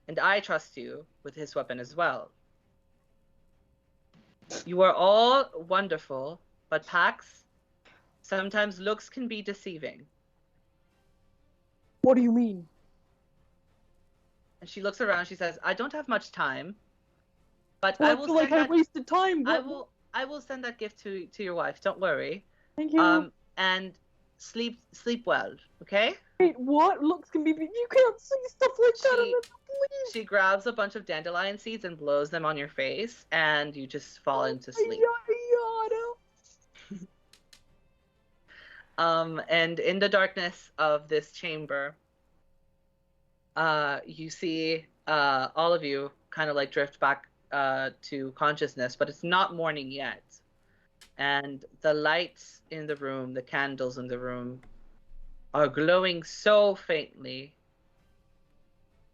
and I trust you with his weapon as well. You are all wonderful, but Pax, sometimes looks can be deceiving. What do you mean? And she looks around, she says, I don't have much time, but Well, I I will feel send like I that wasted time. I will send that gift to your wife, don't worry. Thank you. And sleep well, okay? Wait, what? Looks can be. You can't say stuff like that on the please. She grabs a bunch of dandelion seeds and blows them on your face, and you just fall into sleep. And in the darkness of this chamber, you see all of you kind of like drift back to consciousness, but it's not morning yet. And the lights in the room, the candles in the room, are glowing so faintly,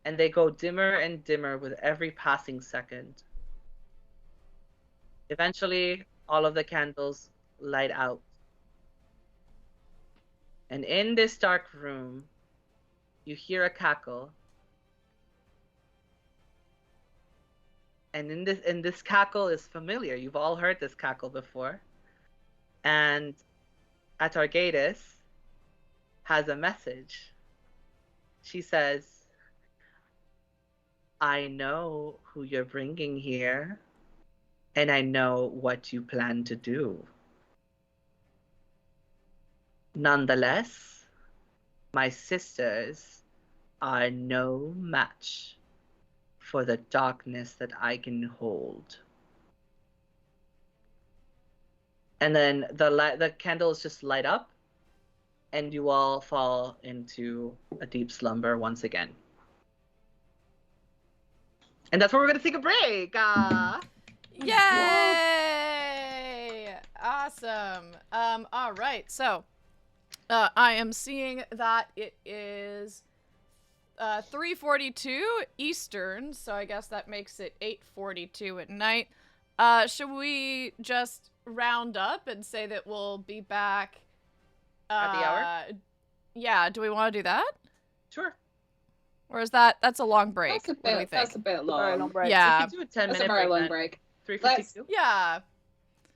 and they go dimmer and dimmer with every passing second. Eventually, all of the candles light out. And in this dark room, you hear a cackle. And this cackle is familiar. You've all heard this cackle before. And Atargatis has a message. She says, I know who you're bringing here, and I know what you plan to do. Nonetheless, my sisters are no match for the darkness that I can hold. And then the candles just light up, and you all fall into a deep slumber once again. And that's where we're going to take a break. Yay! Awesome. All right. So, I am seeing that it is 3:42 Eastern, so I guess that makes it 8:42 at night. Should we just round up and say that we'll be back at the hour? Yeah, do we want to do that? Sure. Or is that's a long break? That's a What do we bit, think? that's a bit long. Very long break. Yeah. We could do a 10-minute That's a very long then. break. 3:52. Yeah.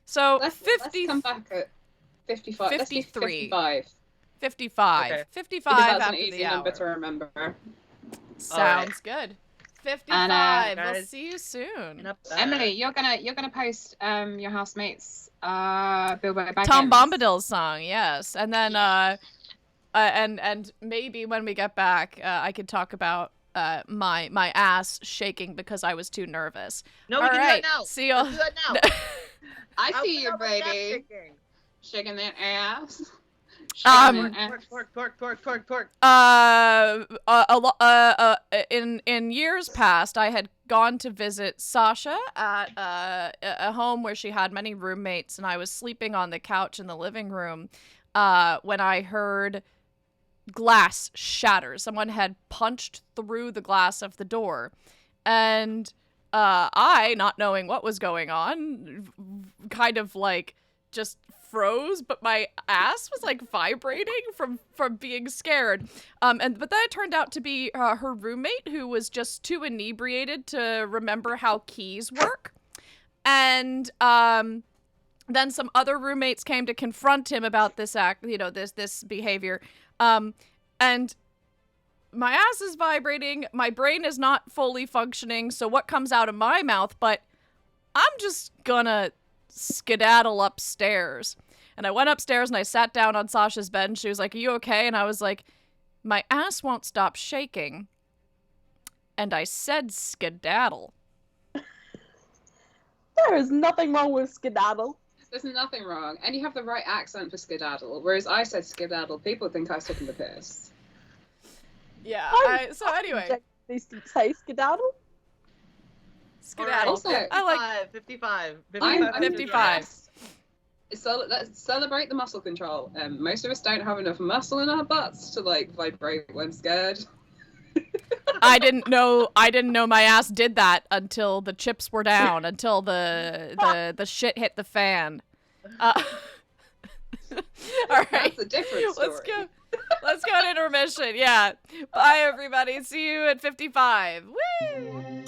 So Let's 50. come back at 55. 53. Let's do 55. 55. Okay. 55 Because that's after an easy the hour. number to remember. Sounds good. 55. And, We'll guys, see you soon. Emily, you're gonna post your housemates Bilbo Baggins. Tom Bombadil's song, yes. And then and maybe when we get back, I could talk about my ass shaking because I was too nervous. No, we All can right. do that now. See you. Let's do that now. I How see can you, I look that baby. shaking? Shaking that ass. Twerk. In years past, I had gone to visit Sasha at a home where she had many roommates, and I was sleeping on the couch in the living room when I heard glass shatter. Someone had punched through the glass of the door, and I, not knowing what was going on, kind of like just froze, but my ass was like vibrating from being scared. But that turned out to be her roommate, who was just too inebriated to remember how keys work. And then some other roommates came to confront him about this this behavior. And my ass is vibrating, my brain is not fully functioning, so what comes out of my mouth? But I'm just gonna skedaddle upstairs. And I went upstairs and I sat down on Sasha's bed, and she was like, "Are you okay?" And I was like, "My ass won't stop shaking." And I said skedaddle. There is nothing wrong with skedaddle. There's nothing wrong. And you have the right accent for skedaddle, whereas I said skedaddle, people think I was taking the piss. Yeah, so anyway. They say skedaddle? Skedaddle. Also, I like 55. I'm 55. So let's celebrate the muscle control. Most of us don't have enough muscle in our butts to like vibrate when scared. I didn't know my ass did that until the chips were down, until the shit hit the fan. All right. That's a different story. Let's go to intermission. Yeah. Bye everybody. See you at 55. Woo!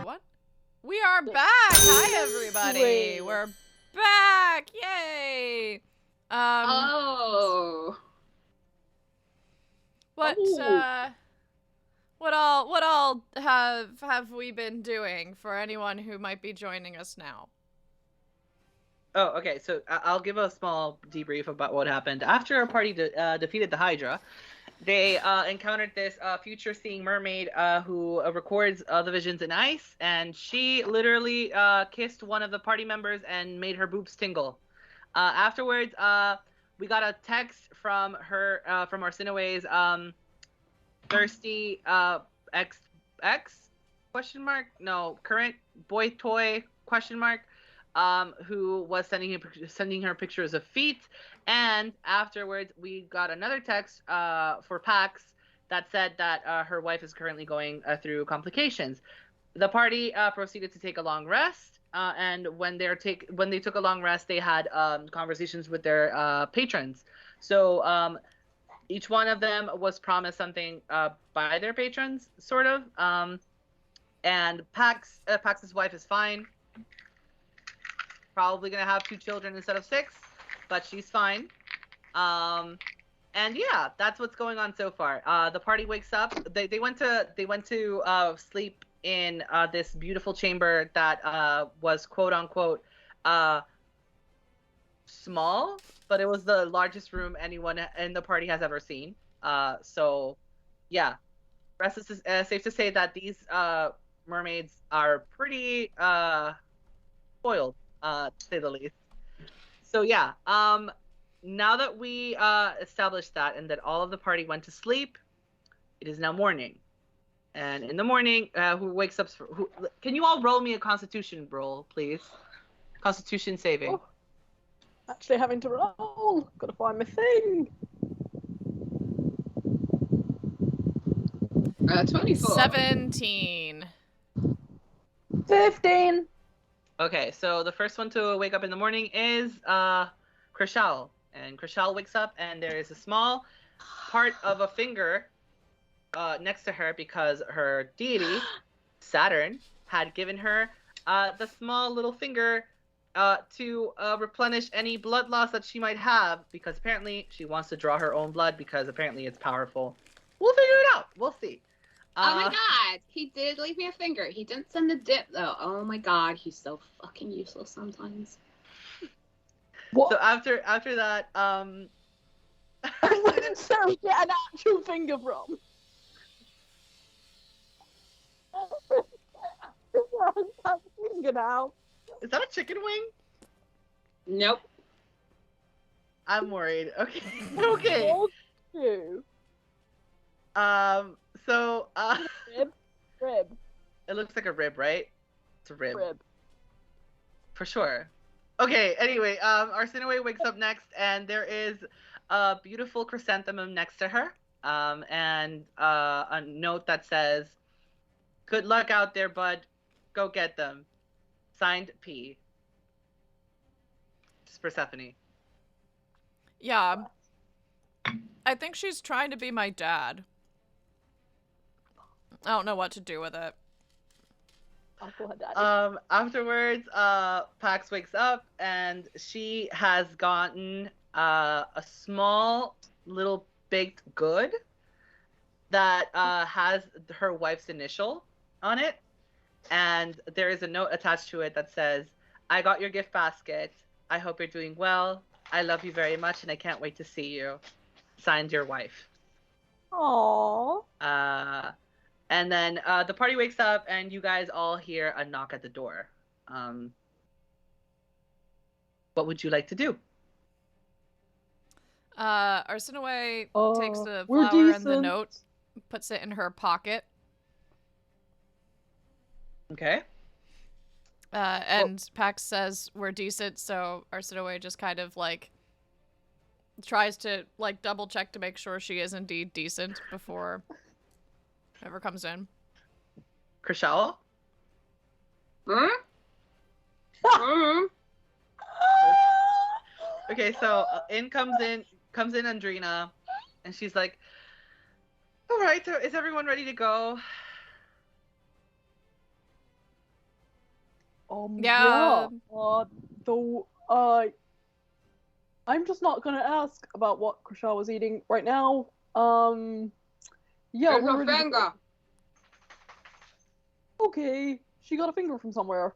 What? We are back! Hi, everybody! Wait. We're back! Yay! Oh. What, Oh. what all have we been doing for anyone who might be joining us now? Oh, okay. So I'll give a small debrief about what happened. After our party defeated the Hydra, they encountered this future-seeing mermaid who records the visions in ice, and she literally kissed one of the party members and made her boobs tingle. Afterwards, we got a text from her from Arsinoe's thirsty ex question mark no current boy toy question mark who was sending her pictures of feet. And afterwards we got another text for Pax that said that her wife is currently going through complications. The party proceeded to take a long rest, and when they took a long rest, they had conversations with their patrons. So each one of them was promised something by their patrons, sort of. And Pax's wife is fine. Probably gonna have 2 children instead of 6, but she's fine. And yeah, that's what's going on so far. The party wakes up. They went to sleep in this beautiful chamber that was quote unquote small, but it was the largest room anyone in the party has ever seen. So yeah, rest is safe to say that these mermaids are pretty spoiled, to say the least. So yeah, now that we established that and that all of the party went to sleep, it is now morning. And in the morning, who wakes up? Can you all roll me a Constitution roll, please? Constitution saving. Oh, actually having to roll. Gotta find my thing. 24. 17. 15. Okay, so the first one to wake up in the morning is Krishal. And Krishal wakes up and there is a small part of a finger next to her because her deity, Saturn, had given her the small little finger to replenish any blood loss that she might have, because apparently she wants to draw her own blood because apparently it's powerful. We'll figure it out. We'll see. Oh my god, he did leave me a finger. He didn't send the dip though. Oh my god, he's so fucking useless sometimes. What? So after that, Where did Sarah get an actual finger from? That finger now. is that a chicken wing? Nope. I'm worried. Okay. Okay. You. So Rib. it looks like a rib, right? It's a rib. Rib. For sure. Okay, anyway, Arsinoe wakes up next, and there is a beautiful chrysanthemum next to her, and a note that says, "Good luck out there, bud. Go get them." Signed, P. Just Persephone. Yeah. I think she's trying to be my dad. I don't know what to do with it. Oh, go ahead, Daddy. Afterwards, Pax wakes up, and she has gotten a small little baked good that has her wife's initial on it, and there is a note attached to it that says, "I got your gift basket. I hope you're doing well. I love you very much, and I can't wait to see you. Signed, your wife." Aww. And then the party wakes up, and you guys all hear a knock at the door. What would you like to do? Arsinoe takes the we're flower and the decent. note, puts it in her pocket, Okay. and Pax says we're decent, so Arsinoe just kind of like tries to like double check to make sure she is indeed decent before whoever comes in. Krishal? Hmm? Hmm? Okay, so comes in Andrina, and she's like, "All right, so is everyone ready to go?" Yeah. Though, I'm just not gonna ask about what Krishal was eating right now. Yeah, There's we're a ready to finger. go. Okay, she got a finger from somewhere.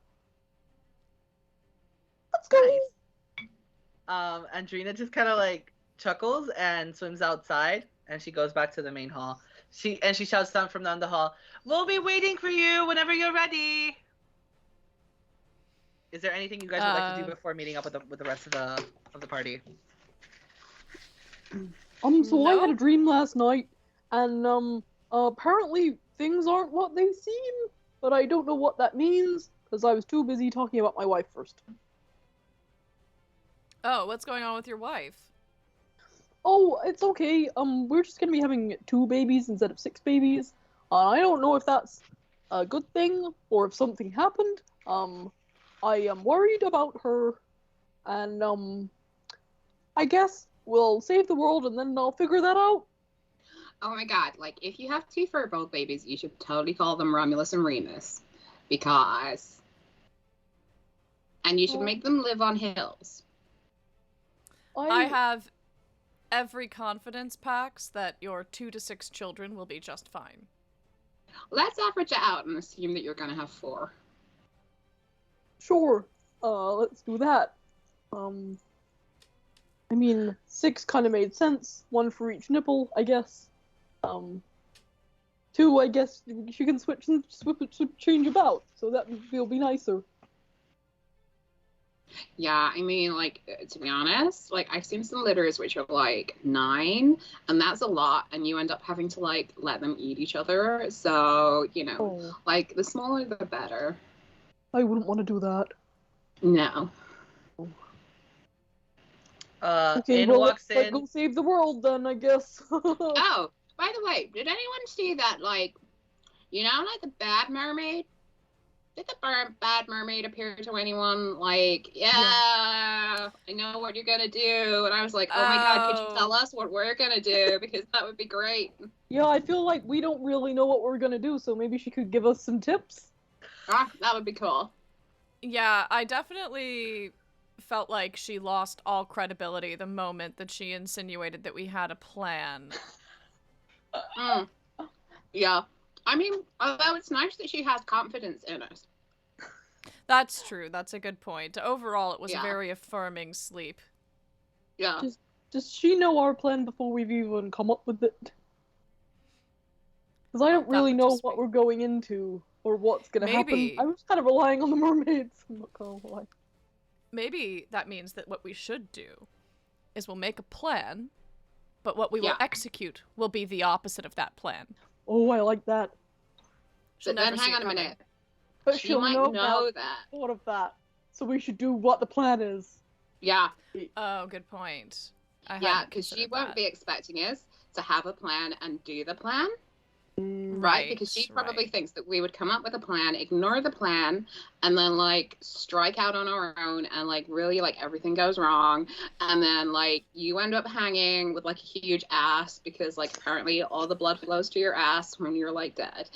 Let's go. Nice. Andrina just kind of like chuckles and swims outside, and she goes back to the main hall. She shouts down from down the hall, "We'll be waiting for you whenever you're ready." Is there anything you guys would like to do before meeting up with the rest of the party? So I had a Nope. dream last night, and apparently things aren't what they seem, but I don't know what that means because I was too busy talking about my wife first. Oh, what's going on with your wife? Oh, it's okay. We're just gonna be having 2 babies instead of 6 babies. I don't know if that's a good thing or if something happened. I am worried about her, and I guess we'll save the world and then I'll figure that out. Oh my god, like, if you have 2 furbolg babies, you should totally call them Romulus and Remus. Because... And you should make them live on hills. I have every confidence, Pax, that your 2 to 6 children will be just fine. Let's average it out and assume that you're gonna have 4. Sure. Let's do that. I mean, 6 kind of made sense. 1 for each nipple, I guess. 2, I guess she can switch and change about, so that will be nicer. Yeah, I mean, like, to be honest, like, I've seen some litters which are like 9, and that's a lot, and you end up having to like let them eat each other. So, Oh, like, the smaller the better. I wouldn't want to do that. No. Okay, In well, walks let's in. go save the world then, I guess. Oh, by the way, did anyone see that, like, like the bad mermaid? Did the bad mermaid appear to anyone? Like, yeah, I know what you're gonna do. And I was like, oh my god, could you tell us what we're gonna do? Because that would be great. Yeah, I feel like we don't really know what we're gonna do, so maybe she could give us some tips. Ah, that would be cool. Yeah, I definitely felt like she lost all credibility the moment that she insinuated that we had a plan. Mm. Yeah. I mean, although it's nice that she has confidence in us. That's true. That's a good point. Overall, it was a Yeah. very affirming sleep. Yeah. Does she know our plan before we've even come up with it? Because I don't That really would know just what be- we're going into or what's gonna happen. Maybe. I was kind of relying on the mermaids. I'm not gonna lie. Maybe that means that what we should do is we'll make a plan, but what we will Yeah. execute will be the opposite of that plan. Oh, I like that. She'll But then never see hang it on a coming. minute. But She she'll might know know that. that. Thought of that. So we should do what the plan is. Yeah. Oh, good point. I Yeah, hadn't because she considered won't that. be expecting us to have a plan and do the plan. Right, Because she probably right. thinks that we would come up with a plan, ignore the plan, and then like strike out on our own, and like really like everything goes wrong, and then like you end up hanging with like a huge ass because like apparently all the blood flows to your ass when you're like dead,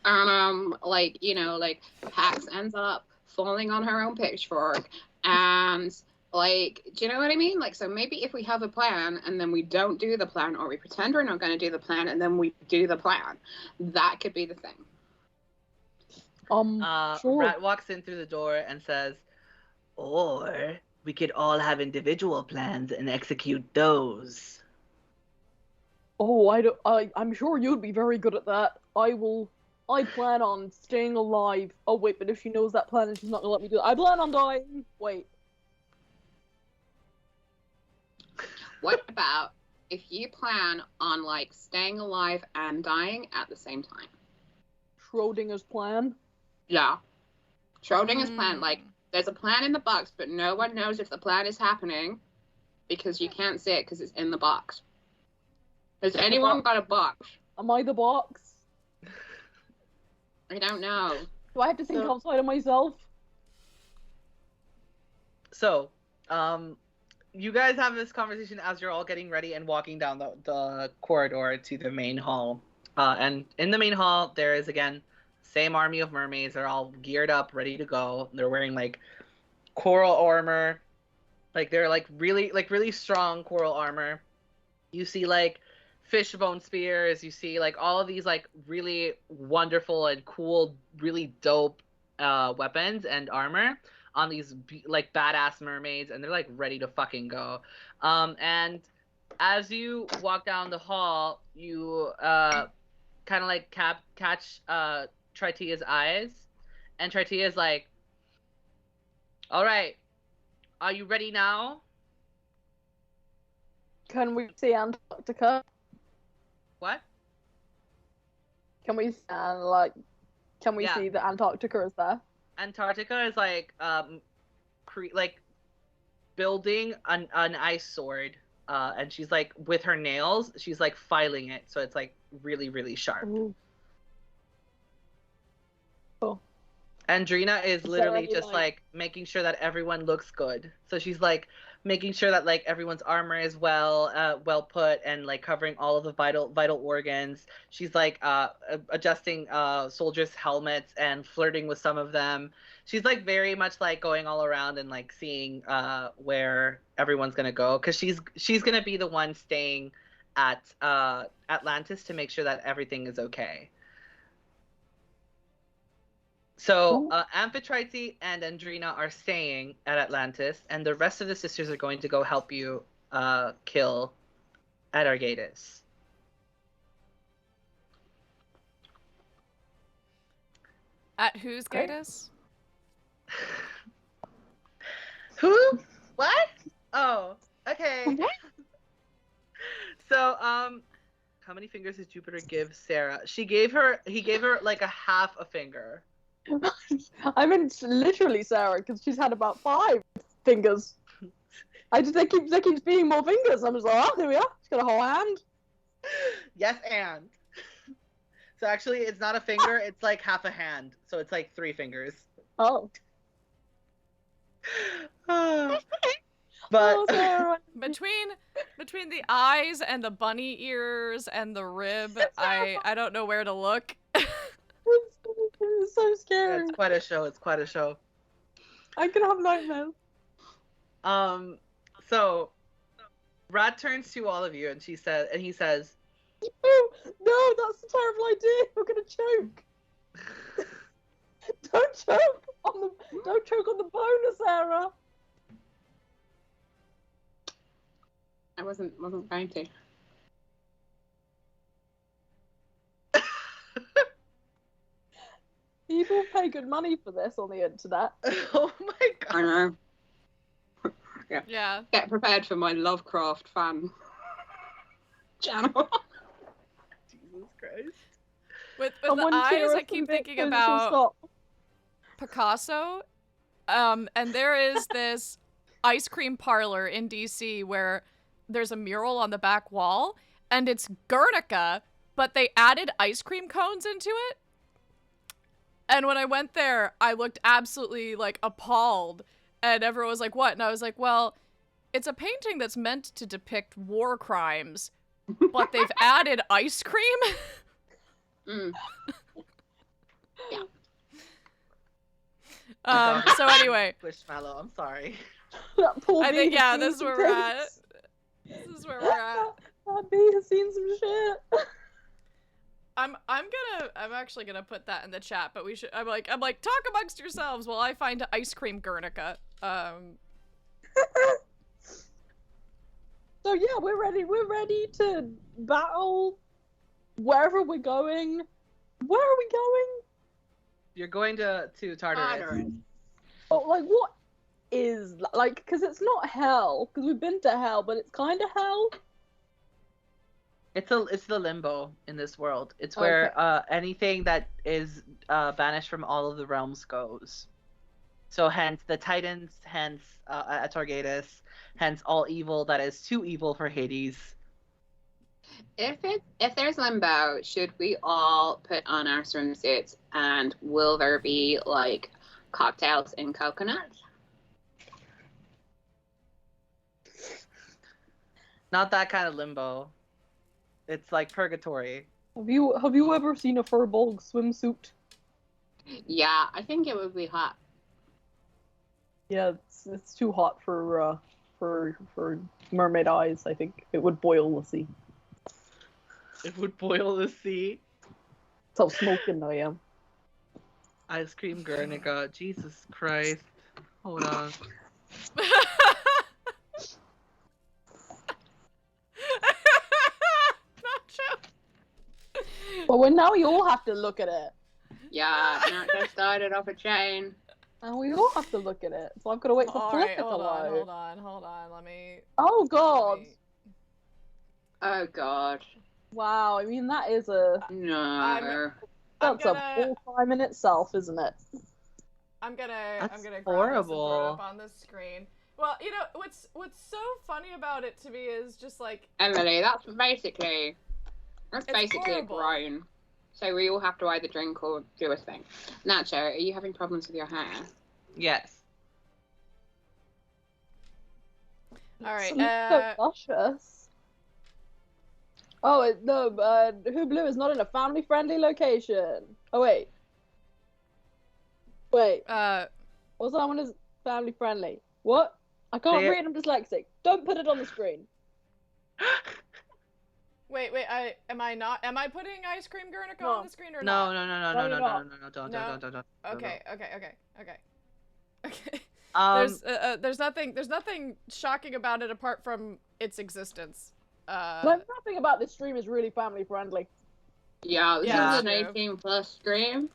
and like like Pax ends up falling on her own pitchfork, and like, do you know what I mean? Like, so maybe if we have a plan and then we don't do the plan, or we pretend we're not going to do the plan and then we do the plan, that could be the thing. Sure. Rat walks in through the door and says, or we could all have individual plans and execute those. Oh, I'm sure you'd be very good at that. I plan on staying alive. Oh wait, but if she knows that plan and she's not gonna let me do it, I plan on dying. Wait. What about if you plan on like staying alive and dying at the same time? Schrodinger's plan. Yeah. Schrodinger's plan, Hmm. like, there's a plan in the box, but no one knows if the plan is happening because you can't see it because it's in the box. Has anyone got a box? Am I the box? I don't know. Do I have to think So- outside of myself? So, you guys have this conversation as you're all getting ready and walking down the corridor to the main hall. And in the main hall, there is, again, same army of mermaids. They're all geared up, ready to go. They're wearing, like, coral armor. Like, they're, like, really strong coral armor. You see, like, fishbone spears. You see, like, all of these, like, really wonderful and cool, really dope weapons and armor on these like badass mermaids, and they're like ready to fucking go. And as you walk down the hall, you kind of like catch Tritia's eyes, and Tritia's like, "All right, are you ready now?" Can we see Antarctica? What? Can we Yeah. see that Antarctica is there? Antarctica is like like building an ice sword, and she's like with her nails, she's like filing it, so it's like really sharp. Ooh. Andrina is there literally any, just like- like making sure that everyone looks good. So she's like making sure that like everyone's armor is well put and like covering all of the vital organs. She's like adjusting soldiers' helmets and flirting with some of them. She's like very much like going all around and like seeing where everyone's gonna go, because she's gonna be the one staying at Atlantis to make sure that everything is okay. So, Amphitrite and Andrina are staying at Atlantis, and the rest of the sisters are going to go help you kill Adargatus. At whose Okay. Gatus? Who? What? Oh, okay. So, how many fingers did Jupiter give Sarah? He gave her like a half a finger. I meant literally Sarah, because she's had about 5 fingers. They keep being more fingers. I'm just like, oh, here we are. She's got a whole hand. Yes, and. So actually, it's not a finger. It's like half a hand. So it's like 3 fingers. Oh. But Oh, Sarah. Between the eyes and the bunny ears and the rib, I don't know where to look. It's so scary. it's quite a show. It's quite a show. I can have nightmares. So Rat turns to all of you and he says, No, that's a terrible idea. We're gonna choke. Don't choke on the bonus, Sarah. I wasn't going to. People pay good money for this on the internet. oh my god. I know. Yeah. Get prepared for my Lovecraft fan channel. Jesus Christ. With Someone the eyes, cheer I us keep and thinking she'll about stop. Picasso. And there is this ice cream parlor in DC where there's a mural on the back wall, and it's Guernica, but they added ice cream cones into it. And when I went there, I looked absolutely, like, appalled. And everyone was like, what? And I was like, well, it's a painting that's meant to depict war crimes, but they've added ice cream? Mm. So anyway. Squishmallow, I'm sorry. That poor I think, bee has yeah, seen this is some where we're at. things. This is where we're at. That bee has seen some shit. I'm actually gonna put that in the chat, but I'm like, talk amongst yourselves while I find ice cream Guernica. So yeah, we're ready to battle wherever we're going. Where are we going? You're going to Tartarus. Tartarus. Oh, like what is like? Because it's not hell. Because we've been to hell, but it's kind of hell. It's the limbo in this world. It's where anything that is banished from all of the realms goes. So hence the Titans, hence Atargatis, hence all evil that is too evil for Hades. If there's limbo, should we all put on our swimsuits, and will there be like cocktails in coconut? Not that kind of limbo. It's like purgatory. Have you ever seen a furbolg swimsuit? Yeah, I think it would be hot. Yeah, it's too hot for mermaid eyes. I think it would boil the sea. It would boil the sea. That's how smoking I am. Ice cream Guernica. Jesus Christ. Hold on. Nacho. Well, now we all have to look at it. Yeah, Nacho started off a chain. And we all have to look at it. So I've got to wait for All Flicker right, to hold load. on. Let me. Oh god. Oh god. Wow, I mean that is a No. that's a full time in itself, isn't it? I'm gonna That's grab horrible. this and throw it up on the screen. Well, you know what's so funny about it to me is just like Emily, that's basically horrible. grown. So we all have to either drink or do a thing. Nacho, are you having problems with your hair? Yes. All right. So luscious. Oh no, Hublu is not in a family-friendly location. Oh wait. Wait. What's that one is family-friendly? What? I can't read. I'm dyslexic. Don't put it on the screen. Wait. Am I putting ice cream Guernica No. on the screen or No, not? no, don't. Okay. There's nothing shocking about it apart from its existence. Like, nothing about this stream is really family-friendly. Yeah, this Yeah, is an true. 18+ stream.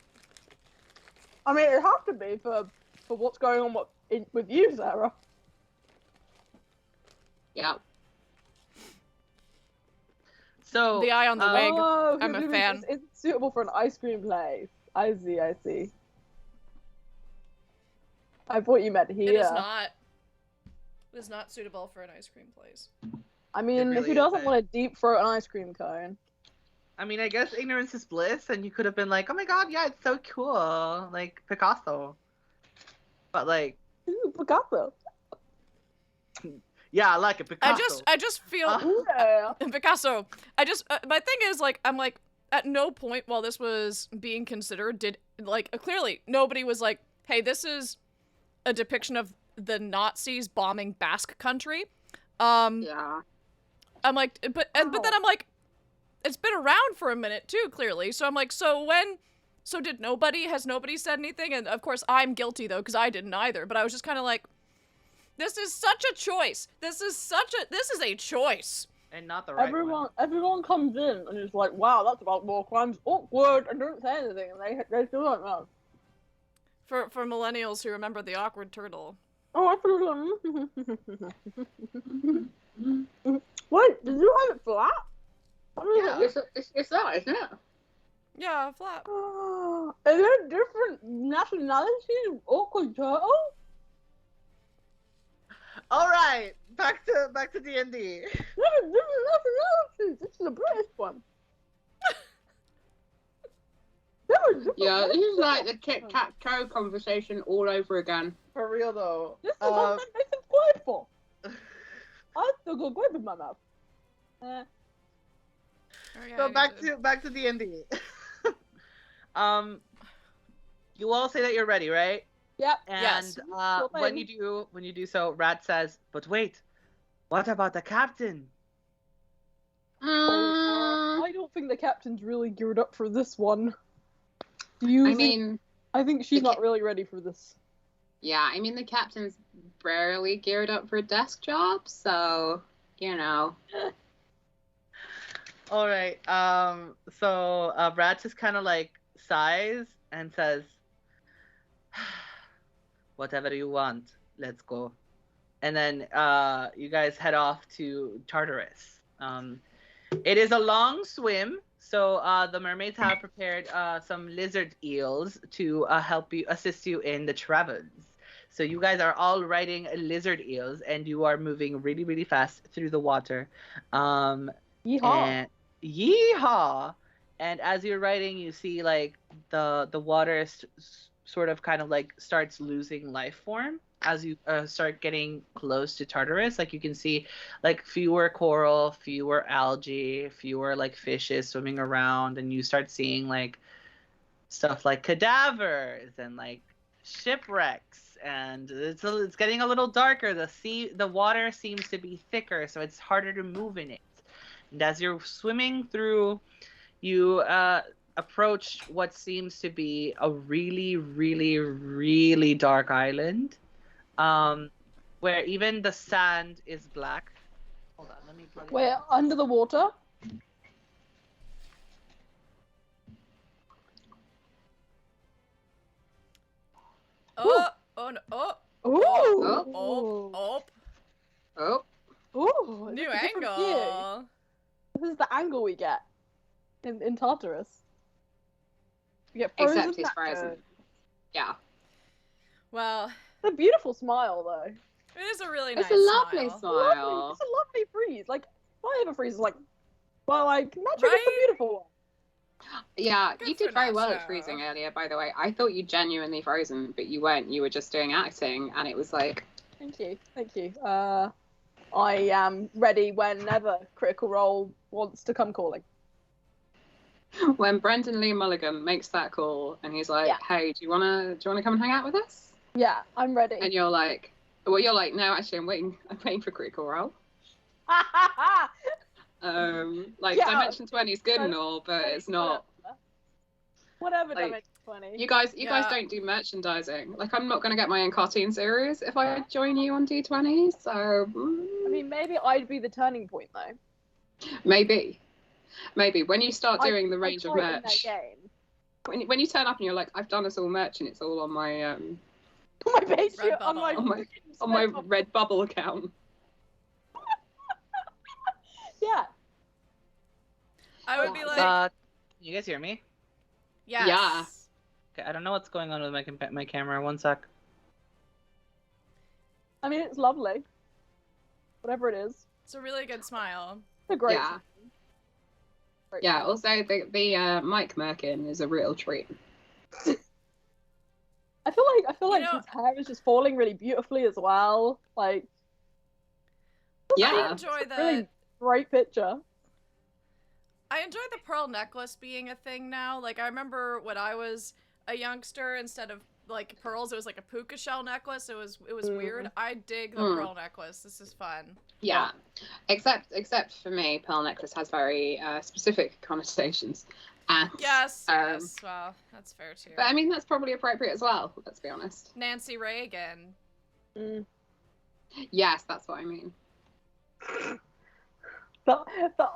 I mean, it has to be for what's going on with you, Sarah. Yeah. So The eye on the wig. Oh, I'm a so fan. It's suitable for an ice cream place. I see. I thought you meant here. It is not. It is not suitable for an ice cream place. I mean, really who doesn't isn't. want to deep throat an ice cream cone? I mean, I guess ignorance is bliss, and you could have been like, "Oh my god, yeah, it's so cool, like Picasso." But like, Ooh, Picasso. yeah, I like it, Picasso. I just feel Yeah. Picasso. My thing is like I'm like at no point while this was being considered did like clearly nobody was like, hey, this is a depiction of the Nazis bombing Basque country. Yeah. I'm like, but then I'm like, it's been around for a minute too, clearly. So I'm like, so did has nobody said anything? And of course I'm guilty though, because I didn't either. But I was just kind of like, this is such a choice. This is a choice. And not the right one. Everyone comes in and is like, wow, that's about war crimes. Awkward, and don't say anything, and they still don't know. For millennials who remember the awkward turtle. Oh, I put it on. Wait, did you have it flat? Yeah, it's that, isn't it? Yeah, flat. Are there different nationalities of awkward turtle? All right, back to D&D. There are different nationalities. This is a British one. Yeah, this is like the tic-tac-toe conversation all over again. For real though. This is what that makes it playful. I still got grape in my mouth. So back to D&D. You all say that you're ready, right? Yep. And Yes. when you do so, Rat says, "But wait, what about the captain?" I don't think the captain's really geared up for this one. Do you? I think she's not really ready for this. Yeah, I mean, the captain's barely geared up for a desk job, so, you know. All right. So Rat just kind of like sighs and says, "Whatever you want, let's go." And then you guys head off to Tartarus. It is a long swim, so the mermaids have prepared some lizard eels to assist you in the travels. So you guys are all riding lizard eels, and you are moving really, really fast through the water. Yeehaw! And yeehaw! And as you're riding, you see like the water sort of kind of like starts losing life form as you start getting close to Tartarus. Like you can see like fewer coral, fewer algae, fewer like fishes swimming around, and you start seeing like stuff like cadavers and like shipwrecks, and it's getting a little darker. The water seems to be thicker, so it's harder to move in it. And as you're swimming through, you approach what seems to be a really, really, really dark island, where even the sand is black. Hold on, let me plug it. We're under the water. Oh no! Oh Ooh! oh! Oh, Ooh! New it's a different view. angle. This is the angle we get in Tartarus. We get frozen. except he's nachos. frozen. Yeah. Well, It's a beautiful smile, though. it is a really It's nice a lovely smile. smile. It's a lovely freeze. Like, my ever freeze is like, well, like, Nacho gets Right? a beautiful one. Yeah, Good you for did very well Nacho. at freezing earlier, by the way. I thought you genuinely frozen, but you weren't. You were just doing acting, and it was like, Thank you. I am ready whenever Critical Role wants to come calling. when Brendan Lee Mulligan makes that call, and he's like, Yeah. "Hey, do you wanna come and hang out with us?" Yeah, I'm ready. And you're like, "No, actually, I'm waiting for Critical Role." Like Yeah. Dimension 20 is good and all, but it's not. Whatever Like, Dimension 20. You guys Yeah. don't do merchandising. Like, I'm not gonna get my own cartoon series if I join you on D20. So I mean, maybe I'd be the turning point, though. maybe when you start doing the range of I saw it in their merch, game. when you turn up and you're like, I've done us all merch and it's all on my My page, Red on my bubble. on my Redbubble account. yeah. I would be like, Can you guys hear me? yes. Yeah. Okay, I don't know what's going on with my camera. One sec. I mean, it's lovely. Whatever it is. It's a really good smile. It's a great. Yeah. Great. Yeah, also the Mike Merkin is a real treat. I feel like know- his hair is just falling really beautifully as well. Like, I Yeah. enjoy the really great picture. I enjoy the pearl necklace being a thing now. Like, I remember when I was a youngster, instead of like pearls, it was like a puka shell necklace. It was weird. I dig the pearl necklace. This is fun. Yeah. Except for me, pearl necklace has very specific connotations. And Yes, yes. Well, that's fair too. but I mean that's probably appropriate as well, let's be honest. Nancy Reagan. Yes, that's what I mean. The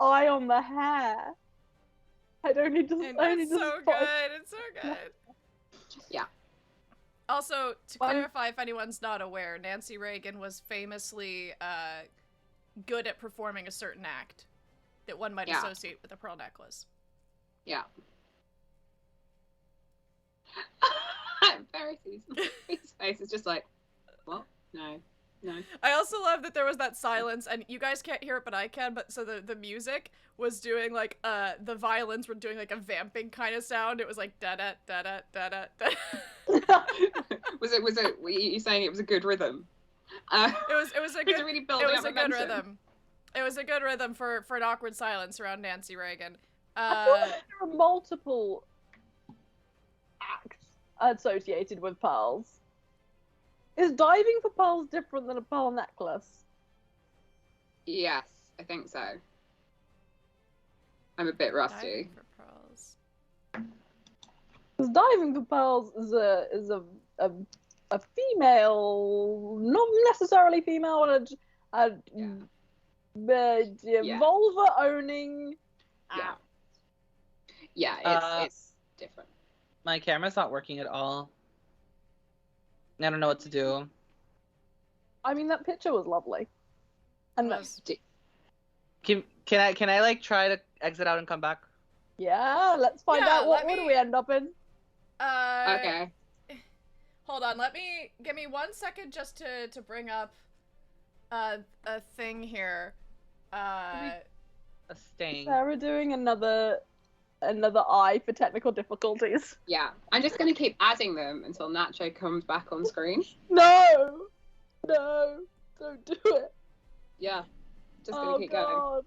eye on the hair. I don't need to. And I need it's to so spot- good. It's so good. Yeah. Also, to Fun. clarify, if anyone's not aware, Nancy Reagan was famously good at performing a certain act that one might Yeah. associate with a pearl necklace. Yeah. Pharisees. His face is just like, what? No. I also love that there was that silence, and you guys can't hear it, but I can. But so the music was doing like the violins were doing like a vamping kind of sound. It was like da da da da da da da. Was it? Were you saying it was a good rhythm? It was a good. really It building was up a good momentum. rhythm. It was a good rhythm for an awkward silence around Nancy Reagan. I feel like there are multiple acts associated with pearls. Is diving for pearls different than a pearl necklace? Yes, I think so. I'm a bit rusty. Diving for pearls. Because diving for pearls is a female, not necessarily female, but Yeah. vulva owning. Yeah. Yeah, it's different. My camera's not working at all. I don't know what to do. I mean, that picture was lovely. And Was- Can I like try to exit out and come back? yeah, let's find Yeah, out what let order me- we end up in. Okay. Hold on, give me 1 second just to bring up a thing here. A stain. Sarah doing another eye for technical difficulties. Yeah. I'm just gonna keep adding them until Nacho comes back on screen. No, don't do it. Yeah. Just Oh gonna keep going. God.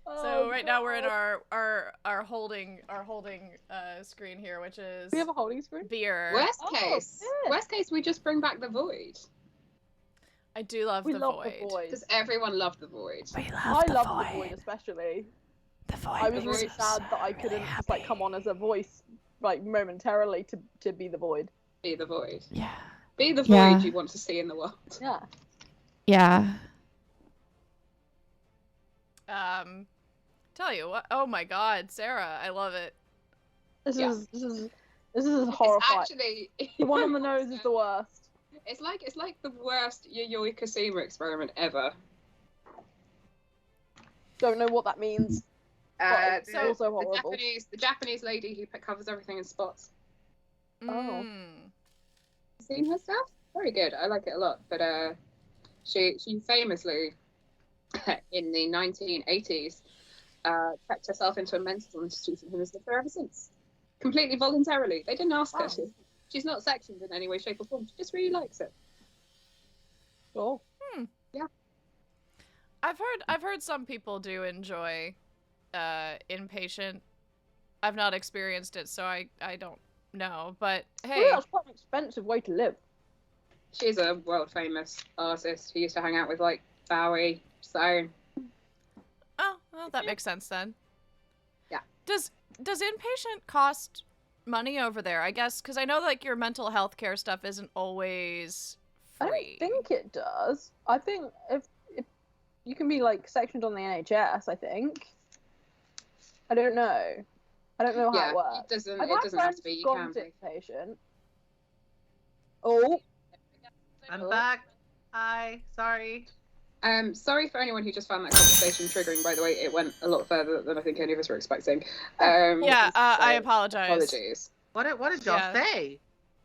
So Oh, right now we're in God. our holding screen here, which is We have a holding screen. beer. Worst Oh, case. yeah. Worst case, we just bring back the void. I do love We the love void. the void. Does everyone love the void? I love the void especially. The void. I was makes really us sad that I couldn't just like come on as a voice like momentarily to be the void. Be the void. Yeah. Be the Yeah. void you want to see in the world. Yeah. Yeah. Tell you what. Oh my God, Sarah, I love it. This Yeah. is horrifying. It's actually The one on the nose is the worst. It's like the worst Yayoi Kusima experiment ever. Don't know what that means. But it's the- also horrible. the Japanese lady who covers everything in spots. Oh. Seen her stuff? Very good. I like it a lot. But she famously in the 1980s checked herself into a mental institution and has lived there ever since. Completely voluntarily. They didn't ask her. Wow. She's not sectioned in any way, shape, or form. She just really likes it. Oh. I've heard some people do enjoy inpatient. I've not experienced it, so I don't know. But hey, Well, that's quite an expensive way to live. She's a world famous artist who used to hang out with like Bowie. So oh, well, that makes sense then. Yeah. Does inpatient cost money over there? I guess because I know like your mental health care stuff isn't always I free. don't think it does. I think if you can be like sectioned on the NHS, I think. I don't know. I don't know how yeah, it works. it doesn't I've it had doesn't have friends to be. You gone can to be. inpatient. Oh, I'm Oh. back. Hi. Sorry. Sorry for anyone who just found that conversation triggering, by the way. It went a lot further than I think any of us were expecting. Yeah, I so apologize. Apologies. What did y'all Yeah. say?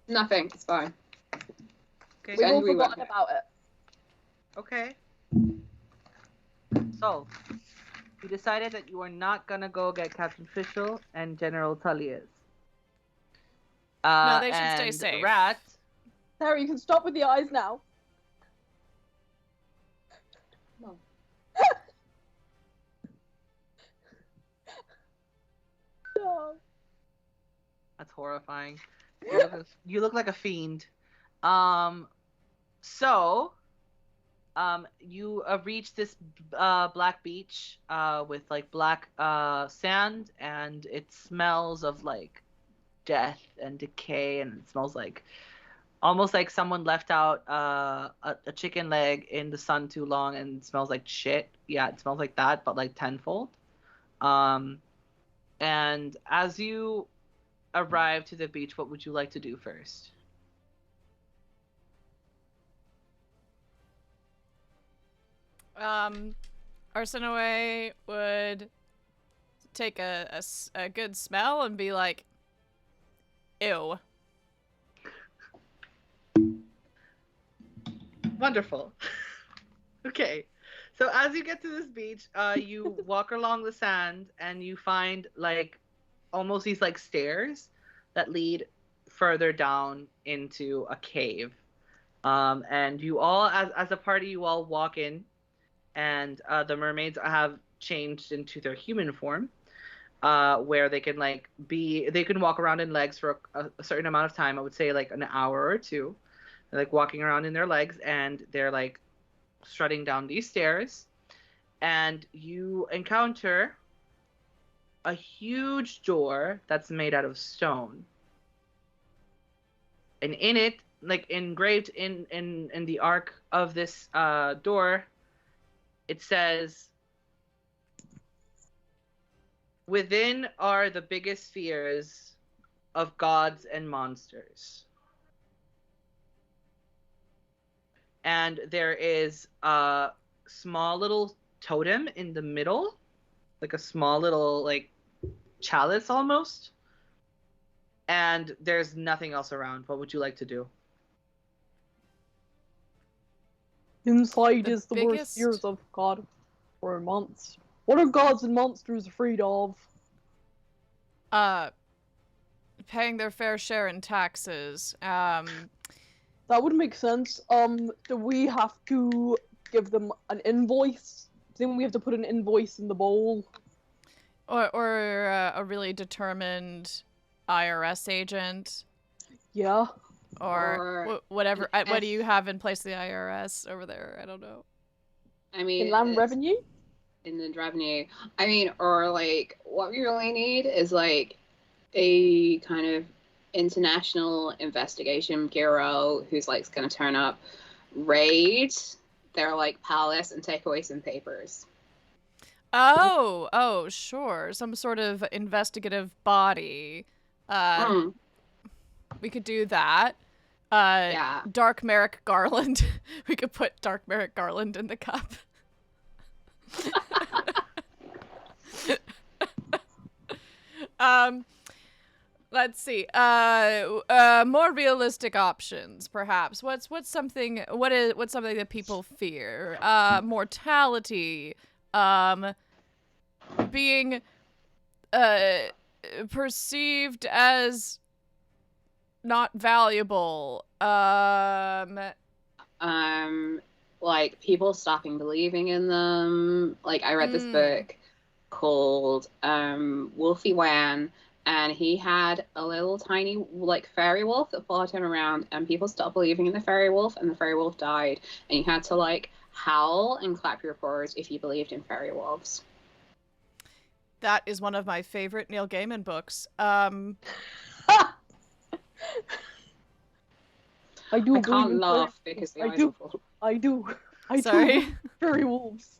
Nothing. It's fine. Okay. We've all And we went forgotten about it. Okay. So, you decided that you are not gonna go get Captain Fischl and General Tullius. No, they should stay and safe. Rat. Sarah, you can stop with the eyes now. No. No. That's horrifying. You look like a fiend. So, you reach this black beach with like black sand, and it smells of like death and decay, and it smells like almost like someone left out a chicken leg in the sun too long, and it smells like shit. Yeah, it smells like that, but like tenfold. And as you arrive to the beach, what would you like to do first? Arsinoe would take a good smell and be like, ew. Wonderful. Okay. So as you get to this beach, you walk along the sand and you find like almost these like stairs that lead further down into a cave. And you all, as a party, you all walk in, and the mermaids have changed into their human form, where they can they can walk around in legs for a certain amount of time. I would say like an hour or two. They're like walking around in their legs, and they're like strutting down these stairs, and you encounter a huge door that's made out of stone. And in it, like engraved in the arc of this door, it says, "Within are the biggest fears of gods and monsters." And there is a small little totem in the middle, like a small little like chalice almost. And there's nothing else around. What would you like to do? Inside The is the biggest- worst fears of God or monsters. What are gods and monsters afraid of? Paying their fair share in taxes. That would make sense. Do we have to give them an invoice? Then we have to put an invoice in the bowl. Or a really determined IRS agent. Yeah. Or whatever. What do you have in place of the IRS over there? I don't know. I mean, Inland it's revenue? inland revenue. I mean, or like, what we really need is like a kind of international investigation bureau who's like going to turn up, raid their like palace, and take away some papers. Oh, sure. Some sort of investigative body. We could do that. Yeah. Dark Merrick Garland. We could put Dark Merrick Garland in the cup. Let's see. More realistic options, perhaps. What's something that people fear? Mortality. Being perceived as not valuable. Like people stopping believing in them. Like I read this book called Wolfie Wan, and he had a little tiny like fairy wolf that followed him around, and people stopped believing in the fairy wolf, and the fairy wolf died, and you had to like howl and clap your paws if you believed in fairy wolves. That is one of my favorite Neil Gaiman books. I do. I can't laugh because the eyes are full. I do. I Sorry. do. Fairy wolves.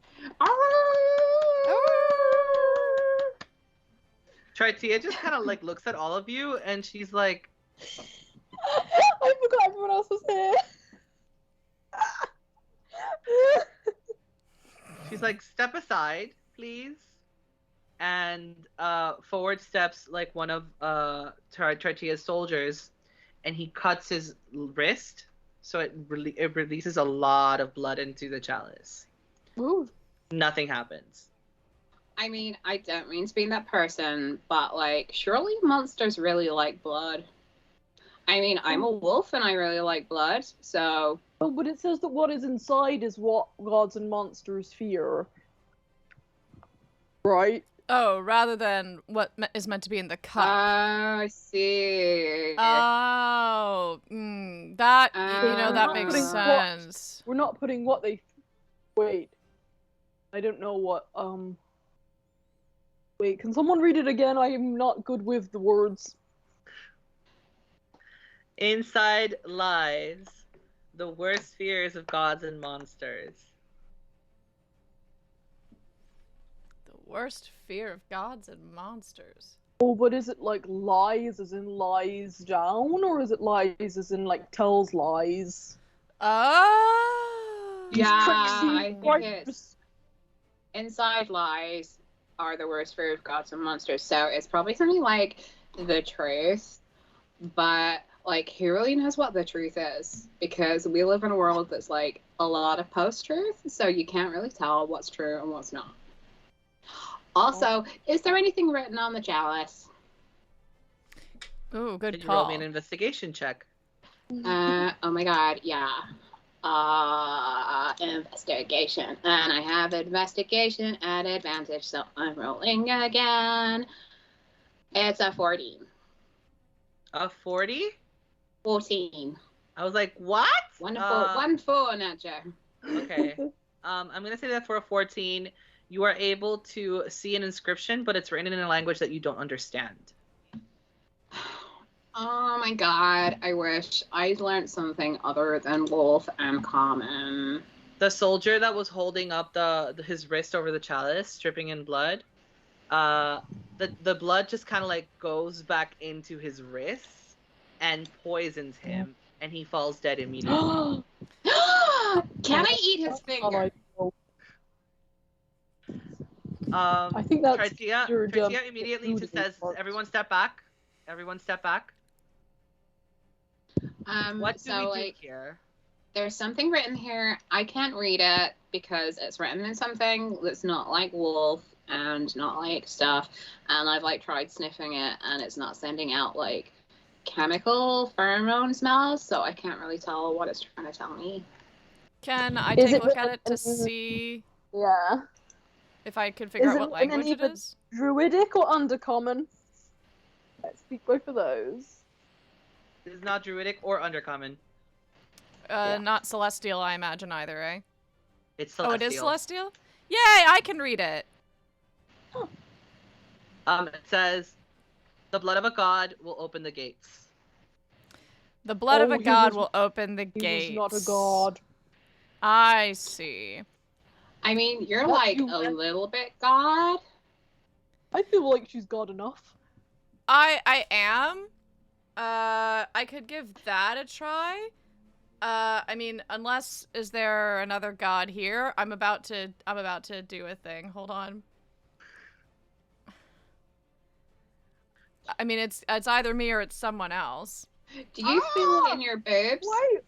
Tritia just kind of like looks at all of you, and she's like, I forgot everyone else was here. He's like, step aside, please. And forward steps like one of Tortilla's soldiers, and he cuts his wrist, so it releases a lot of blood into the chalice. Ooh. Nothing happens. I mean, I don't mean to be that person, but like, surely monsters really like blood. I mean, I'm a wolf and I really like blood, so. Oh, but it says that what is inside is what gods and monsters fear. Right? Oh, rather than what is meant to be in the cup. I see. Oh, that, that makes putting sense. We're not putting what they... Wait. I don't know what, Wait, can someone read it again? I am not good with the words. Inside lies the worst fears of gods and monsters. The worst fear of gods and monsters. Oh, but is it like lies as in lies down, or is it lies as in like tells lies? Oh! Yeah, Trixie, I think it's inside lies are the worst fear of gods and monsters. So it's probably something like the truth, but like who really knows what the truth is? Because we live in a world that's like a lot of post-truth, so you can't really tell what's true and what's not. Also, is there anything written on the chalice? Ooh, good Can you call. roll me an investigation check? Oh my god, yeah. Investigation. And I have investigation at advantage, so I'm rolling again. It's a 14. A 40? 14. I was like, what? Wonderful. 1-4, Nacho. Okay. I'm gonna say that for a 14, you are able to see an inscription, but it's written in a language that you don't understand. Oh my god, I wish I'd learned something other than wolf and common. The soldier that was holding up his wrist over the chalice, dripping in blood, the blood just kind of like goes back into his wrist and poisons him, and he falls dead immediately. Can I eat his finger? I think that's Tritia immediately just says, "Everyone step back. Everyone step back." What do we do here? There's something written here. I can't read it because it's written in something that's not like wolf and not like stuff. And I've like tried sniffing it, and it's not sending out like chemical pheromone smells, so I can't really tell what it's trying to tell me. Can I take a look at it to see Yeah. if I can figure out what language it is? Druidic or undercommon? Let's speak both of those. It is not druidic or undercommon. Not celestial, I imagine either, eh? It's celestial. Oh, it is celestial? Yay, I can read it. It says, "The blood of a god will open the gates." The blood of a he god was- will open the He gates. was not a god. I see. I mean, you're What like you a meant- little bit god. I feel like she's god enough. I am. I could give that a try. I mean, unless is there another god here? I'm about to do a thing. Hold on. I mean, it's either me or it's someone else. Do you feel it in your boobs? Wait.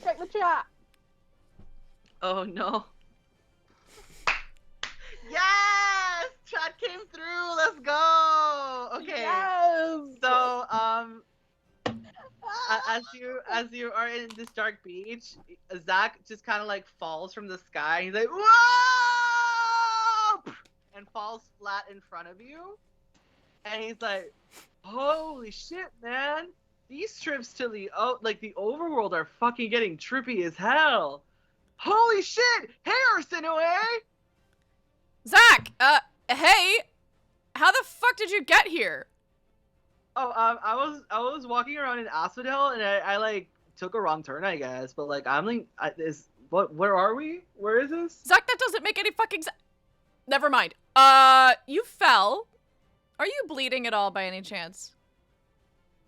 Check the chat. Oh no. Yes! Chat came through. Let's go. Okay. Yes. So, as you are in this dark beach, Zach just kind of like falls from the sky. He's like, "Whoa!" and falls flat in front of you. And he's like, "Holy shit, man! These trips to the overworld are fucking getting trippy as hell. Holy shit! Hey, Arsinoe!" Zach, hey, how the fuck did you get here? Oh, I was walking around in Asphodel and I like took a wrong turn, I guess. But like I'm like, where are we? Where is this? Zach, that doesn't make any fucking Never mind. You fell. Are you bleeding at all by any chance?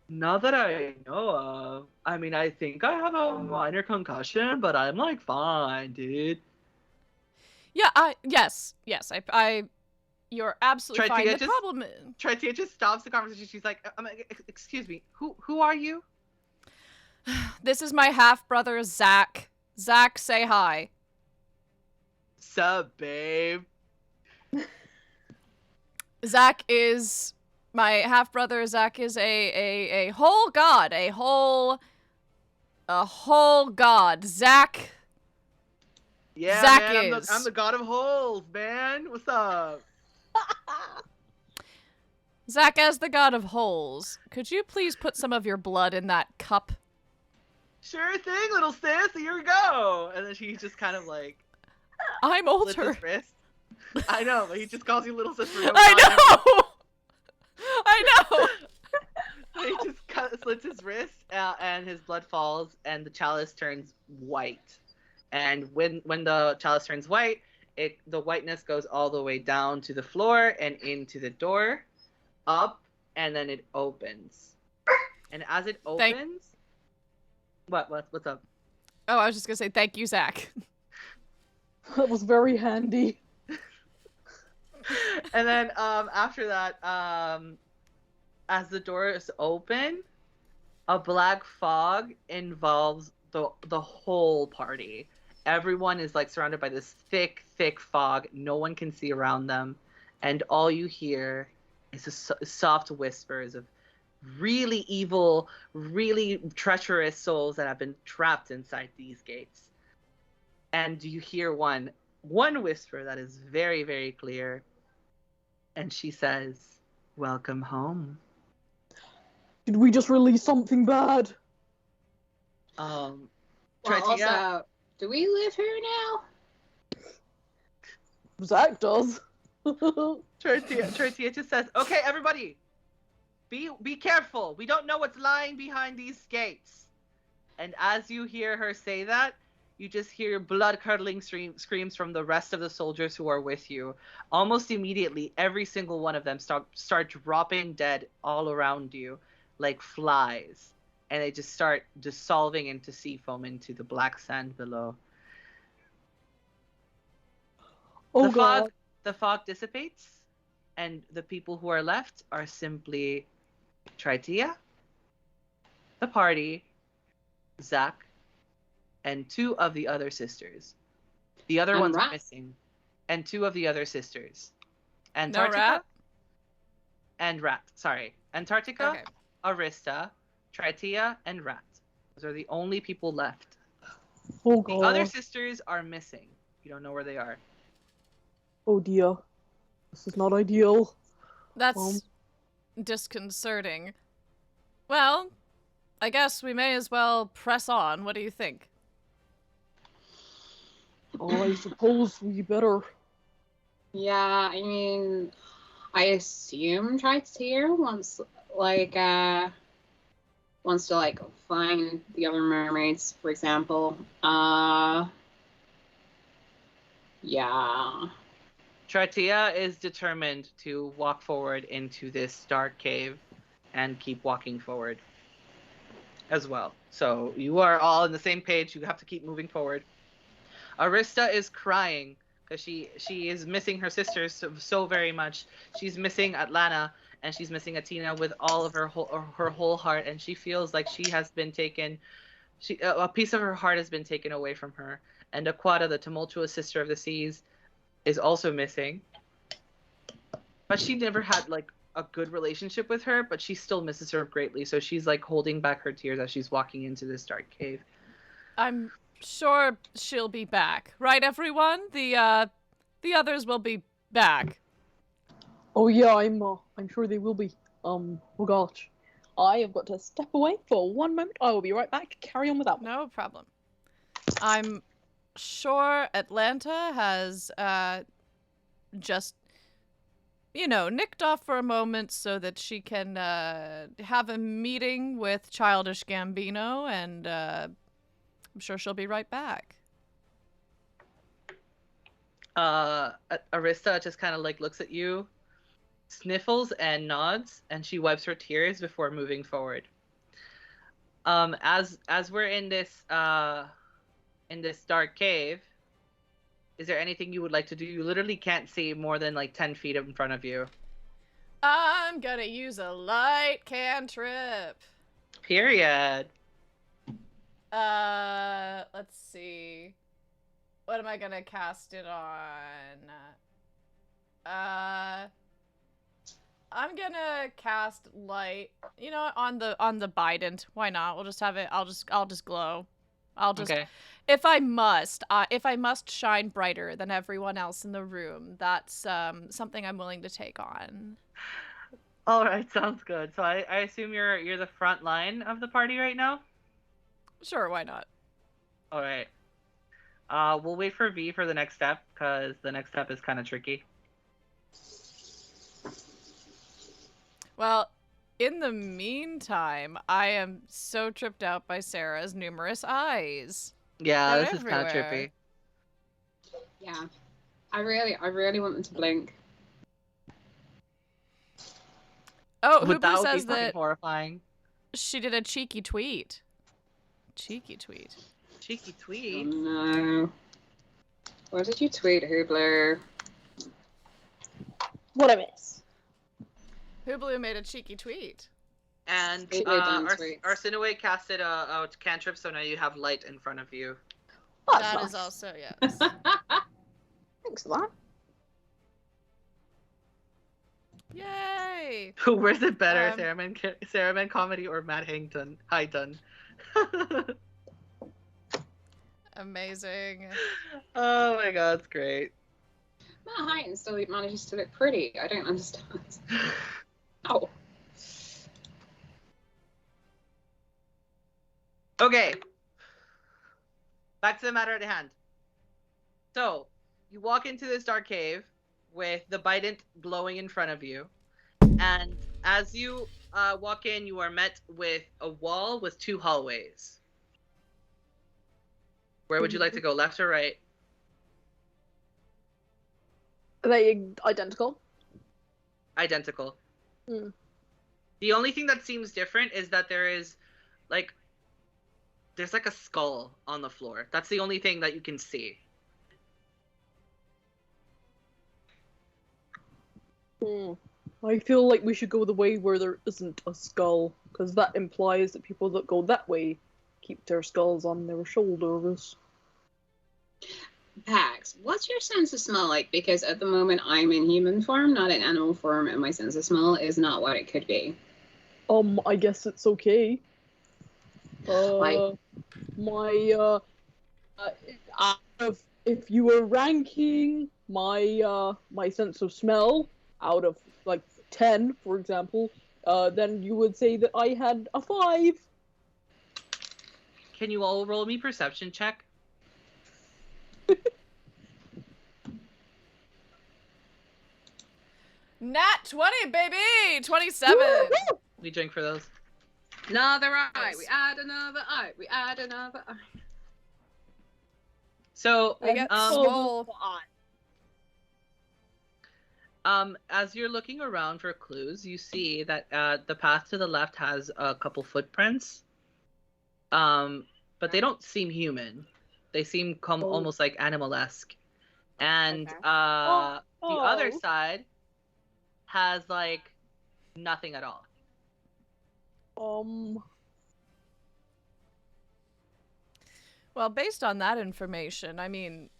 Not that I know of. I mean, I think I have a minor concussion, but I'm like fine, dude. Yeah, yes. You're absolutely fine. The problem is... Tritia just stops the conversation. She's like, excuse me, who are you? This is my half-brother, Zach. Zach, say hi. Sup, babe? Zach is... My half-brother, Zach, is a whole god. A whole god. Zach... Yeah, Zach man, is... I'm the god of holes, man. What's up? Zach, as the god of holes, could you please put some of your blood in that cup? Sure thing, little sis. Here we go. And then she's just kind of like... I'm slits older. his wrist. I know, but he just calls you little sis for no I time. know! I know! He just slits his wrist, and his blood falls, and the chalice turns white. And when the chalice turns white, the whiteness goes all the way down to the floor and into the door, up, and then it opens. And as it opens, what's up? Oh, I was just gonna say thank you, Zach. That was very handy. And then after that, as the doors open, a black fog involves the whole party. Everyone is like surrounded by this thick fog. No one can see around them, and all you hear is soft whispers of really evil, really treacherous souls that have been trapped inside these gates. And you hear one whisper that is very, very clear, and she says, "Welcome home." Did we just release something bad? Well, Tritia, also, do we live here now? Zach does. Tritia just says, "Okay, everybody, be careful. We don't know what's lying behind these gates." And as you hear her say that, you just hear blood-curdling screams from the rest of the soldiers who are with you. Almost immediately, every single one of them start dropping dead all around you like flies. And they just start dissolving into sea foam into the black sand below. Oh god. The fog dissipates, and the people who are left are simply Tritia, the party, Zach, and two of the other sisters. The other And ones Rat. are missing. And two of the other sisters. No Antarctica Rat? and Rat. Sorry. Antarctica, Okay. Arista, Tritia, and Rat. Those are the only people left. Oh The god. other sisters are missing. You don't know where they are. Oh dear. This is not ideal. That's disconcerting. Well, I guess we may as well press on. What do you think? Oh, I suppose we better. Yeah, I mean, I assume Tritia wants to like find the other mermaids, for example. Yeah. Tritia is determined to walk forward into this dark cave and keep walking forward as well. So you are all on the same page. You have to keep moving forward. Arista is crying because she is missing her sisters so very much. She's missing Atlanta and she's missing Atina with all of her whole heart, and she feels like she has been taken. A piece of her heart has been taken away from her. And Aquata, the tumultuous sister of the seas, is also missing. But she never had like a good relationship with her, but she still misses her greatly. So she's like holding back her tears as she's walking into this dark cave. I'm sure she'll be back. Right, everyone? The others will be back. Oh yeah, I'm sure they will be. Oh gosh. I have got to step away for one moment. I will be right back. Carry on without me. No problem. I'm sure Atlanta has just, nicked off for a moment so that she can have a meeting with Childish Gambino, and I'm sure she'll be right back. Arista just kind of like looks at you, sniffles and nods, and she wipes her tears before moving forward. As we're in this dark cave, is there anything you would like to do? You literally can't see more than like 10 feet in front of you. I'm gonna use a light cantrip. Period. Let's see. What am I gonna cast it on? I'm gonna cast light. You know, on the bident. Why not? We'll just have it. I'll just glow. I'll just. Okay. If I must shine brighter than everyone else in the room, that's something I'm willing to take on. All right, sounds good. So I assume you're the front line of the party right now? Sure, why not? All right. We'll wait for V for the next step, because the next step is kind of tricky. Well, in the meantime, I am so tripped out by Sarah's numerous eyes. Yeah, They're this is kind of everywhere. trippy. Yeah. I really want them to blink. Oh, But that Hoopla would be says fucking that horrifying. she did a cheeky tweet. Cheeky tweet. Cheeky Oh tweet. no. What did you tweet, Hoobler? What I miss? Hoobla made a cheeky tweet. And Hoobler done tweets. Arsinoe casted a cantrip, so now you have light in front of you. Oh, That that's is nice. also, yes. Thanks for that. Yay! Where's it better, Um, Sarahman comedy or Matt Hayton? Amazing. Oh my god, it's great. Matt Hyton still manages to look pretty. I don't understand. Oh. Okay. Back to the matter at hand. So, you walk into this dark cave with the bident glowing in front of you. And as you walk in, you are met with a wall with 2 hallways. Where would you like to go, left or right? Are they identical? Identical. Hmm. The only thing that seems different is that there's like a skull on the floor. That's the only thing that you can see. I feel like we should go the way where there isn't a skull, because that implies that people that go that way keep their skulls on their shoulders. Pax, what's your sense of smell like? Because at the moment I'm in human form, not in animal form, and my sense of smell is not what it could be. I guess it's okay. Why? If you were ranking my sense of smell out of like 10, for example, then you would say that I had a 5. Can you all roll me perception check? Nat 20, baby! 27! We drink for those. Another eye. Nice. We add another eye. We add another eye. So, We get Oh, swole. as you're looking around for clues, you see that the path to the left has a couple footprints. But they don't seem human. They seem almost like animal-esque. And Okay. the other Oh. side has like nothing at all. Well, based on that information, I mean,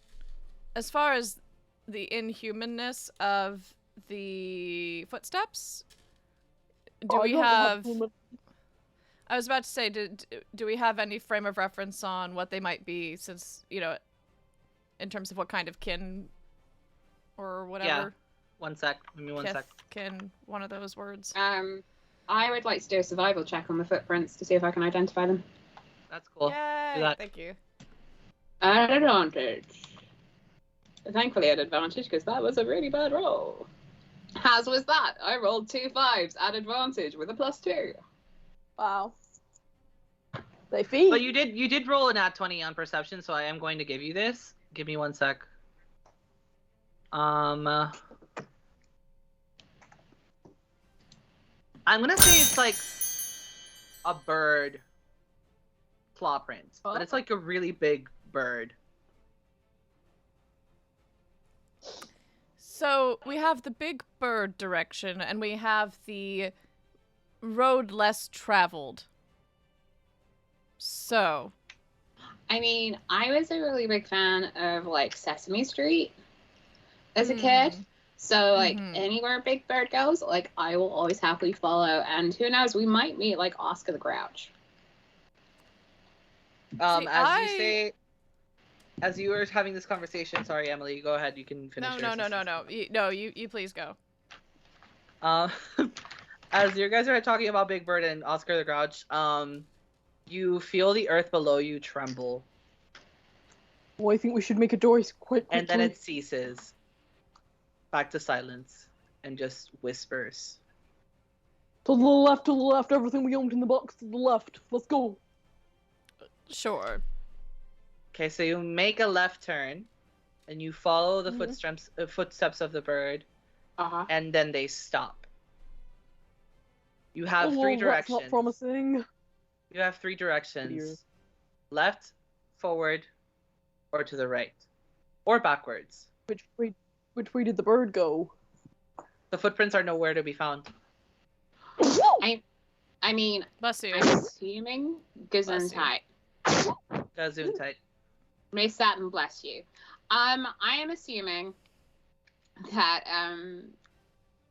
as far as the inhumanness of the footsteps, do we have... I was about to say, do we have any frame of reference on what they might be, since, you know, in terms of what kind of kin or whatever? Yeah. 1 sec. Give me 1 sec. Kin, one of those words. I would like to do a survival check on the footprints to see if I can identify them. That's cool. Yay! Do that. Thank you. At advantage. Thankfully at advantage, because that was a really bad roll. As was that. I rolled 2 5s at advantage with a +2. Wow. They feed. But you did roll an nat 20 on perception, so I am going to give you this. Give me 1 sec. I'm gonna say it's like a bird claw print, but it's like a really big bird. So we have the big bird direction, and we have the road less traveled. So, I mean, I was a really big fan of like Sesame Street as a kid. So like anywhere Big Bird goes, like I will always happily follow. And who knows, we might meet like Oscar the Grouch. As you were having this conversation, sorry, Emily, go ahead. You can finish. No. You please go. As you guys are talking about Big Bird and Oscar the Grouch, you feel the earth below you tremble. Oh, I think we should make a door quite quickly. And then it ceases. Back to silence. And just whispers. To the left, everything we owned in the box to the left. Let's go. Sure. Okay, so you make a left turn, and you follow the footsteps of the bird, and then they stop. You have three directions. That's not promising. You have three directions. Left, forward, or to the right. Or backwards. Which way did the bird go? The footprints are nowhere to be found. I mean, bless you. I'm assuming Gesundheit. Gesundheit. May Saturn bless you. I am assuming that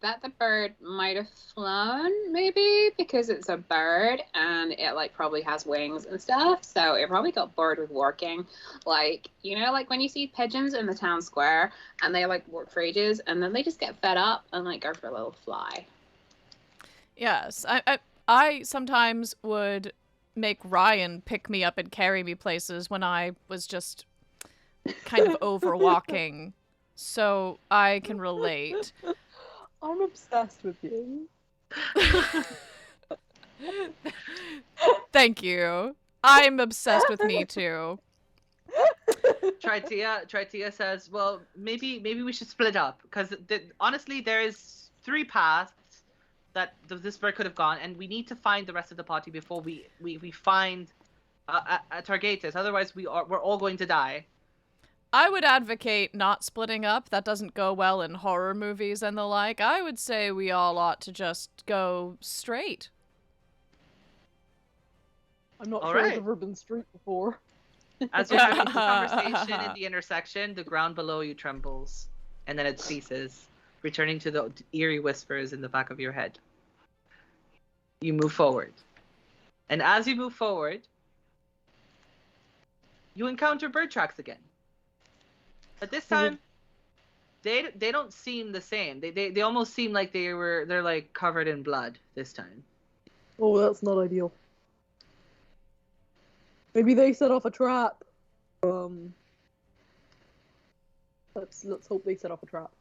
that the bird might have flown, maybe, because it's a bird and it like probably has wings and stuff, so it probably got bored with working. Like, you know, like when you see pigeons in the town square and they like work for ages and then they just get fed up and like go for a little fly. Yes, I sometimes would make Ryan pick me up and carry me places when I was just kind of overwalking, so I can relate. I'm obsessed with you. Thank you. I'm obsessed with me too. Tritia says, well, maybe we should split up, because honestly there is 3 paths that this bird could have gone, and we need to find the rest of the party before we find Targatus. Otherwise we're all going to die. I would advocate not splitting up. That doesn't go well in horror movies and the like. I would say we all ought to just go straight. I'm not sure I've ever been straight before. As you're having this conversation in the intersection, the ground below you trembles, and then it ceases, returning to the eerie whispers in the back of your head. You move forward. And as you move forward, you encounter bird tracks again. But this time, they don't seem the same. They almost seem like they're like covered in blood this time. Oh, that's not ideal. Maybe they set off a trap. Let's hope they set off a trap.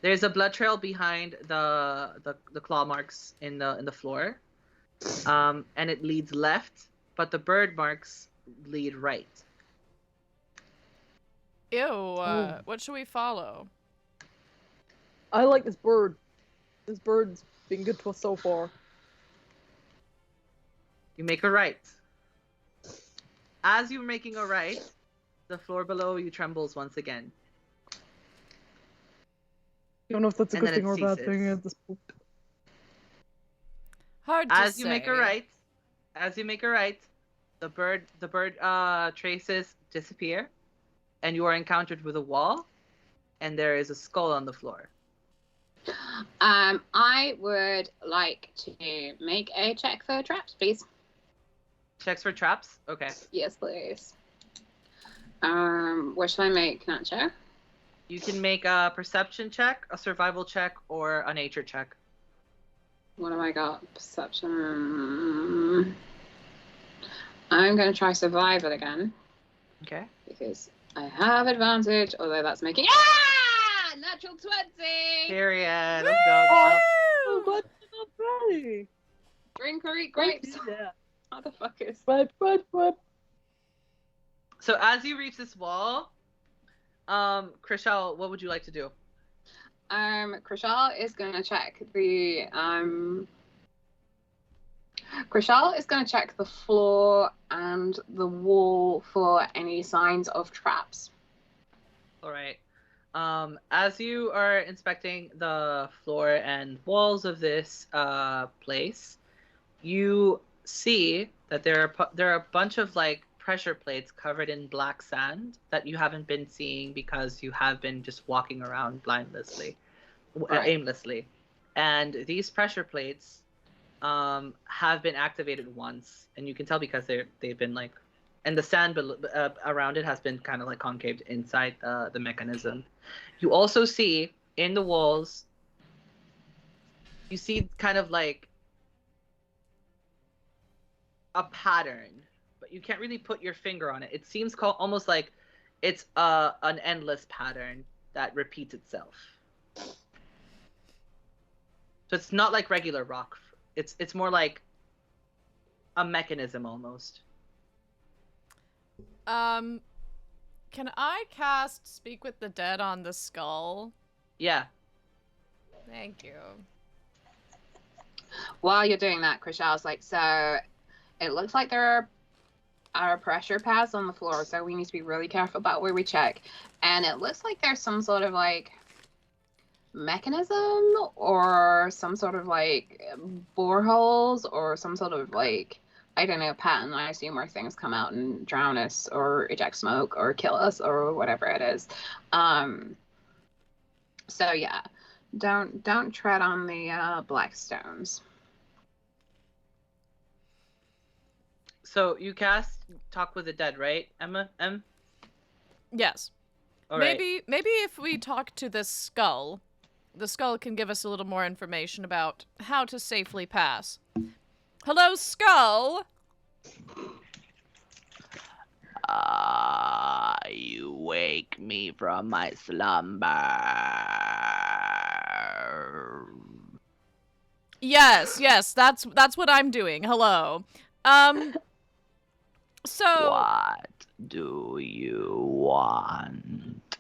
There's a blood trail behind the claw marks in the floor, and it leads left, but the bird marks lead right. Ew, what should we follow? I like this bird. This bird's been good to us so far. You make a right. As you're making a right, the floor below you trembles once again. I don't know if that's a good thing or a bad thing at this point. Hard to say. As you make a right, the bird traces disappear. And you are encountered with a wall, and there is a skull on the floor. I would like to make a check for traps, please. Checks for traps? Okay. Yes, please. What should I make, Nacho? You can make a perception check, a survival check, or a nature check. What have I got? Perception. I'm going to try survival again. Okay. Because I have advantage, although that's making natural 20. Period. Let's go. Oh, but not ready. Drink or eat grapes. Yeah. Motherfuckers. Right. So as you reach this wall, Krishal, what would you like to do? Krishal is gonna check the Krishal is going to check the floor and the wall for any signs of traps. All right. As you are inspecting the floor and walls of this place, you see that there are a bunch of like pressure plates covered in black sand that you haven't been seeing because you have been just walking around aimlessly. And these pressure plates have been activated once, and you can tell because they've been like, and the sand around it has been kind of like concaved inside the mechanism. You also see in the walls, you see kind of like a pattern, but you can't really put your finger on it. It seems almost like it's an endless pattern that repeats itself. So it's not like regular rock. It's more like a mechanism almost. Can I cast Speak with the Dead on the skull? Yeah. Thank you. While you're doing that, Krishal's like, so it looks like there are pressure pads on the floor, so we need to be really careful about where we check. And it looks like there's some sort of like mechanism or some sort of like boreholes or some sort of like, I don't know, pattern, I assume, where things come out and drown us or eject smoke or kill us or whatever it is. So yeah, don't tread on the black stones. So you cast Talk with the Dead, right, Emma? Yes. All right. Maybe if we talk to this skull, the skull can give us a little more information about how to safely pass. Hello, skull! You wake me from my slumber. Yes, that's what I'm doing. Hello. So... What do you want?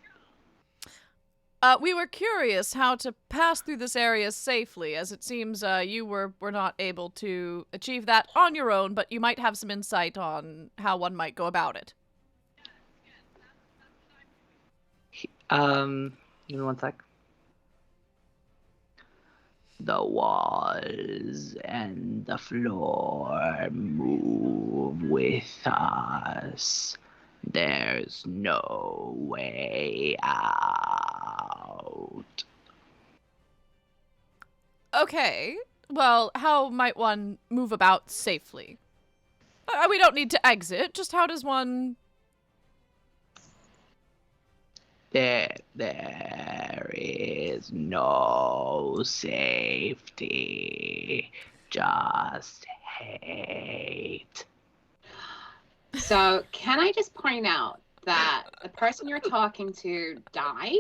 We were curious how to pass through this area safely, as it seems you were not able to achieve that on your own, but you might have some insight on how one might go about it. Give me one sec. The walls and the floor move with us. There's no way out. Okay, well, how might one move about safely? We don't need to exit, just how does one... There is no safety, just hate. So can I just point out that the person you're talking to died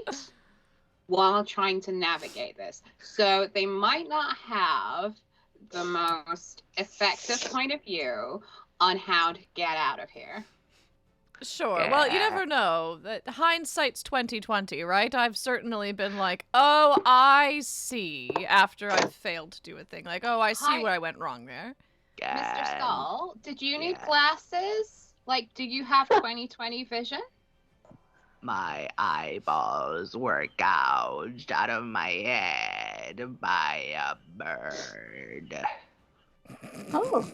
while trying to navigate this. So they might not have the most effective point of view on how to get out of here. Sure. Yeah. Well, you never know. Hindsight's 20/20, right? I've certainly been like, oh, I see, after I've failed to do a thing. Like, oh, I see where I went wrong there. Mr. Skull, did you need glasses? Like, do you have 20/20 vision? My eyeballs were gouged out of my head by a bird. Oh.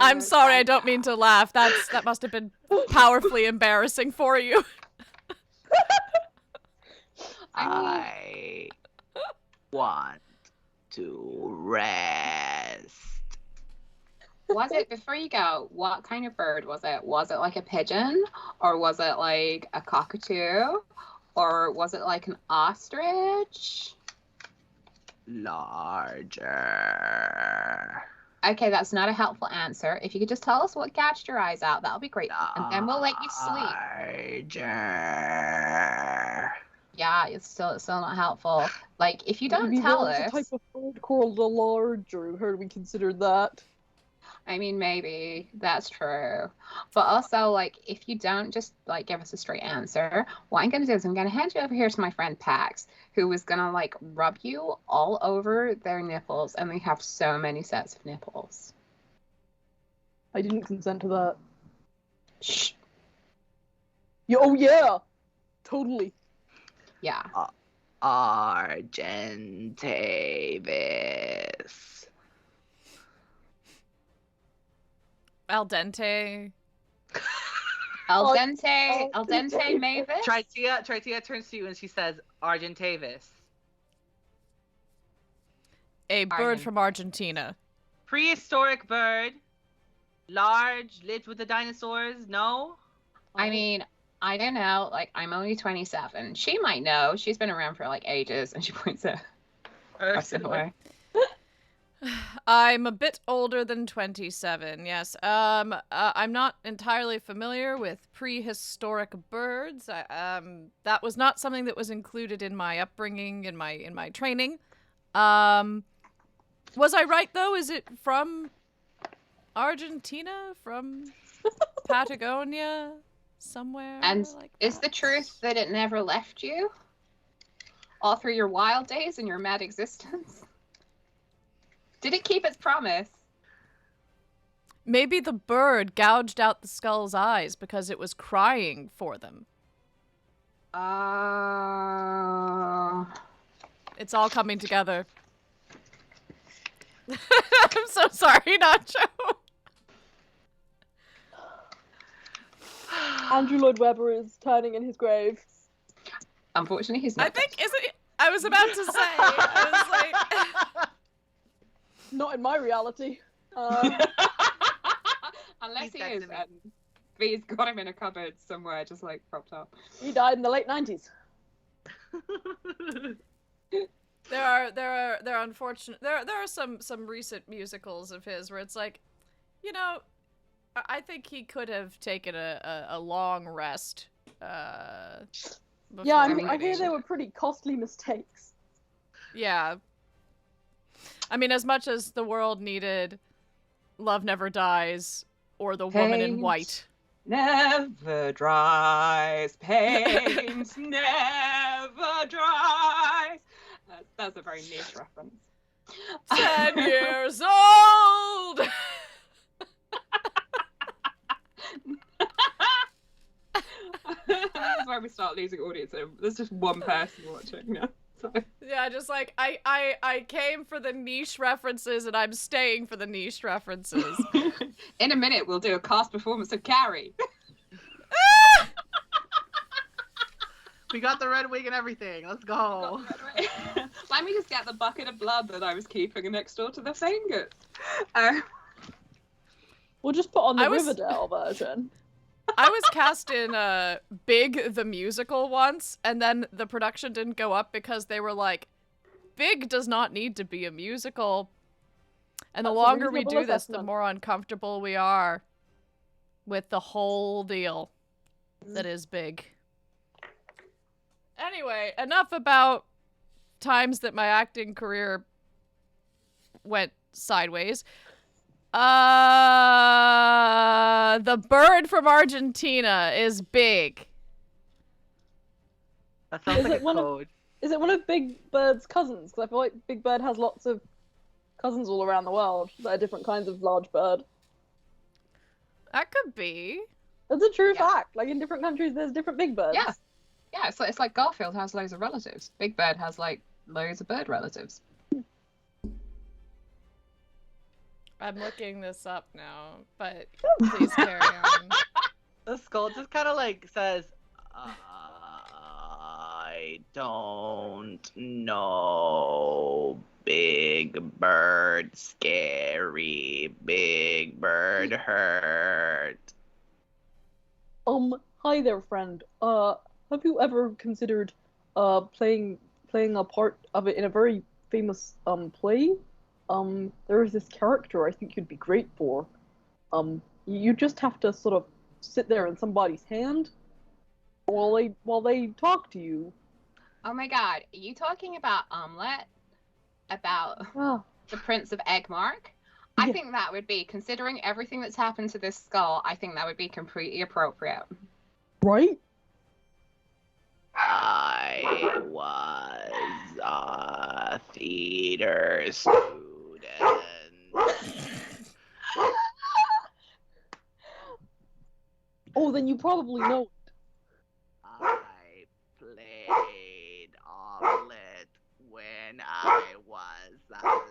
I'm sorry, I don't mean to laugh. That must have been powerfully embarrassing for you. I want to rest. Was it, before you go, what kind of bird was it? Was it like a pigeon? Or was it like a cockatoo? Or was it like an ostrich? Larger. Okay, that's not a helpful answer. If you could just tell us what gouged your eyes out, that'll be great. And then we'll let you sleep. Larger. Yeah, it's still not helpful. Like, if you don't Maybe tell there was us... a type of bird called a larger. How do we consider that? I mean, maybe that's true. But also, like, if you don't just, like, give us a straight answer, what I'm going to do is I'm going to hand you over here to my friend Pax, who is going to, like, rub you all over their nipples, and they have so many sets of nipples. I didn't consent to that. Shh. Oh yeah, totally. Yeah. Argentavis. Al dente. Al dente Mavis? Tritia turns to you and she says, Argentavis. A bird from Argentina. Prehistoric bird. Large, lived with the dinosaurs, no? I mean, I don't know. Like, I'm only 27. She might know. She's been around for, like, ages, and she points at us in a way. I'm a bit older than 27, yes. I'm not entirely familiar with prehistoric birds. That was not something that was included in my upbringing, in my training. Was I right, though? Is it from Argentina? From Patagonia? Somewhere? And like is that? the truth that it never left you? All through your wild days and your mad existence? Did it keep its promise? Maybe the bird gouged out the skull's eyes because it was crying for them. It's all coming together. I'm so sorry, Nacho. Andrew Lloyd Webber is turning in his grave. Unfortunately, he's not. I think, isn't it? I was about to say, I was like... Not in my reality. Unless he is, and V's got him in a cupboard somewhere, just like propped up. He died in the late 90s. There are unfortunate. There are some recent musicals of his where it's like, you know, I think he could have taken a long rest. Yeah, I hear writing. they were pretty costly mistakes. Yeah. I mean, as much as the world needed Love Never Dies or The Woman in White. Never dries, paint never dries. That's a very niche reference. 10 years old! That's where we start losing audience. There's just one person watching now. So. Yeah, just like, I came for the niche references and I'm staying for the niche references. In a minute, we'll do a cast performance of Carrie. We got the red wig and everything. Let's go. Let me just get the bucket of blood that I was keeping next door to the fingers. We'll just put on the Riverdale version. I was cast in Big the Musical once, and then the production didn't go up because they were like, Big does not need to be a musical. And the longer we do this, the more uncomfortable we are with the whole deal that is Big. Anyway, enough about times that my acting career went sideways. The bird from Argentina is Big. That sounds like a code. Is it one of Big Bird's cousins? Because I feel like Big Bird has lots of cousins all around the world that are different kinds of large bird. That could be. That's a true fact. Like, in different countries, there's different Big Birds. Yeah. Yeah, it's like Garfield has loads of relatives. Big Bird has, like, loads of bird relatives. I'm looking this up now, but please carry on. The skull just kind of, like, says, I don't know. Big bird scary. Big bird hurt. Hi there, friend. Have you ever considered playing a part of it in a very famous play? There is this character I think you'd be great for. You just have to sort of sit there in somebody's hand while they talk to you. Oh my god, are you talking about Omelette? About the Prince of Eggmark? I Yeah. think that would be, considering everything that's happened to this skull, I think that would be completely appropriate. Right? I was a theater student. Oh, then you probably know it. I played omelet when I was alive.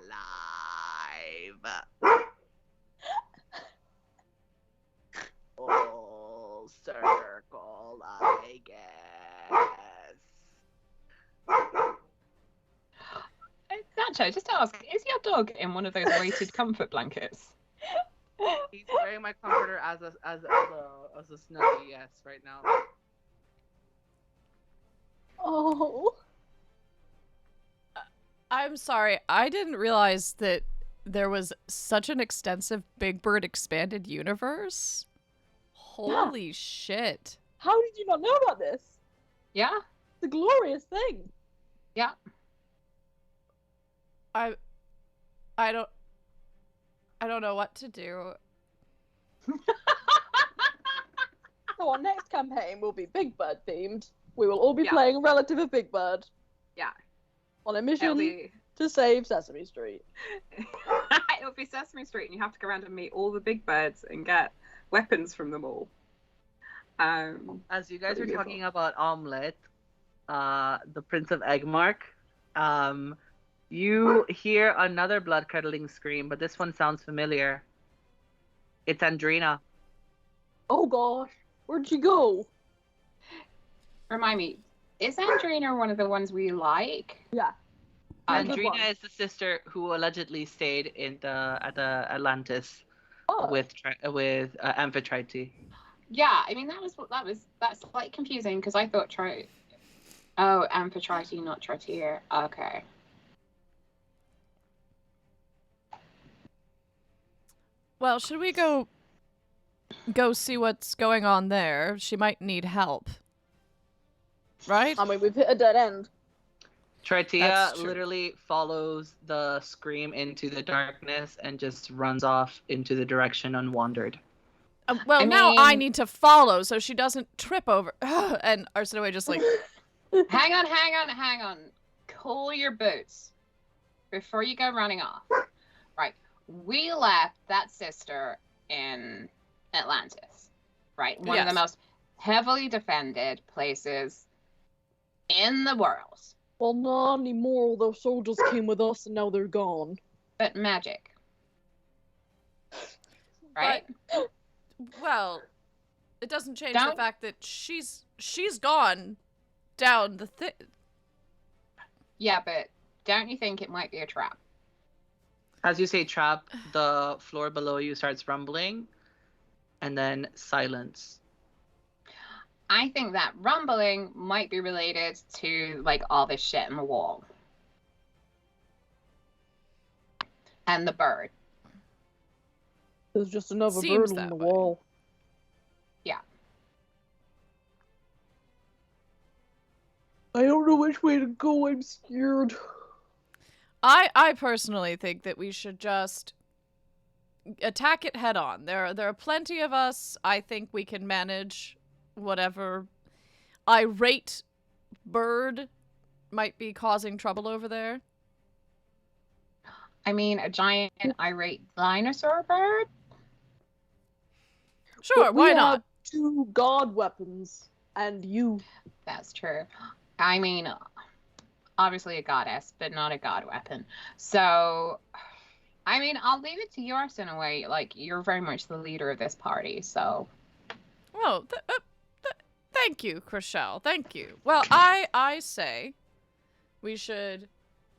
Full circle, I guess. Nacho, just ask, is your dog in one of those weighted comfort blankets? He's wearing my comforter as a snuggie, yes, right now. Oh. I'm sorry, I didn't realize that there was such an extensive Big Bird expanded universe. Holy shit. How did you not know about this? Yeah? It's a glorious thing. Yeah. I don't know what to do. So our next campaign will be Big Bird themed. We will all be Yeah. playing a relative of Big Bird. Yeah. On a It'll mission be... to save Sesame Street. It'll be Sesame Street, and you have to go around and meet all the big birds and get weapons from them all. As you guys Pretty are beautiful. talking about omelet, the Prince of Eggmark, you hear another blood-curdling scream, but this one sounds familiar. It's Andrina. Oh gosh. Where'd she go? Remind me, is Andrina one of the ones we like? Yeah. Good one. Andrina is the sister who allegedly stayed at the Atlantis Oh. with Amphitrite. Yeah, I mean that's like confusing because I thought Amphitrite, not Tritier. Okay. Well, should we go see what's going on there? She might need help. Right? I mean, we've hit a dead end. Tritia That's true. literally follows the scream into the darkness and just runs off into the direction unwandered. Well, I now I mean- need to follow so she doesn't trip over. And Arsinoe just like, Hang on. Cool your boots before you go running off. Right. We left that sister in Atlantis. Right. One of the Yes. most heavily defended places in the world. Well, not anymore. Those soldiers came with us and now they're gone. But magic. Right? well, it doesn't change the Don't- fact that she's gone down the thing. Yeah, but don't you think it might be a trap? As you say trap, the floor below you starts rumbling, and then silence. I think that rumbling might be related to like all this shit in the wall. And the bird. There's just another Seems bird on that the way. wall. Yeah. I don't know which way to go. I'm scared. I personally think that we should just attack it head on. There are plenty of us. I think we can manage whatever irate bird might be causing trouble over there. I mean, a giant irate dinosaur bird? Sure, But why we not? have 2 god weapons, and you. That's true. I mean, obviously a goddess, but not a god weapon. So, I mean, I'll leave it to yours in a way. Like, you're very much the leader of this party, so. Oh, thank you, Chriselle. Thank you. Well, I say we should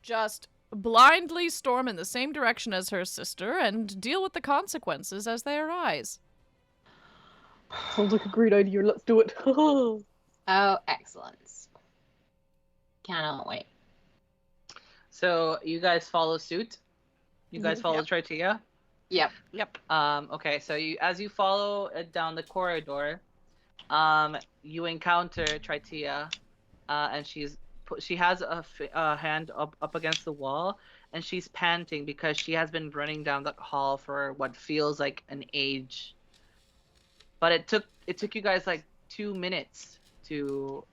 just blindly storm in the same direction as her sister and deal with the consequences as they arise. Sounds like a great idea. Let's do it. Oh, excellent. Cannot wait. So you guys follow suit. You guys follow Yep. Tritia. Yep. Okay, so as you follow down the corridor, you encounter Tritia, and she has a hand up against the wall, and she's panting because she has been running down the hall for what feels like an age. But it took you guys like 2 minutes to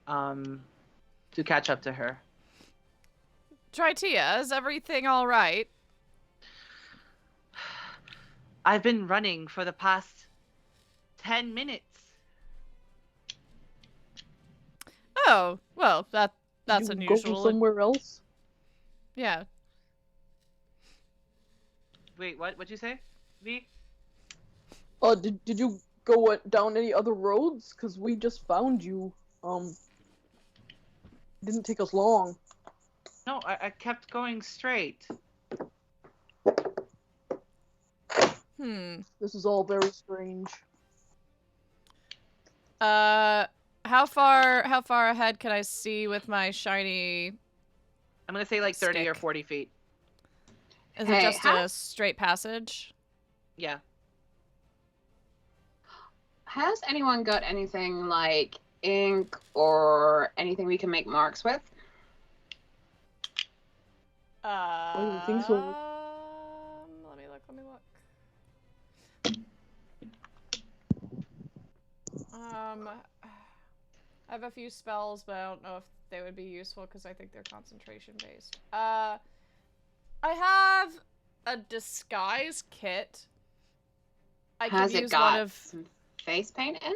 catch up to her. Tritia, is everything all right? I've been running for the past 10 minutes. Oh, well, that's you unusual. Go somewhere else? Yeah. Wait, what'd you say, V? Did you go down any other roads? Cause we just found you. Didn't take us long. No, I kept going straight. This is all very strange. How far ahead can I see with my shiny? I'm gonna say like 30 or Stick. 40 feet. Is Hey, it just a straight passage? Yeah. Has anyone got anything like ink or anything we can make marks with? I don't think so. Let me look. I have a few spells, but I don't know if they would be useful because I think they're concentration based. I have a disguise kit. I Has could it use got one of. some face paint in?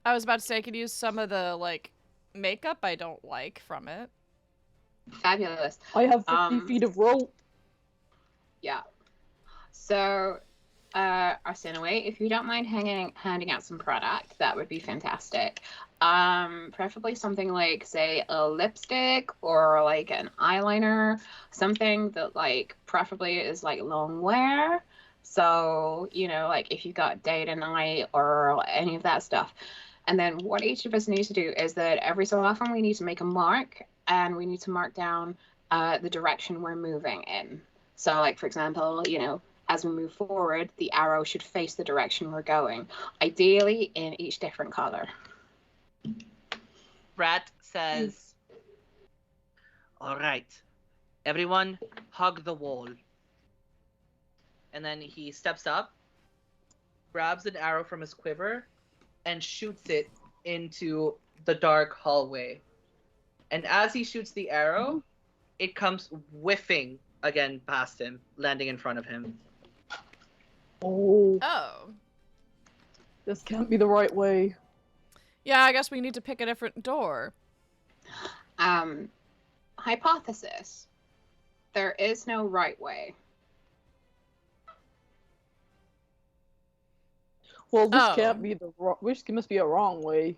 I was about to say I could use some of the like makeup I don't like from it. Fabulous. I have 50 feet of rope. Yeah. So, Arsenaway, if you don't mind handing out some product, that would be fantastic. Preferably something like, say, a lipstick or like an eyeliner, something that like preferably is like long wear. So, you know, like if you got day to night or any of that stuff. And then what each of us needs to do is that every so often we need to make a mark, and we need to mark down the direction we're moving in. So, like, for example, you know, as we move forward, the arrow should face the direction we're going, ideally in each different color. Rat says, all right, everyone hug the wall. And then he steps up, grabs an arrow from his quiver, and shoots it into the dark hallway. And as he shoots the arrow, it comes whiffing again past him, landing in front of him. Oh, Oh. this can't be the right way. Yeah, I guess we need to pick a different door. Hypothesis. There is no right way. Well, this Oh. can't be the wrong. This must be a wrong way.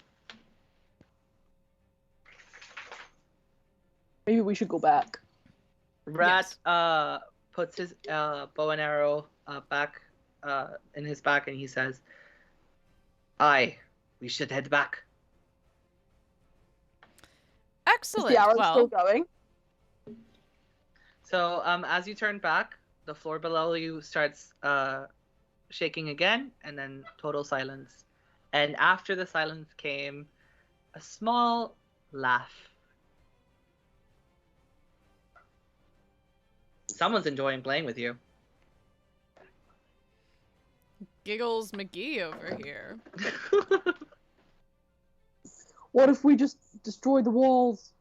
Maybe we should go back. Rat puts his bow and arrow back in his back, and he says, aye, we should head back. Excellent. Is the arrow well, still going? So as you turn back, the floor below you starts shaking again, and then total silence. And after the silence came a small laugh. Someone's enjoying playing with you. Giggles McGee over here. What if we just destroy the walls?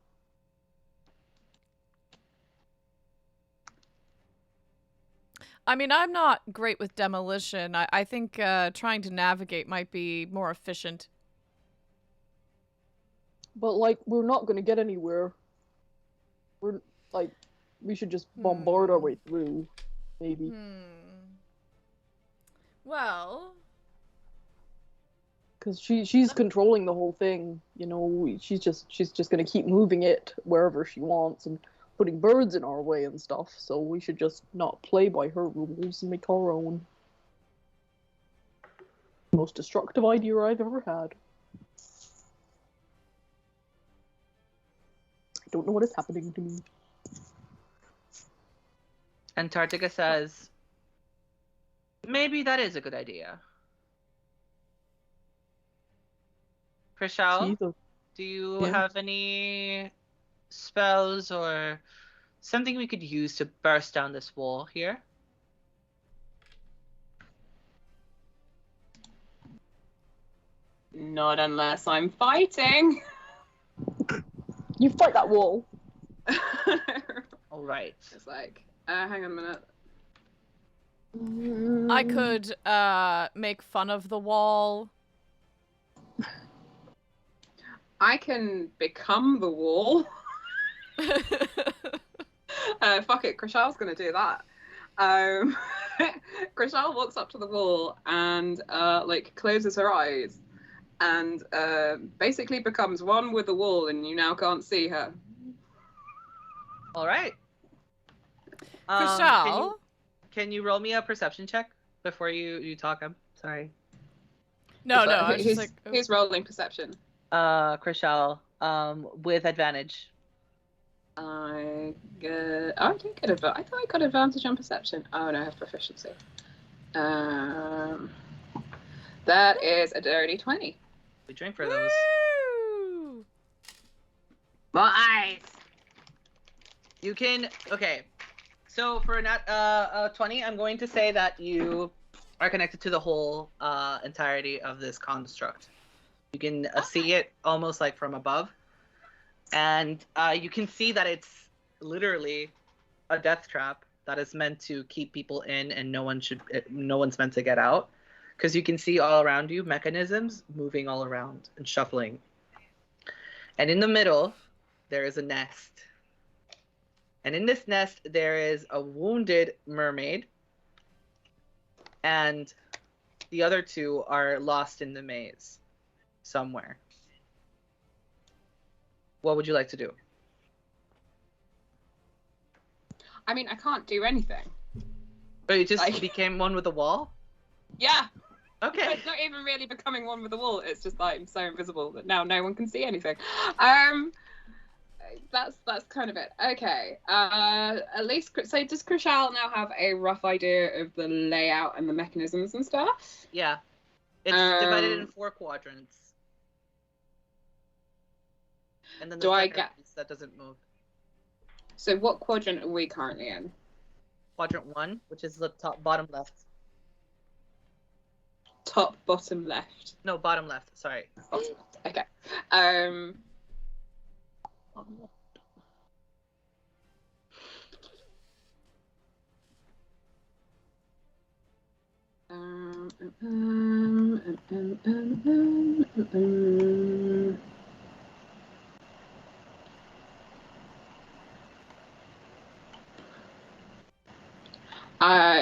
I mean, I'm not great with demolition. I think trying to navigate might be more efficient. But, like, we're not gonna get anywhere. We're, like, we should just bombard our way through, maybe. Well... Because she's controlling the whole thing, you know. She's just gonna keep moving it wherever she wants and putting birds in our way and stuff. So we should just not play by her rules and make our own. Most destructive idea I've ever had. I don't know what is happening to me. Antarctica says, maybe that is a good idea. Krishal, Jesus. do you Yeah. have any spells or something we could use to burst down this wall here? Not unless I'm fighting. You fight that wall. All right. It's like, hang on a minute. I could make fun of the wall. I can become the wall. Fuck it, Krishal's gonna do that. Krishal walks up to the wall and like closes her eyes and basically becomes one with the wall, and you now can't see her. All right. Krishal? Can you roll me a perception check before you talk? I'm sorry. No, I was just like... Who's rolling perception? Krishal, with advantage. I didn't get advantage. I thought I got advantage on perception. Oh no, I have proficiency. That is a dirty 20. We drink for those. Woo! Nice. You can. Okay. So for a 20, I'm going to say that you are connected to the whole entirety of this construct. You can see it almost like from above, and you can see that it's literally a death trap that is meant to keep people in, and no one's meant to get out, because you can see all around you mechanisms moving all around and shuffling. And in the middle, there is a nest. And in this nest, there is a wounded mermaid, and the other two are lost in the maze somewhere. What would you like to do? I mean, I can't do anything. Oh, you just became one with the wall? Yeah. Okay. It's not even really becoming one with the wall. It's just like I'm so invisible that now no one can see anything. That's kind of it. Okay. At least, so does Krishal now have a rough idea of the layout and the mechanisms and stuff? Yeah. It's divided in 4 quadrants. And then the piece that doesn't move. So what quadrant are we currently in? Quadrant 1, which is the bottom left. Top, bottom left. No, bottom left. Sorry. Bottom left. Okay.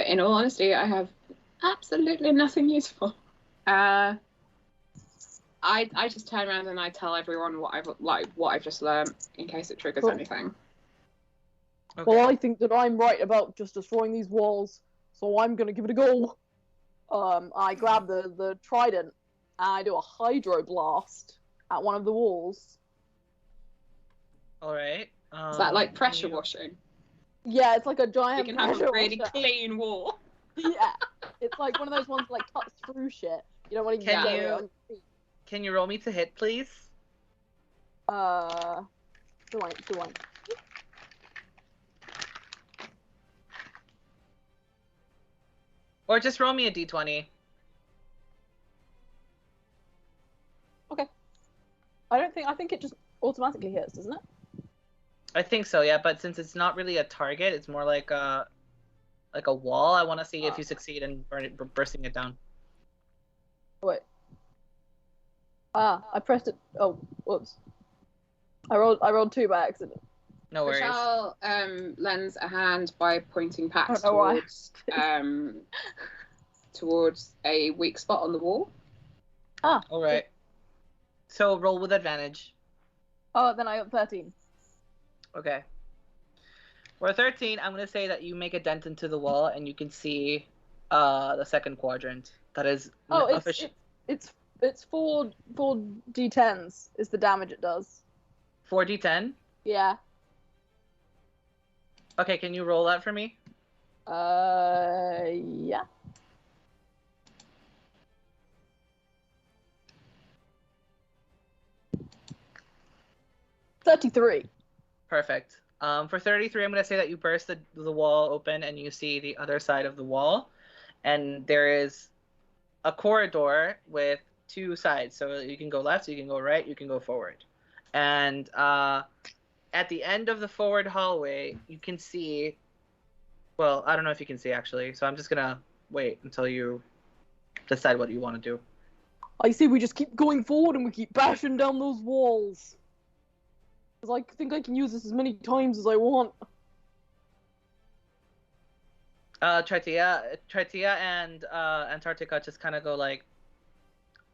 In all honesty, I have absolutely nothing useful. I just turn around and I tell everyone what I've just learned in case it triggers anything. Okay. Well, I think that I'm right about just destroying these walls, so I'm gonna give it a go. I grab the trident and I do a hydro blast at one of the walls. All right. Is that like pressure washing? Yeah, it's like a giant. You can have a pressure really washer. clean wall. Yeah, it's like one of those ones that like cuts through shit. You don't want to Can get you- it on your feet. Can you roll me to hit, please? Do I? Or just roll me a d20. I think it just automatically hits, doesn't it? I think so, yeah. But since it's not really a target, it's more like a wall. I want to see if you succeed in bursting it down. Wait. I pressed it. Oh, whoops. I rolled 2 by accident. No worries. Rochelle lends a hand by pointing back I don't know why. towards a weak spot on the wall. All right. So roll with advantage. Oh, then I got 13. Okay. For 13, I'm gonna say that you make a dent into the wall and you can see the second quadrant. That is It's 4 d10s is the damage it does. 4d10. Yeah. Okay, can you roll that for me? Yeah. $33. Perfect. For 33, I'm gonna say that you burst the wall open and you see the other side of the wall, and there is a corridor with two sides. So you can go left, you can go right, you can go forward. And at the end of the forward hallway, you can see. Well, I don't know if you can see actually, so I'm just gonna wait until you decide what you want to do. I say we just keep going forward and we keep bashing down those walls. Because I think I can use this as many times as I want. Tritia and Antarctica just kind of go like,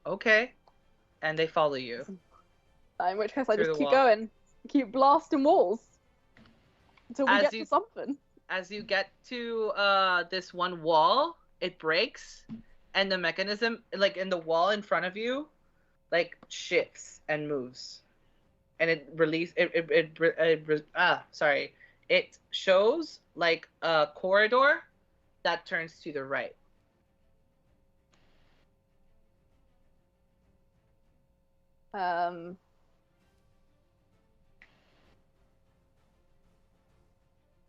okay, and they follow you. In which case I Through just the keep wall. going. Keep blasting walls. Until we As get you- to something. As you get to this one wall, it breaks, and the mechanism, like in the wall in front of you, like shifts and moves, and it it shows like a corridor that turns to the right.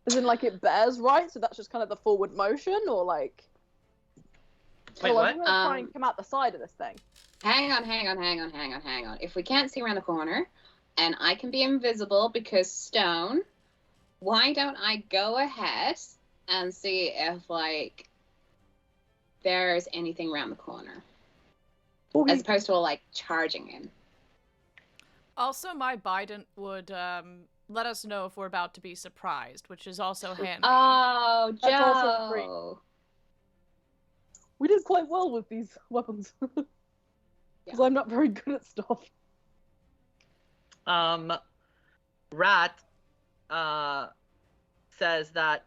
As in, like, it bears right, so that's just kind of the forward motion, or like... Wait, well, what? I'm gonna try and come out the side of this thing. Hang on. If we can't see around the corner, and I can be invisible because stone, why don't I go ahead and see if, like, there's anything around the corner? Okay. As opposed to, like, charging in. Also, my Bident would let us know if we're about to be surprised, which is also handy. Oh, That's also great. Joe. We did quite well with these weapons. Because I'm not very good at stuff. Rat says that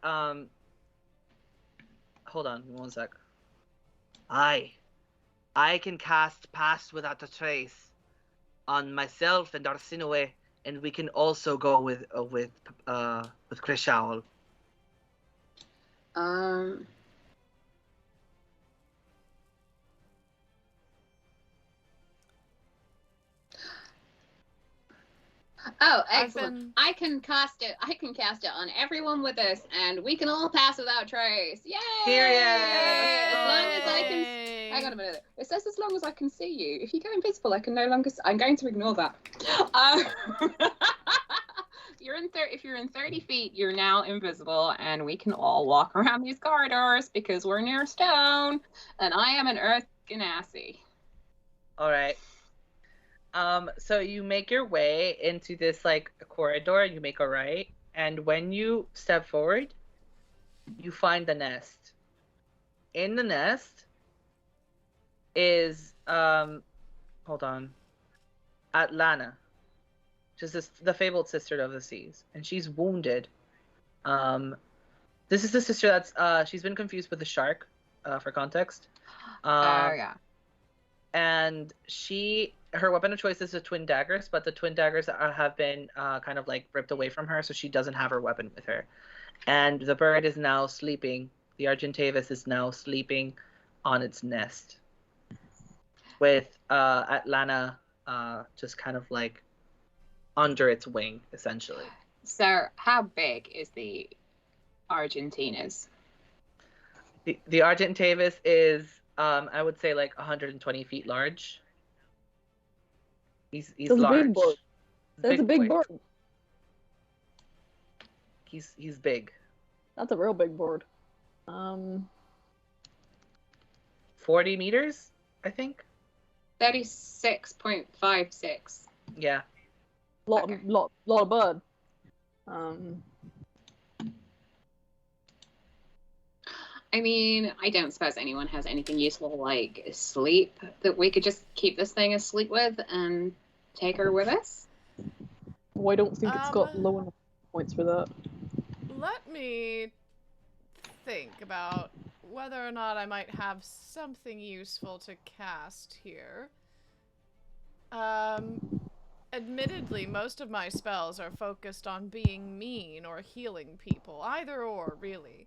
hold on 1 sec. I can cast Pass Without a Trace on myself and Arsinoe, and we can also go with Krishaul. Oh, excellent! I can cast it on everyone with us, and we can all pass without trace. Yay! Period. As long as I can. Hang on a minute. It says as long as I can see you. If you go invisible, I can no longer. I'm going to ignore that. If you're in 30 feet, you're now invisible, and we can all walk around these corridors because we're near stone, and I am an earth ganassi. All right. So you make your way into this like corridor, you make a right, and when you step forward, you find the nest. In the nest is hold on, Atlana, which is the fabled sister of the seas, and she's wounded. This is the sister that's she's been confused with the shark, for context. Yeah. And her weapon of choice is the twin daggers, but the twin daggers have been kind of like ripped away from her, so she doesn't have her weapon with her. And the bird is now sleeping. The Argentavis is now sleeping on its nest, with Atlana just kind of like under its wing, essentially. So, how big is the Argentinas? The Argentavis is, I would say, like 120 feet large. He's That's large. a big bird. That's a big boy. bird. He's big. That's a real big bird. 40 meters, I think. 36.56. Yeah. Lot of bird. I mean, I don't suppose anyone has anything useful like sleep that we could just keep this thing asleep with and take her with us? Oh, I don't think it's got low enough points for that. Let me think about whether or not I might have something useful to cast here. Admittedly, most of my spells are focused on being mean or healing people. Either or, really.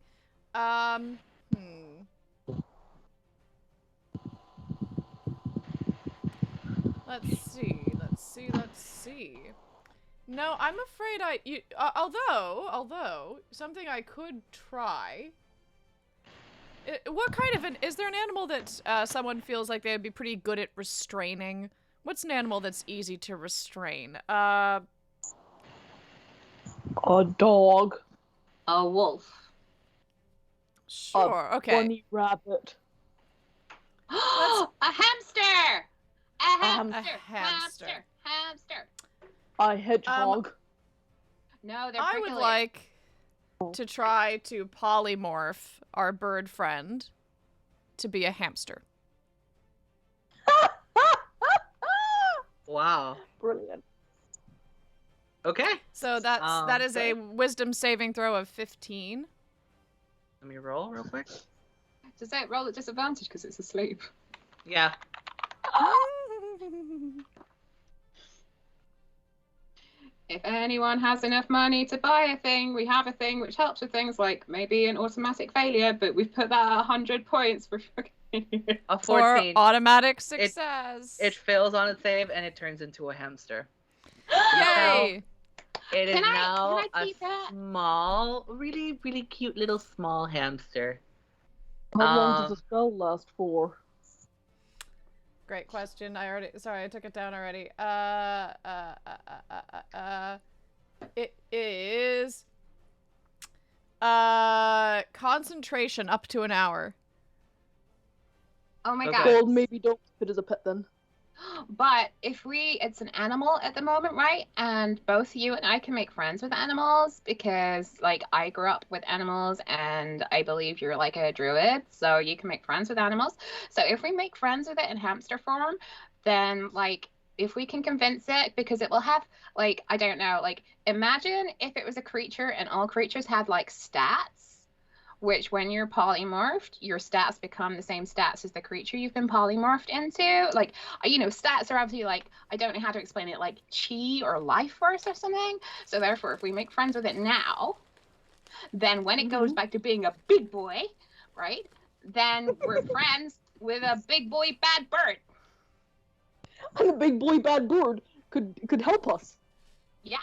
Let's see. No, I'm afraid although something I could try. What kind of is there an animal that someone feels like they would be pretty good at restraining? What's an animal that's easy to restrain? A dog. A wolf. Sure. Okay. Bunny rabbit. A hamster. A hamster. hamster. Hamster. A hedgehog. No, they're I would prickly. like to try to polymorph our bird friend to be a hamster. Wow. Brilliant. Okay. So that is a wisdom saving throw of 15. Let me roll real quick. Does that roll at disadvantage because it's asleep? Yeah. If anyone has enough money to buy a thing, we have a thing which helps with things like maybe an automatic failure, but we've put that at 100 points for fucking A For 14. automatic success. It fails on its save and it turns into a hamster. Yay! It is Can now I a keep that? small, really, really cute little small hamster. How long does the spell last for? Great question. I took it down already. It is concentration up to an hour. Oh my Okay. god. Well, maybe don't keep it as a pet then. But if it's an animal at the moment, right? And both you and I can make friends with animals because, like, I grew up with animals and I believe you're like a druid, so you can make friends with animals. So if we make friends with it in hamster form, then, like, if we can convince it, because it will have, like, I don't know, like, imagine if it was a creature and all creatures had, like, stats. Which, when you're polymorphed, your stats become the same stats as the creature you've been polymorphed into. Like, you know, stats are obviously like, I don't know how to explain it, like chi or life force or something. So therefore, if we make friends with it now, then when it goes back to being a big boy, right, then we're friends with a big boy bad bird. And the big boy bad bird could help us. Yeah.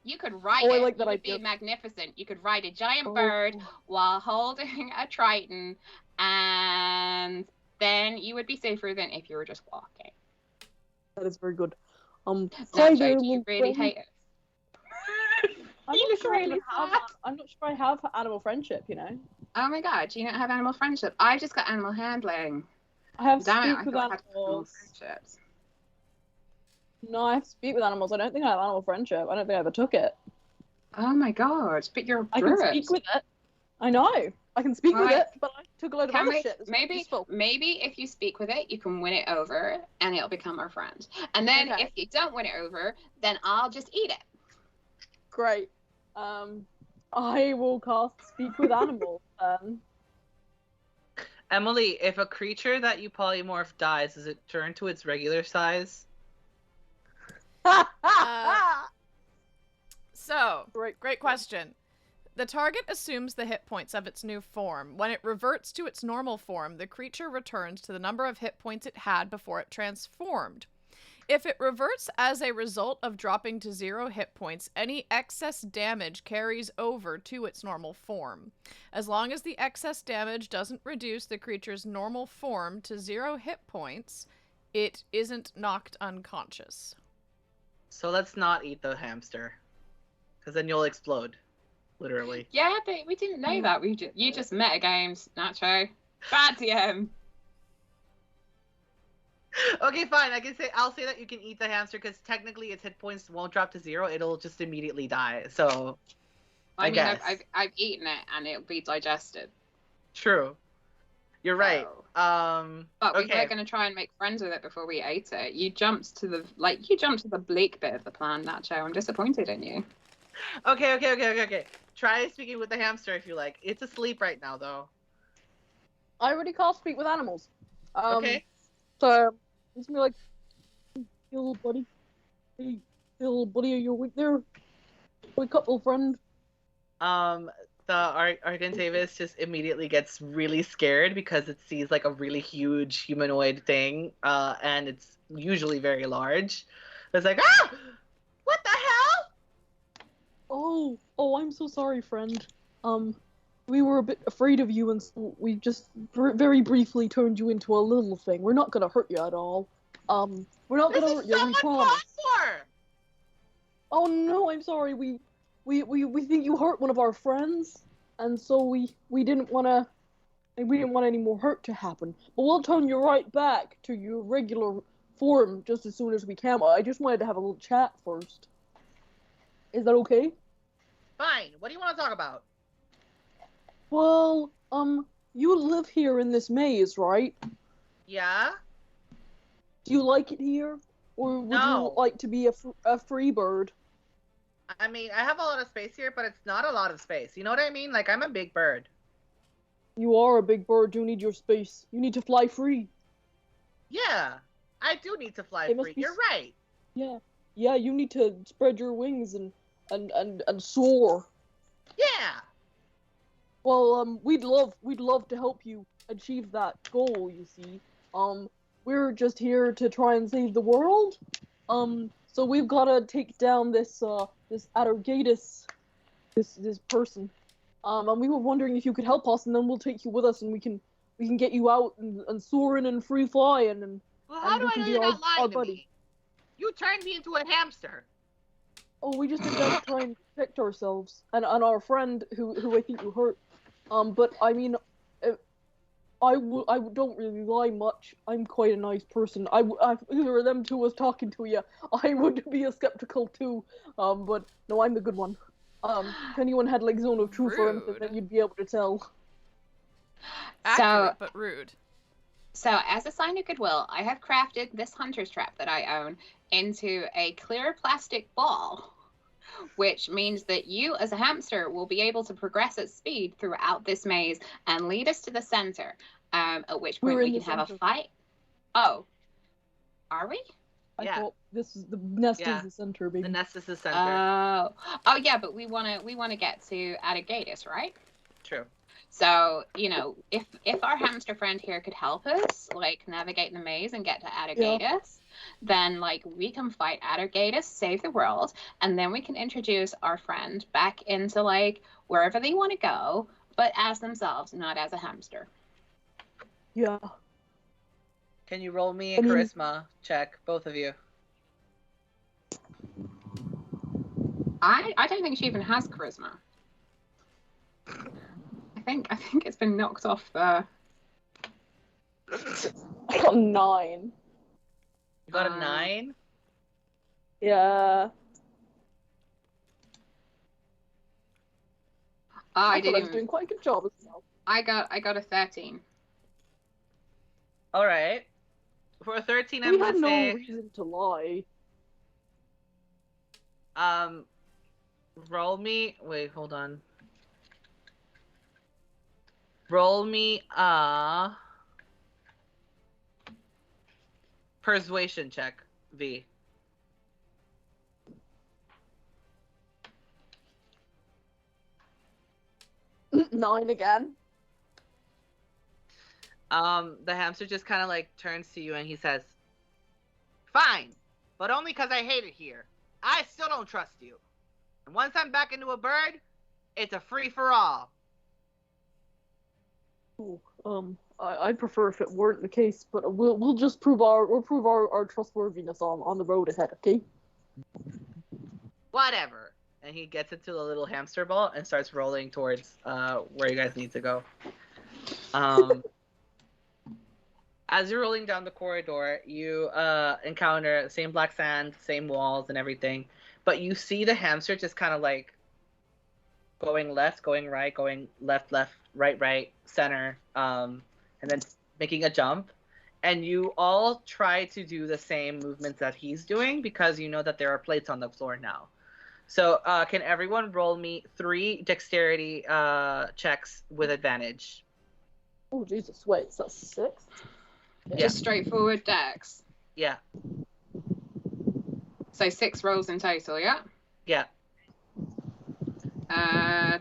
You could ride I it. like that It would idea. be magnificent. You could ride a giant bird while holding a triton, and then you would be safer than if you were just walking. That is very good. Hi Nacho, there, do you little really friend. hate it? I'm You not look sure I really have. sad. I'm not sure I have animal friendship. You know, Oh my god, do you not have animal friendship? I've just got animal handling. I have Damn it, speak I with thought I had animal animals. friendships. No, I have speak with animals. I don't think I have animal friendship. I don't think I ever took it. Oh my god, but you're a I can druid. speak with it. I know. I can speak with Right. it, but I took a load of Can other we, shit. That's maybe useful. if you speak with it, you can win it over, and it'll become our friend. And then Okay. if you don't win it over, then I'll just eat it. Great. I will cast speak with animals then. Emily, if a creature that you polymorph dies, does it turn to its regular size? So, Great. great question. The target assumes the hit points of its new form. When it reverts to its normal form, the creature returns to the number of hit points it had before it transformed. If it reverts as a result of dropping to 0 hit points, any excess damage carries over to its normal form. As long as the excess damage doesn't reduce the creature's normal form to 0 hit points, it isn't knocked unconscious. So let's not eat the hamster. Because then you'll explode. Literally. Yeah, but we didn't know that. You just metagames, Nacho. Bad DM. Okay, fine. I'll say that you can eat the hamster because technically its hit points won't drop to 0. It'll just immediately die. So I mean, guess. I've eaten it and it'll be digested. True. You're right. So. But we okay. were going to try and make friends with it before we ate it. You jumped to the bleak bit of the plan, Nacho. I'm disappointed in you. Okay. Try speaking with the hamster if you like. It's asleep right now, though. I already cast speak with animals. Okay. So it's gonna be like, hey little buddy. Hey little buddy, are you awake there? Wake up, little friend. The Argentavis just immediately gets really scared because it sees like a really huge humanoid thing, and it's usually very large. It's like, ah! What the hell? Oh, I'm so sorry, friend. We were a bit afraid of you, and so we just very briefly turned you into a little thing. We're not gonna hurt you at all. We're not This gonna is hurt you, so we uncalled promise. for! Oh no, I'm sorry. We think you hurt one of our friends, and so we didn't wanna any more hurt to happen. But we'll turn you right back to your regular form just as soon as we can. I just wanted to have a little chat first. Is that okay? Fine. What do you want to talk about? Well, you live here in this maze, right? Yeah? Do you like it here? Or would No. you like to be a free bird? I mean, I have a lot of space here, but it's not a lot of space. You know what I mean? Like, I'm a big bird. You are a big bird. You need your space. You need to fly free. Yeah, I do need to fly It must free. be You're right. Yeah. Yeah, you need to spread your wings and soar. Yeah. Well, we'd love to help you achieve that goal, you see. We're just here to try and save the world. So we've gotta take down this Atargatus, this person. And we were wondering if you could help us, and then we'll take you with us, and we can get you out and soaring and free flying, and Well, how do you I can know be you're our not lying to buddy. me? You turned me into a hamster. Oh, we just did that to try and protect ourselves and our friend who I think you hurt. But I mean, I don't really lie much. I'm quite a nice person. If either of them two was talking to you, I would be skeptical too. But no, I'm the good one. If anyone had like zone of truth or anything, Rude. then you'd be able to tell. Accurate, but rude. So, as a sign of goodwill, I have crafted this hunter's trap that I own into a clear plastic ball, which means that you, as a hamster, will be able to progress at speed throughout this maze and lead us to the center, at which point We're we in can the have a center. fight. Oh, are we? I Yeah. thought this is the nest Yeah. is the center, baby. The nest is the center. Oh yeah, but we wanna get to Atargatus, right? True. So, you know, if our hamster friend here could help us, like, navigate the maze and get to Atargatus, then, like, we can fight Atargatus, save the world, and then we can introduce our friend back into, like, wherever they want to go, but as themselves, not as a hamster. Yeah. Can you roll me a I mean- charisma check, both of you? I don't think she even has charisma. I think it's been knocked off the... I got 9. You got a 9? Yeah. I thought I was didn't. doing quite a good job as well. I got a 13. All right. For a 13, I'm We gonna had no say, reason to lie. roll me. Wait, hold on. Roll me a persuasion check, V. Nine again. The hamster just kind of like turns to you and he says, "Fine, but only because I hate it here. I still don't trust you. And once I'm back into a bird, it's a free for all." Ooh, I'd prefer if it weren't the case, but we'll just prove our trustworthiness on the road ahead, okay? Whatever. And he gets into the little hamster ball and starts rolling towards where you guys need to go. As you're rolling down the corridor, you encounter the same black sand, same walls and everything, but you see the hamster just kind of like going left, going right, going left, left, right, right, center, and then making a jump. And you all try to do the same movements that he's doing because you know that there are plates on the floor now. So can everyone roll me 3 dexterity checks with advantage? Oh Jesus, wait, is that 6? Just straightforward dex. Yeah. So 6 rolls in total, yeah? Yeah.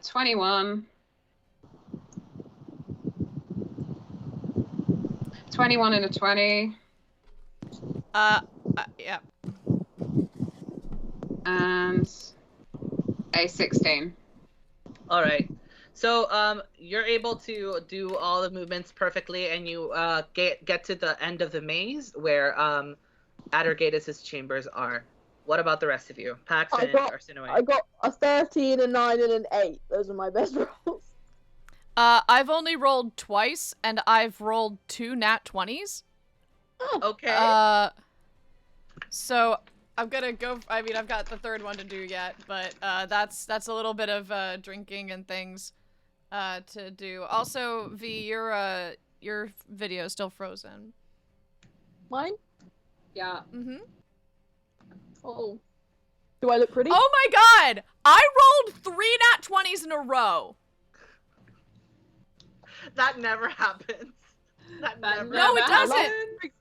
21. 21 and a 20. Yeah. And a 16. All right. So you're able to do all the movements perfectly, and you get to the end of the maze where Addergatus' chambers are. What about the rest of you? Pax and Arsinoe. I got a 13, a 9, and an 8. Those are my best rolls. I've only rolled twice, and I've rolled 2 nat 20s. Okay. So I'm gonna go. I mean, I've got the third one to do yet, but that's a little bit of drinking and things to do. Also, V, your video is still frozen. Mine? Yeah. Mm-hmm. Oh. Do I look pretty? Oh my god! I rolled 3 nat 20s in a row. That never happens. That never No, it happens. doesn't.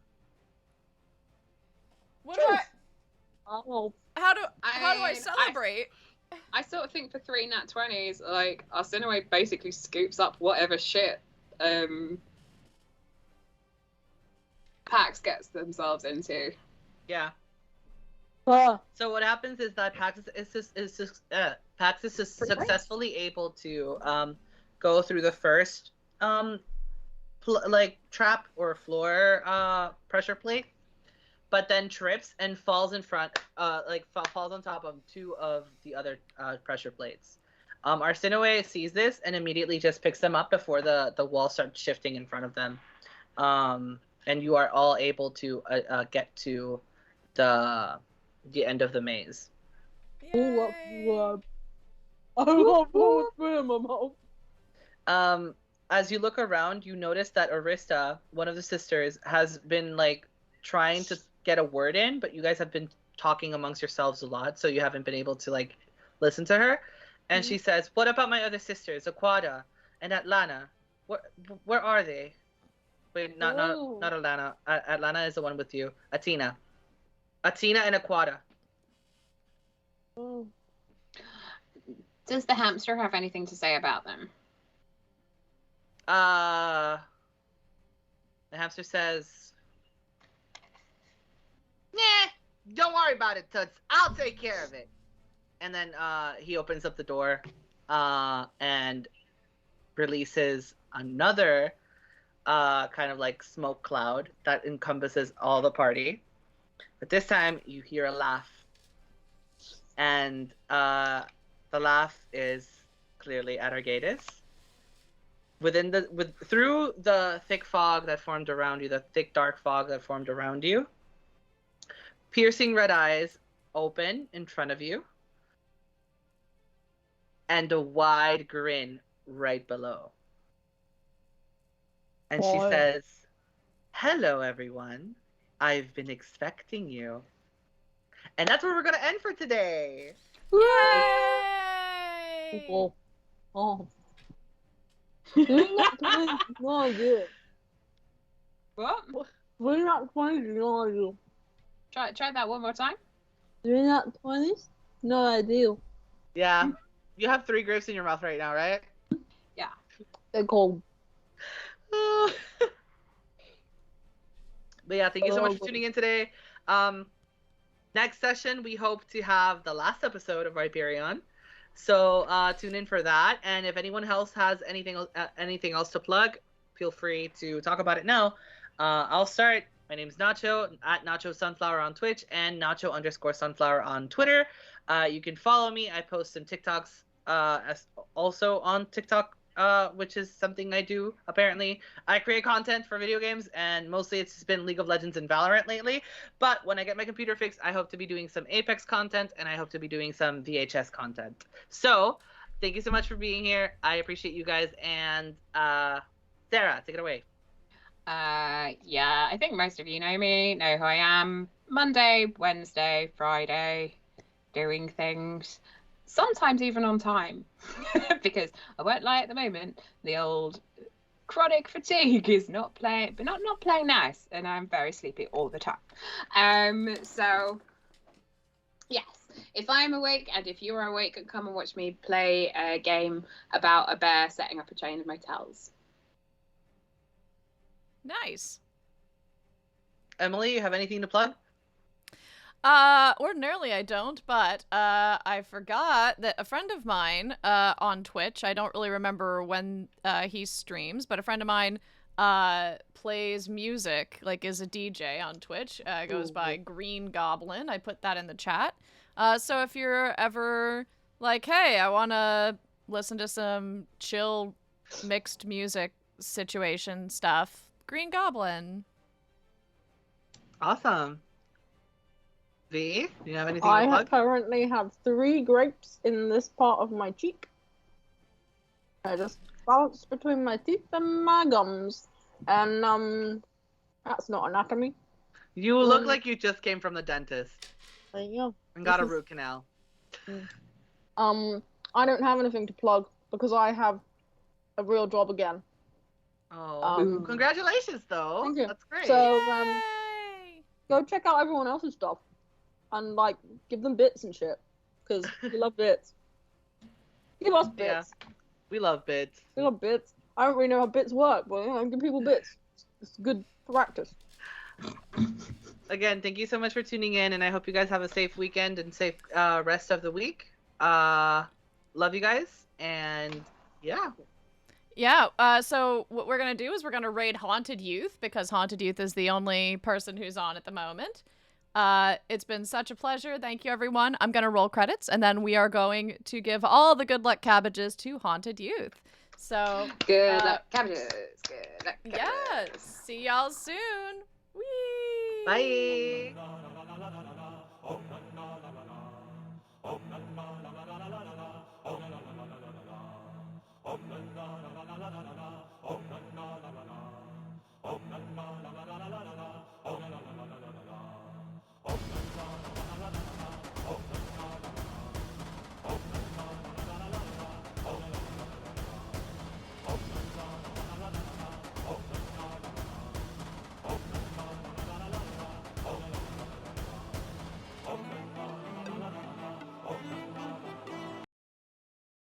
What do I? Oh. How do I celebrate? I sort of think for 3 nat 20s, like, Arsinoe basically scoops up whatever shit Pax gets themselves into. Yeah. Ah. So what happens is that Pax is successfully able to go through the first like trap or floor pressure plate, but then trips and falls in front, falls on top of 2 of the other pressure plates. Arsinoe sees this and immediately just picks them up before the wall starts shifting in front of them. And you are all able to get to the end of the maze. I love minimum. As you look around, you notice that Arista, one of the sisters, has been like trying to get a word in, but you guys have been talking amongst yourselves a lot, so you haven't been able to like listen to her. And she says, "What about my other sisters, Aquada and Atlana? Where are they?" Wait, not Atlana. Atlana is the one with you. Atina and Aquada. Oh. Does the hamster have anything to say about them? The hamster says, "Nah, don't worry about it, Toots. I'll take care of it." And then he opens up the door and releases another kind of like smoke cloud that encompasses all the party. But this time you hear a laugh. And the laugh is clearly Addergatus. Through the thick fog that formed around you, the thick dark fog that formed around you, piercing red eyes open in front of you, and a wide grin right below. And she says, "Hello, everyone. I've been expecting you." And that's where we're going to end for today. Yay! Oh. Doing that 20 is not ideal. What? Doing that 20 is not ideal. Try that one more time. Doing that 20 is not ideal. Yeah. You have 3 grapes in your mouth right now, right? Yeah. They're cold. But yeah, thank you so much for tuning in today. Next session, we hope to have the last episode of Hyperion. So tune in for that. And if anyone else has anything else to plug, feel free to talk about it now. I'll start. My name is Nacho, at Nacho Sunflower on Twitch and Nacho_Sunflower on Twitter. You can follow me. I post some TikToks also on TikTok, which is something I do, apparently. I create content for video games, and mostly it's been League of Legends and Valorant lately. But when I get my computer fixed, I hope to be doing some Apex content, and I hope to be doing some VHS content. So, thank you so much for being here. I appreciate you guys, and Sarah, take it away. Yeah, I think most of you know me, know who I am. Monday, Wednesday, Friday, doing things. Sometimes even on time. Because I won't lie, at the moment, the old chronic fatigue is not playing nice, and I'm very sleepy all the time. So yes, if I'm awake and if you're awake, come and watch me play a game about a bear setting up a chain of motels. Nice. Emily, you have anything to plug? Ordinarily I don't, but I forgot that a friend of mine on Twitch, I don't really remember when he streams, but a friend of mine plays music, like is a DJ on Twitch, goes by Green Goblin. I put that in the chat. So if you're ever like, hey, I want to listen to some chill mixed music situation stuff, Green Goblin. Awesome. V, do you have anything I to plug? currently have 3 grapes in this part of my cheek. I just balance between my teeth and my gums. And, that's not anatomy. You look like you just came from the dentist There you go. and got a This is- root canal. I don't have anything to plug because I have a real job again. Oh, congratulations, though. Thank you. That's great. So, Yay! go check out everyone else's stuff. And, like, give them bits and shit. Because we love bits. Give us bits. Yeah. We love bits. We love bits. I don't really know how bits work, but, give people bits. It's good practice. Again, thank you so much for tuning in, and I hope you guys have a safe weekend and safe rest of the week. Love you guys, and yeah. Yeah, so what we're going to do is we're going to raid Haunted Youth, because Haunted Youth is the only person who's on at the moment. It's been such a pleasure. Thank you, everyone. I'm going to roll credits, and then we are going to give all the good luck cabbages to Haunted Youth. So, Good luck, cabbages. Good luck, cabbages. yeah, see y'all soon. Whee! Bye.